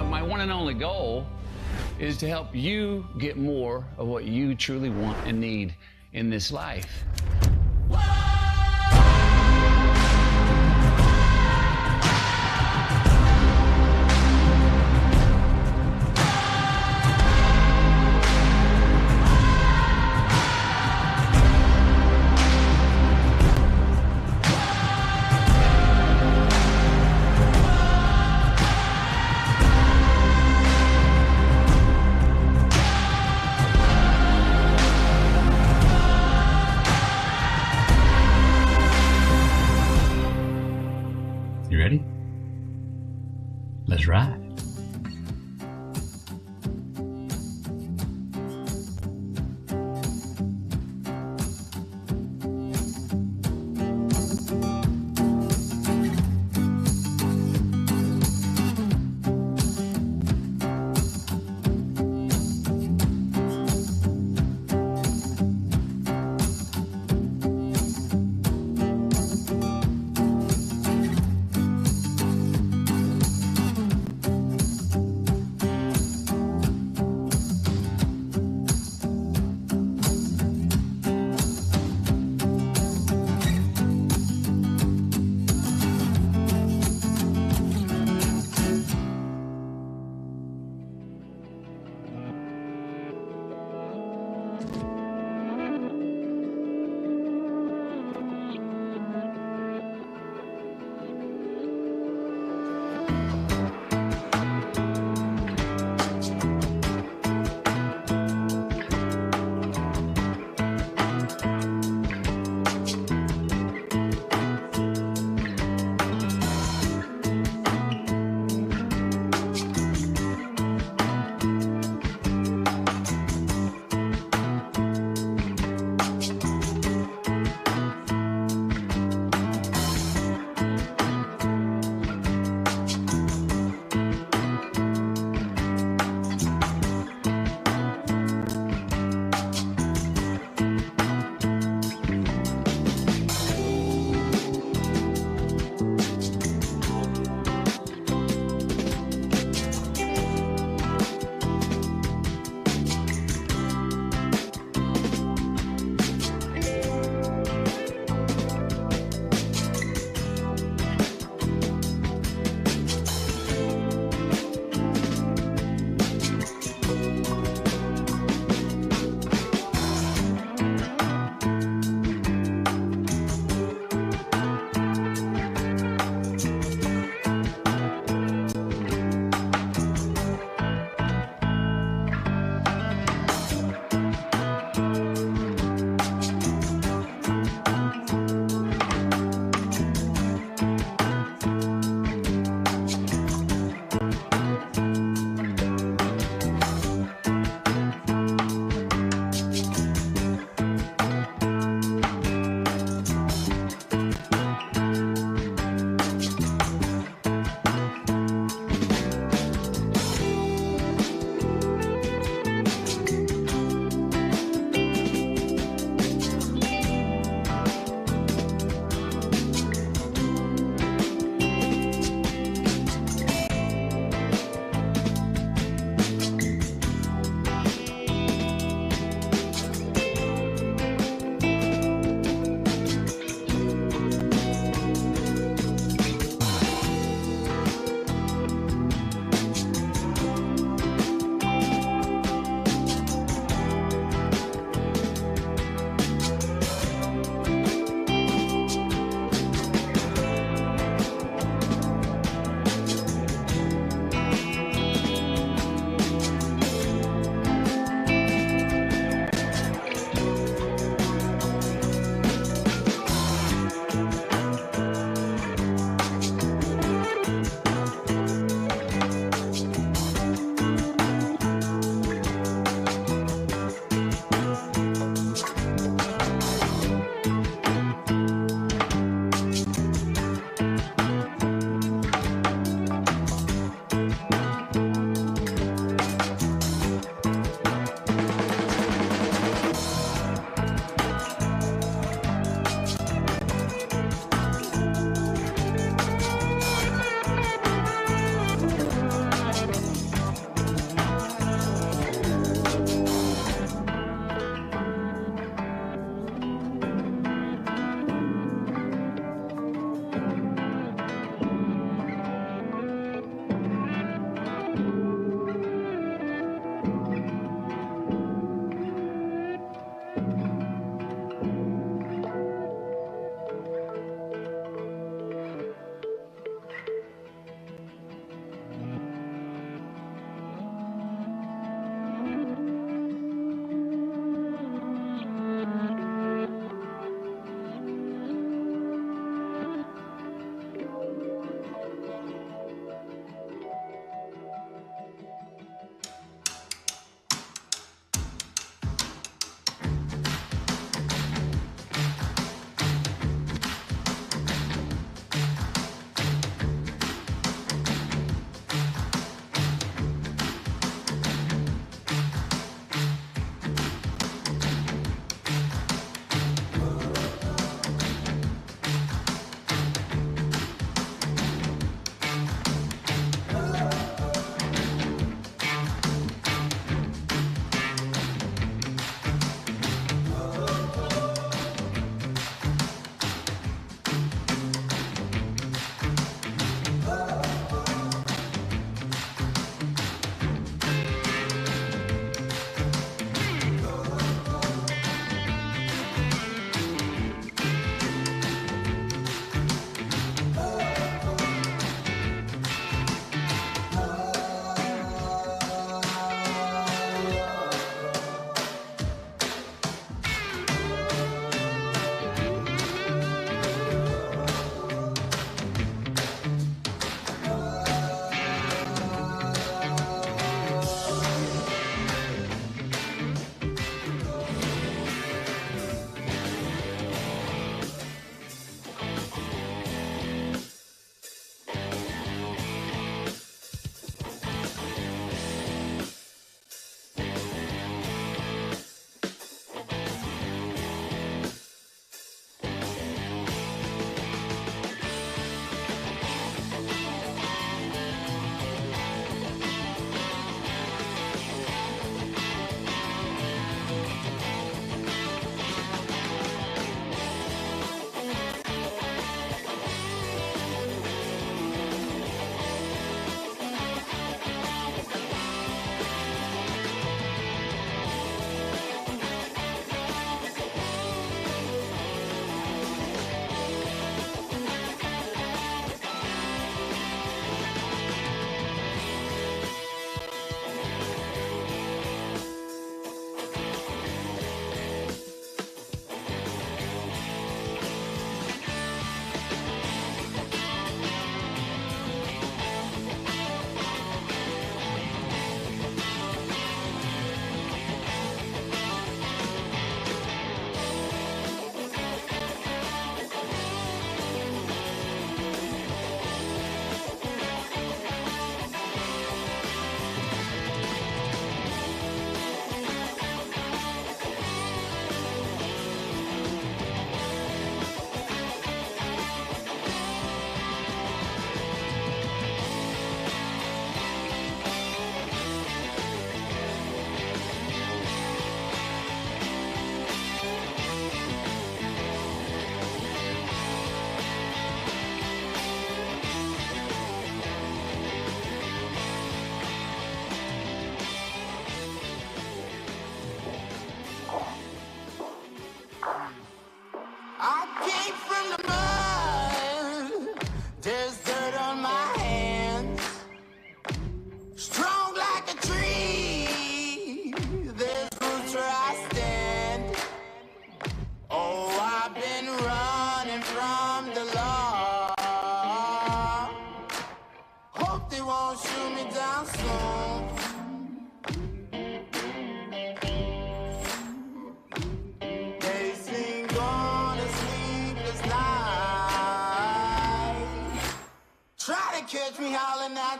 My one and only goal is to help you get more of what you truly want and need in this life.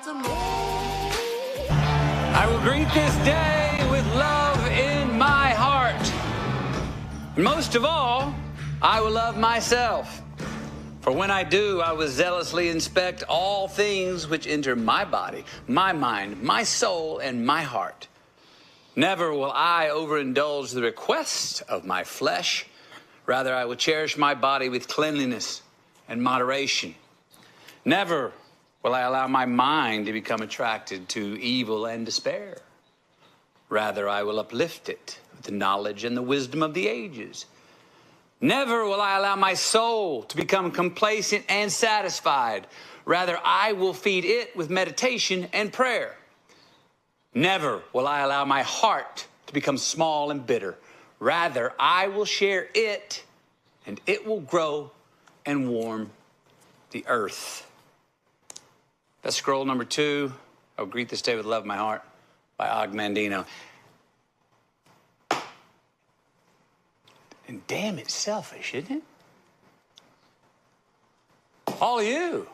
I will greet this day with love in my heart. And most of all, I will love myself. For when I do, I will zealously inspect all things which enter my body, my mind, my soul, and my heart. Never will I overindulge the requests of my flesh. Rather, I will cherish my body with cleanliness and moderation. Never will I allow my mind to become attracted to evil and despair. Rather, I will uplift it with the knowledge and the wisdom of the ages. Never will I allow my soul to become complacent and satisfied. Rather, I will feed it with meditation and prayer. Never will I allow my heart to become small and bitter. Rather, I will share it, and it will grow and warm the earth. That's scroll number 2. I will greet this day with love in my heart by Og Mandino. And damn, it's selfish, isn't it? All of you.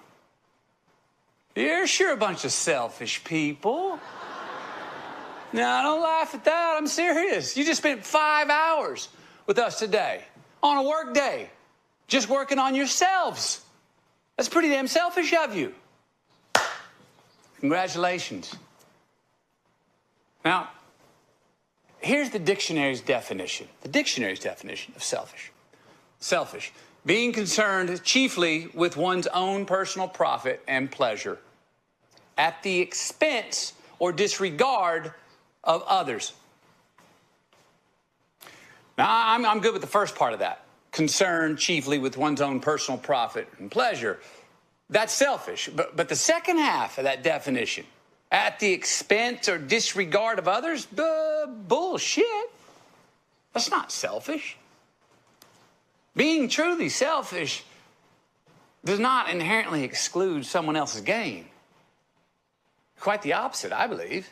You're sure a bunch of selfish people. Now, don't laugh at that. I'm serious. You just spent 5 hours with us today on a work day, just working on yourselves. That's pretty damn selfish of you. Congratulations. Now, here's the dictionary's definition. The dictionary's definition of selfish. Selfish, being concerned chiefly with one's own personal profit and pleasure at the expense or disregard of others. Now, I'm good with the first part of that. Concerned chiefly with one's own personal profit and pleasure. That's selfish. But the second half of that definition, at the expense or disregard of others, bullshit. That's not selfish. Being truly selfish does not inherently exclude someone else's gain. Quite the opposite, I believe.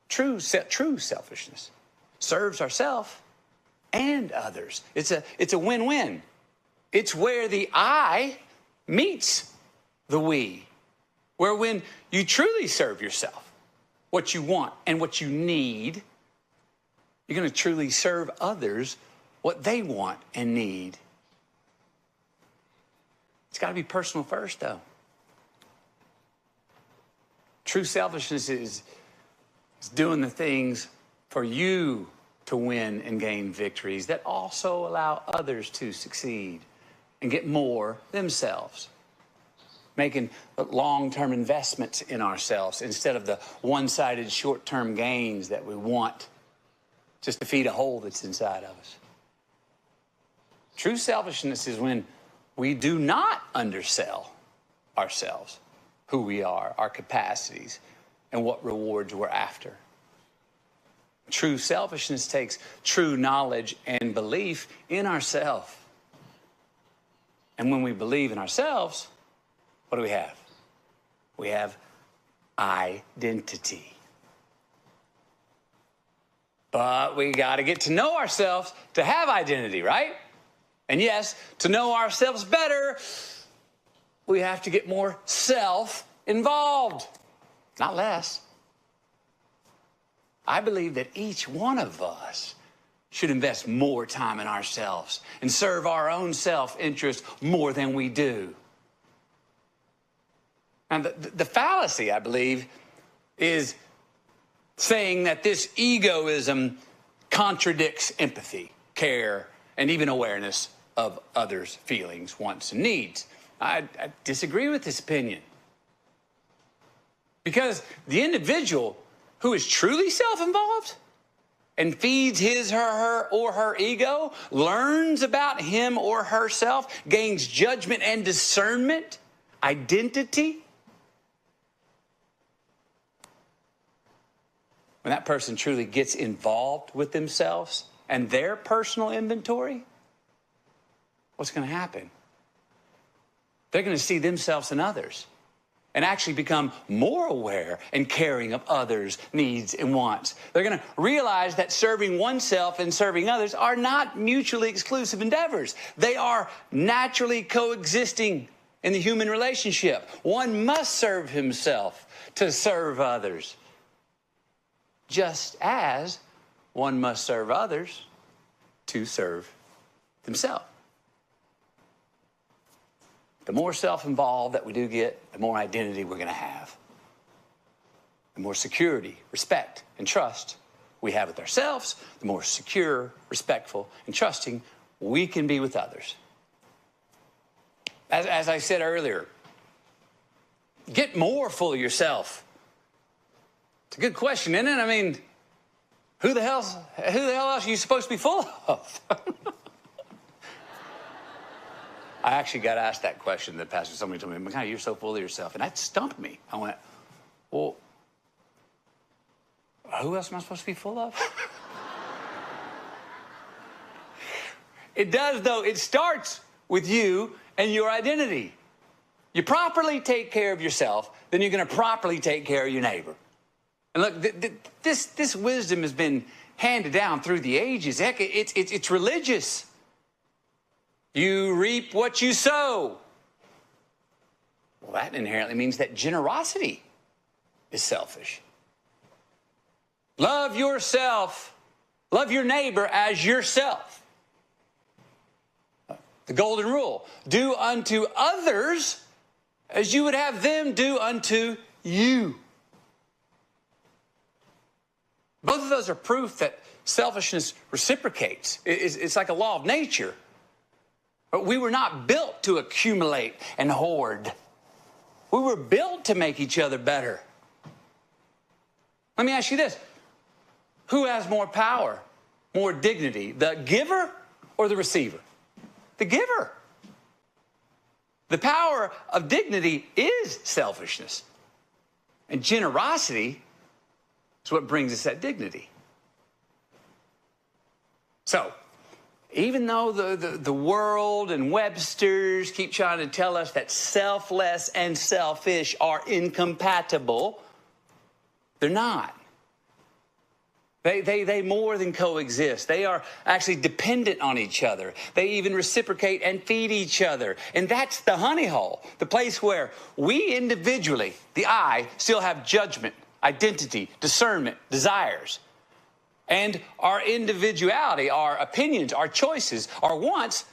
True selfishness serves ourselves and others. It's a win-win. It's where the I meets the we. Where when you truly serve yourself, what you want and what you need, you're going to truly serve others what they want and need. It's got to be personal first, though. True selfishness is doing the things for you to win and gain victories that also allow others to succeed and get more themselves. Making long-term investments in ourselves instead of the one-sided short-term gains that we want just to feed a hole that's inside of us. True selfishness is when we do not undersell ourselves, who we are, our capacities, and what rewards we're after. True selfishness takes true knowledge and belief in ourselves. And when we believe in ourselves, what do we have? We have identity. But we got to get to know ourselves to have identity, right? And yes, to know ourselves better, we have to get more self-involved, not less. I believe that each one of us should invest more time in ourselves and serve our own self-interest more than we do. And the fallacy, I believe, is saying that this egoism contradicts empathy, care, and even awareness of others' feelings, wants, and needs. I disagree with this opinion. Because the individual who is truly self-involved and feeds his or her ego, learns about him or herself, gains judgment and discernment, identity. When that person truly gets involved with themselves and their personal inventory, what's going to happen? They're going to see themselves and others and actually become more aware and caring of others' needs and wants. They're going to realize that serving oneself and serving others are not mutually exclusive endeavors. They are naturally coexisting in the human relationship. One must serve himself to serve others, just as one must serve others to serve themselves. The more self-involved that we do get, the more identity we're going to have. The more security, respect, and trust we have with ourselves, the more secure, respectful, and trusting we can be with others. As I said earlier, get more full of yourself. It's a good question, isn't it? I mean, who the hell else are you supposed to be full of? I actually got asked that question that pastor. Somebody told me, McConaughey, you're so full of yourself. And that stumped me. I went, well, who else am I supposed to be full of? It does, though. It starts with you and your identity. You properly take care of yourself, then you're going to properly take care of your neighbor. And look, this wisdom has been handed down through the ages. Heck, it's religious. You reap what you sow. Well, that inherently means that generosity is selfish. Love yourself. Love your neighbor as yourself. The golden rule. Do unto others as you would have them do unto you. Both of those are proof that selfishness reciprocates. It's like a law of nature. But we were not built to accumulate and hoard. We were built to make each other better. Let me ask you this. Who has more power, more dignity, the giver or the receiver? The giver. The power of dignity is selfishness. And generosity is what brings us that dignity. So, even though the world and Webster's keep trying to tell us that selfless and selfish are incompatible, they're not. They more than coexist. They are actually dependent on each other. They even reciprocate and feed each other. And that's the honey hole, the place where we individually, the I, still have judgment, identity, discernment, desires. And our individuality, our opinions, our choices, our wants,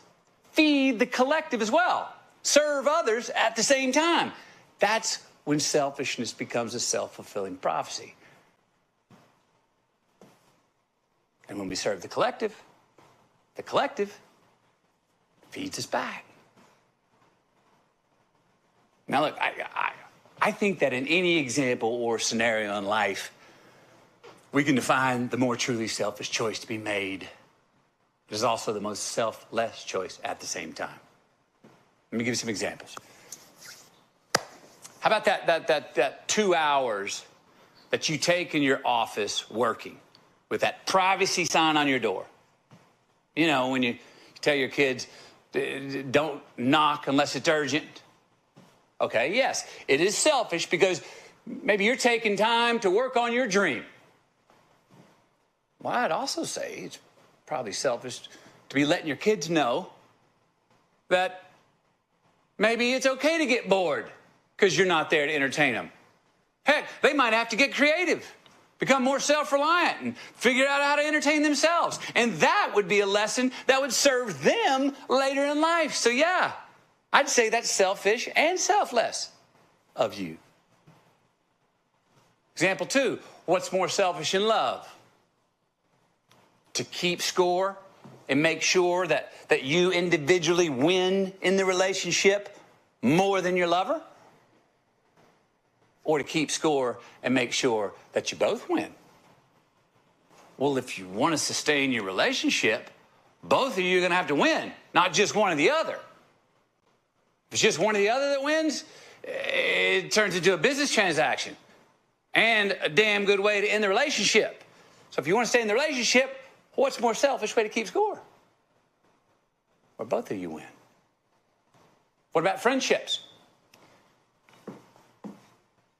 feed the collective as well. Serve others at the same time. That's when selfishness becomes a self-fulfilling prophecy. And when we serve the collective feeds us back. Now look, I think that in any example or scenario in life, we can define the more truly selfish choice to be made. It is also the most selfless choice at the same time. Let me give you some examples. How about that 2 hours that you take in your office working with that privacy sign on your door? You know, when you tell your kids, don't knock unless it's urgent. Okay, yes, it is selfish because maybe you're taking time to work on your dream. Well, I'd also say it's probably selfish to be letting your kids know that maybe it's okay to get bored because you're not there to entertain them. Heck, they might have to get creative, become more self-reliant, and figure out how to entertain themselves. And that would be a lesson that would serve them later in life. So yeah, I'd say that's selfish and selfless of you. Example 2, what's more selfish in love? To keep score and make sure that you individually win in the relationship more than your lover? Or to keep score and make sure that you both win? Well, if you want to sustain your relationship, both of you are going to have to win, not just one or the other. If it's just one or the other that wins, it turns into a business transaction and a damn good way to end the relationship. So if you want to stay in the relationship, what's more selfish way to keep score? Or both of you win. What about friendships?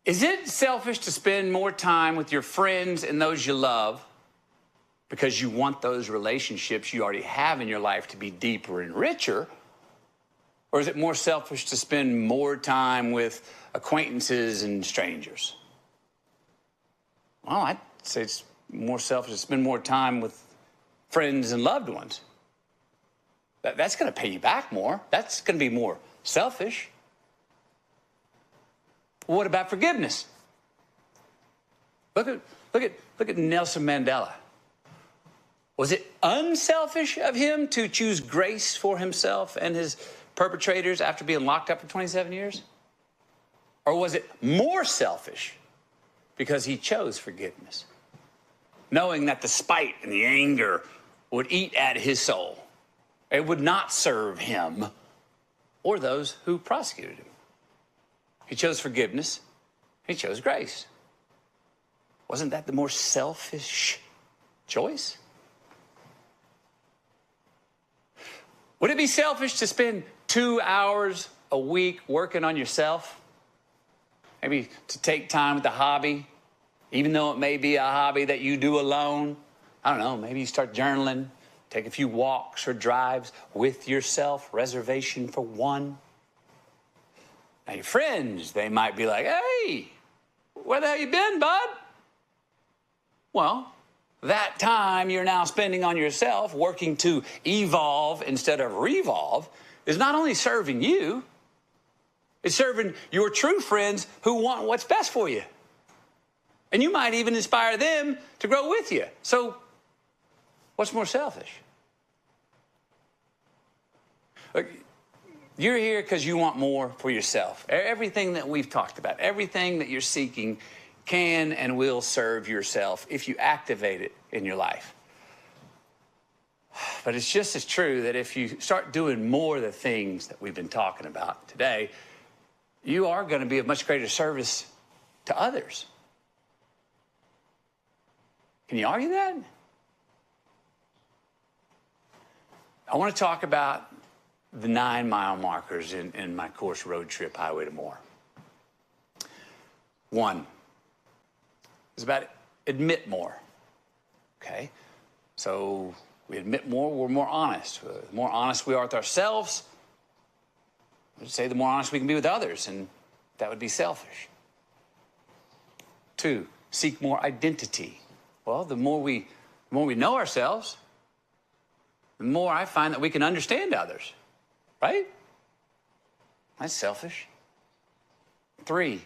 Is it selfish to spend more time with your friends and those you love because you want those relationships you already have in your life to be deeper and richer? Or is it more selfish to spend more time with acquaintances and strangers? Well, I'd say it's more selfish to spend more time with friends and loved ones. That's going to pay you back more. That's going to be more selfish. What about forgiveness? Look at Nelson Mandela. Was it unselfish of him to choose grace for himself and his perpetrators after being locked up for 27 years? Or was it more selfish because he chose forgiveness, knowing that the spite and the anger would eat at his soul? It would not serve him or those who prosecuted him. He chose forgiveness. He chose grace. Wasn't that the more selfish choice? Would it be selfish to spend 2 hours a week working on yourself? Maybe to take time with a hobby, even though it may be a hobby that you do alone. I don't know, maybe you start journaling, take a few walks or drives with yourself, reservation for one. Now, your friends, they might be like, hey, where the hell you been, bud? Well, that time you're now spending on yourself, working to evolve instead of revolve, is not only serving you, it's serving your true friends who want what's best for you. And you might even inspire them to grow with you. So, what's more selfish? Look, you're here because you want more for yourself. Everything that we've talked about, everything that you're seeking can and will serve yourself if you activate it in your life. But it's just as true that if you start doing more of the things that we've been talking about today, you are going to be of much greater service to others. Can you argue that? I want to talk about the 9-mile markers in my course Road Trip Highway to More. 1 is about admit more. Okay? So we admit more, we're more honest. The more honest we are with ourselves, I would say the more honest we can be with others, and that would be selfish. 2, seek more identity. Well, the more we know ourselves, the more I find that we can understand others, right? That's selfish. 3,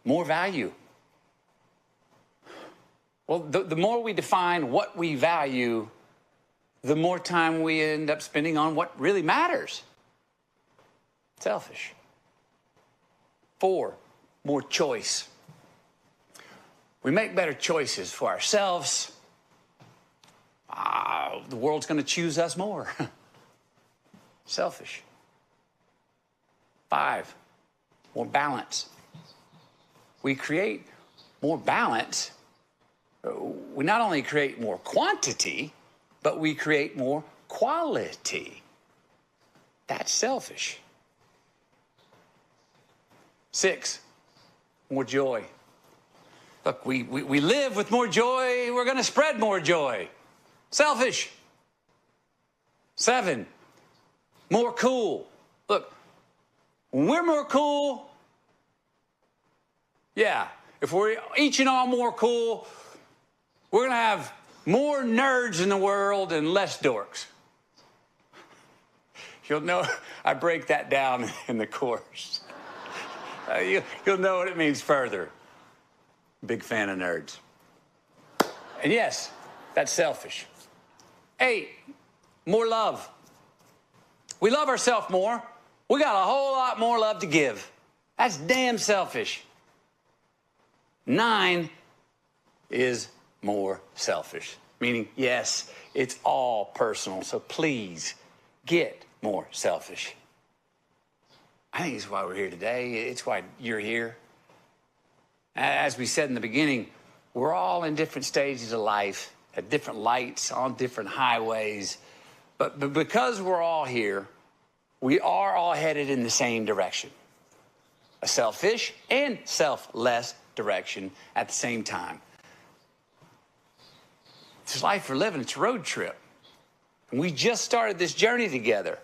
more value. Well, the more we define what we value, the more time we end up spending on what really matters. Selfish. 4, more choice. We make better choices for ourselves. The world's going to choose us more. Selfish. 5, more balance. We create more balance. We not only create more quantity, but we create more quality. That's selfish. 6, more joy. Look, we live with more joy, we're going to spread more joy. Selfish. 7, more cool. Look, when we're more cool, yeah, if we're each and all more cool, we're going to have more nerds in the world and less dorks. You'll know, I break that down in the course. You'll know what it means further. Big fan of nerds. And yes, that's selfish. 8, more love. We love ourselves more. We got a whole lot more love to give. That's damn selfish. 9 is more selfish, meaning, yes, it's all personal, so please get more selfish. I think it's why we're here today. It's why you're here. As we said in the beginning, we're all in different stages of life, at different lights, on different highways. But because we're all here, we are all headed in the same direction. A selfish and selfless direction at the same time. It's life we're living. It's a road trip. And we just started this journey together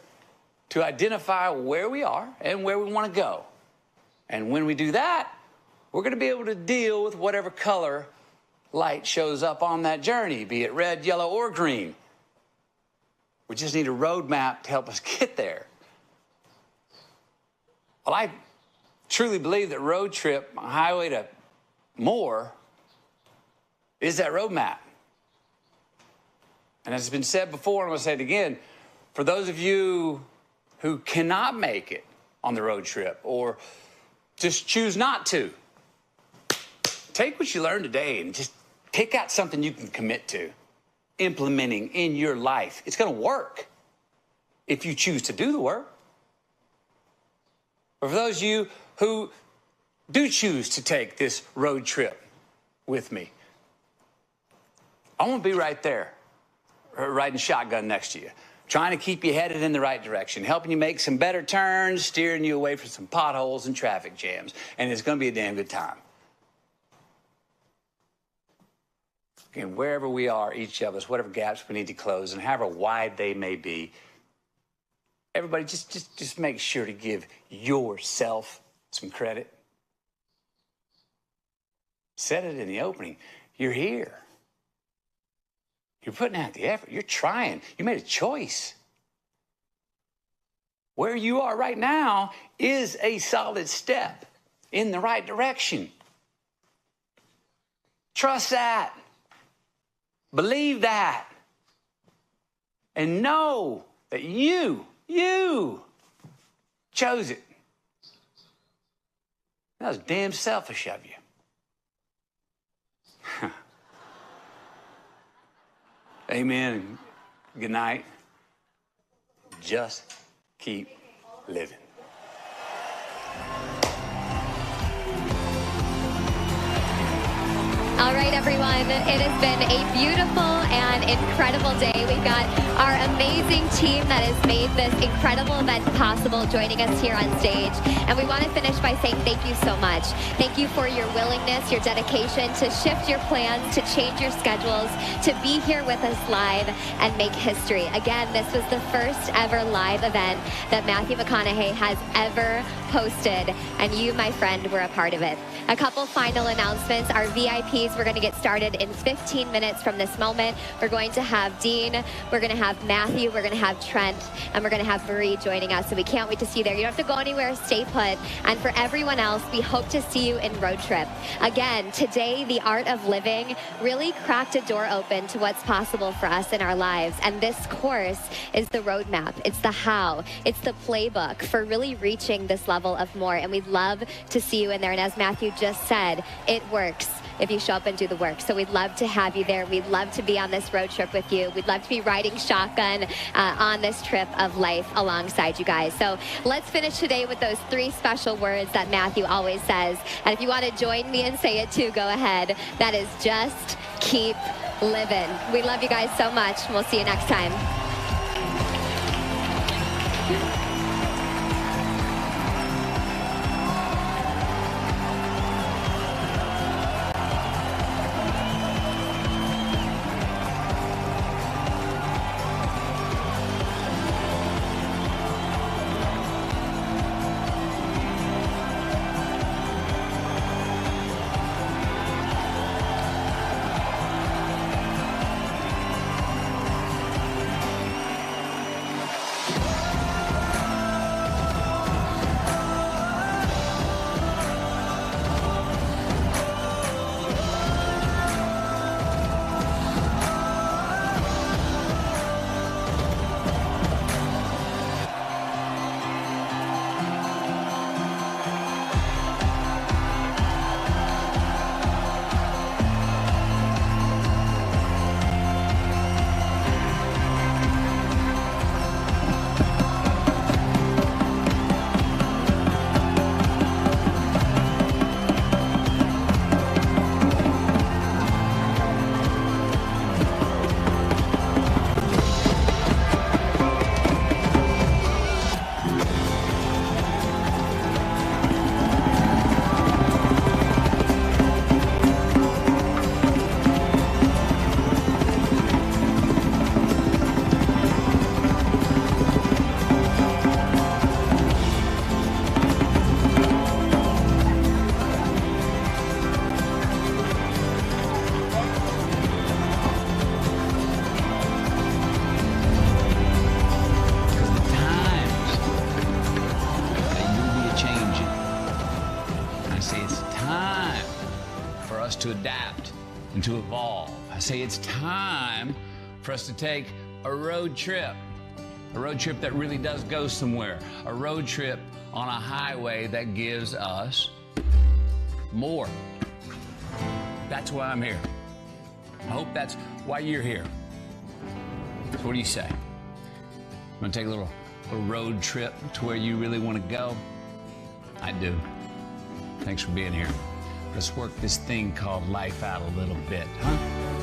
to identify where we are and where we want to go. And when we do that, we're going to be able to deal with whatever color light shows up on that journey, be it red, yellow, or green. We just need a roadmap to help us get there. Well, I truly believe that road trip, Highway to More, is that roadmap. And as has been said before, and I'm going to say it again, for those of you who cannot make it on the road trip or just choose not to, take what you learned today and just pick out something you can commit to, implementing in your life. It's going to work if you choose to do the work. But for those of you who do choose to take this road trip with me, I want to be right there, riding shotgun next to you, trying to keep you headed in the right direction, helping you make some better turns, steering you away from some potholes and traffic jams. And it's going to be a damn good time. And wherever we are, each of us, whatever gaps we need to close, and however wide they may be, everybody just make sure to give yourself some credit. Said it in the opening. You're here. You're putting out the effort. You're trying. You made a choice. Where you are right now is a solid step in the right direction. Trust that. Believe that. And know that you chose it. That was damn selfish of you. Amen. Good night. Just keep living. All right, everyone. It has been a beautiful and incredible day. We've got our amazing team that has made this incredible event possible joining us here on stage. And we want to finish by saying thank you so much. Thank you for your willingness, your dedication to shift your plans, to change your schedules, to be here with us live and make history. Again, this was the first ever live event that Mathhew McConaughey has ever hosted, and you, my friend, were a part of it. A couple final announcements. Our VIPs, we're going to get started in 15 minutes from this moment. We're going to have Dean, we're going to have Mathhew, we're going to have Trent, and we're going to have Marie joining us. So we can't wait to see you there. You don't have to go anywhere, stay put. And for everyone else, we hope to see you in Road Trip. Again, today, the art of living really cracked a door open to what's possible for us in our lives. And this course is the roadmap. It's the how. It's the playbook for really reaching this level of more. And we'd love to see you in there. And as Mathhew just said, it works if you show up and do the work. So we'd love to have you there. We'd love to be on this road trip with you. We'd love to be riding shotgun on this trip of life alongside you guys. So let's finish today with those 3 special words that Mathhew always says. And if you want to join me and say it too, go ahead. That is just keep living. We love you guys so much. We'll see you next time. and to evolve. I say it's time for us to take a road trip. A road trip that really does go somewhere. A road trip on a highway that gives us more. That's why I'm here. I hope that's why you're here. So what do you say? Want to take a little road trip to where you really want to go? I do. Thanks for being here. Let's work this thing called life out a little bit, huh?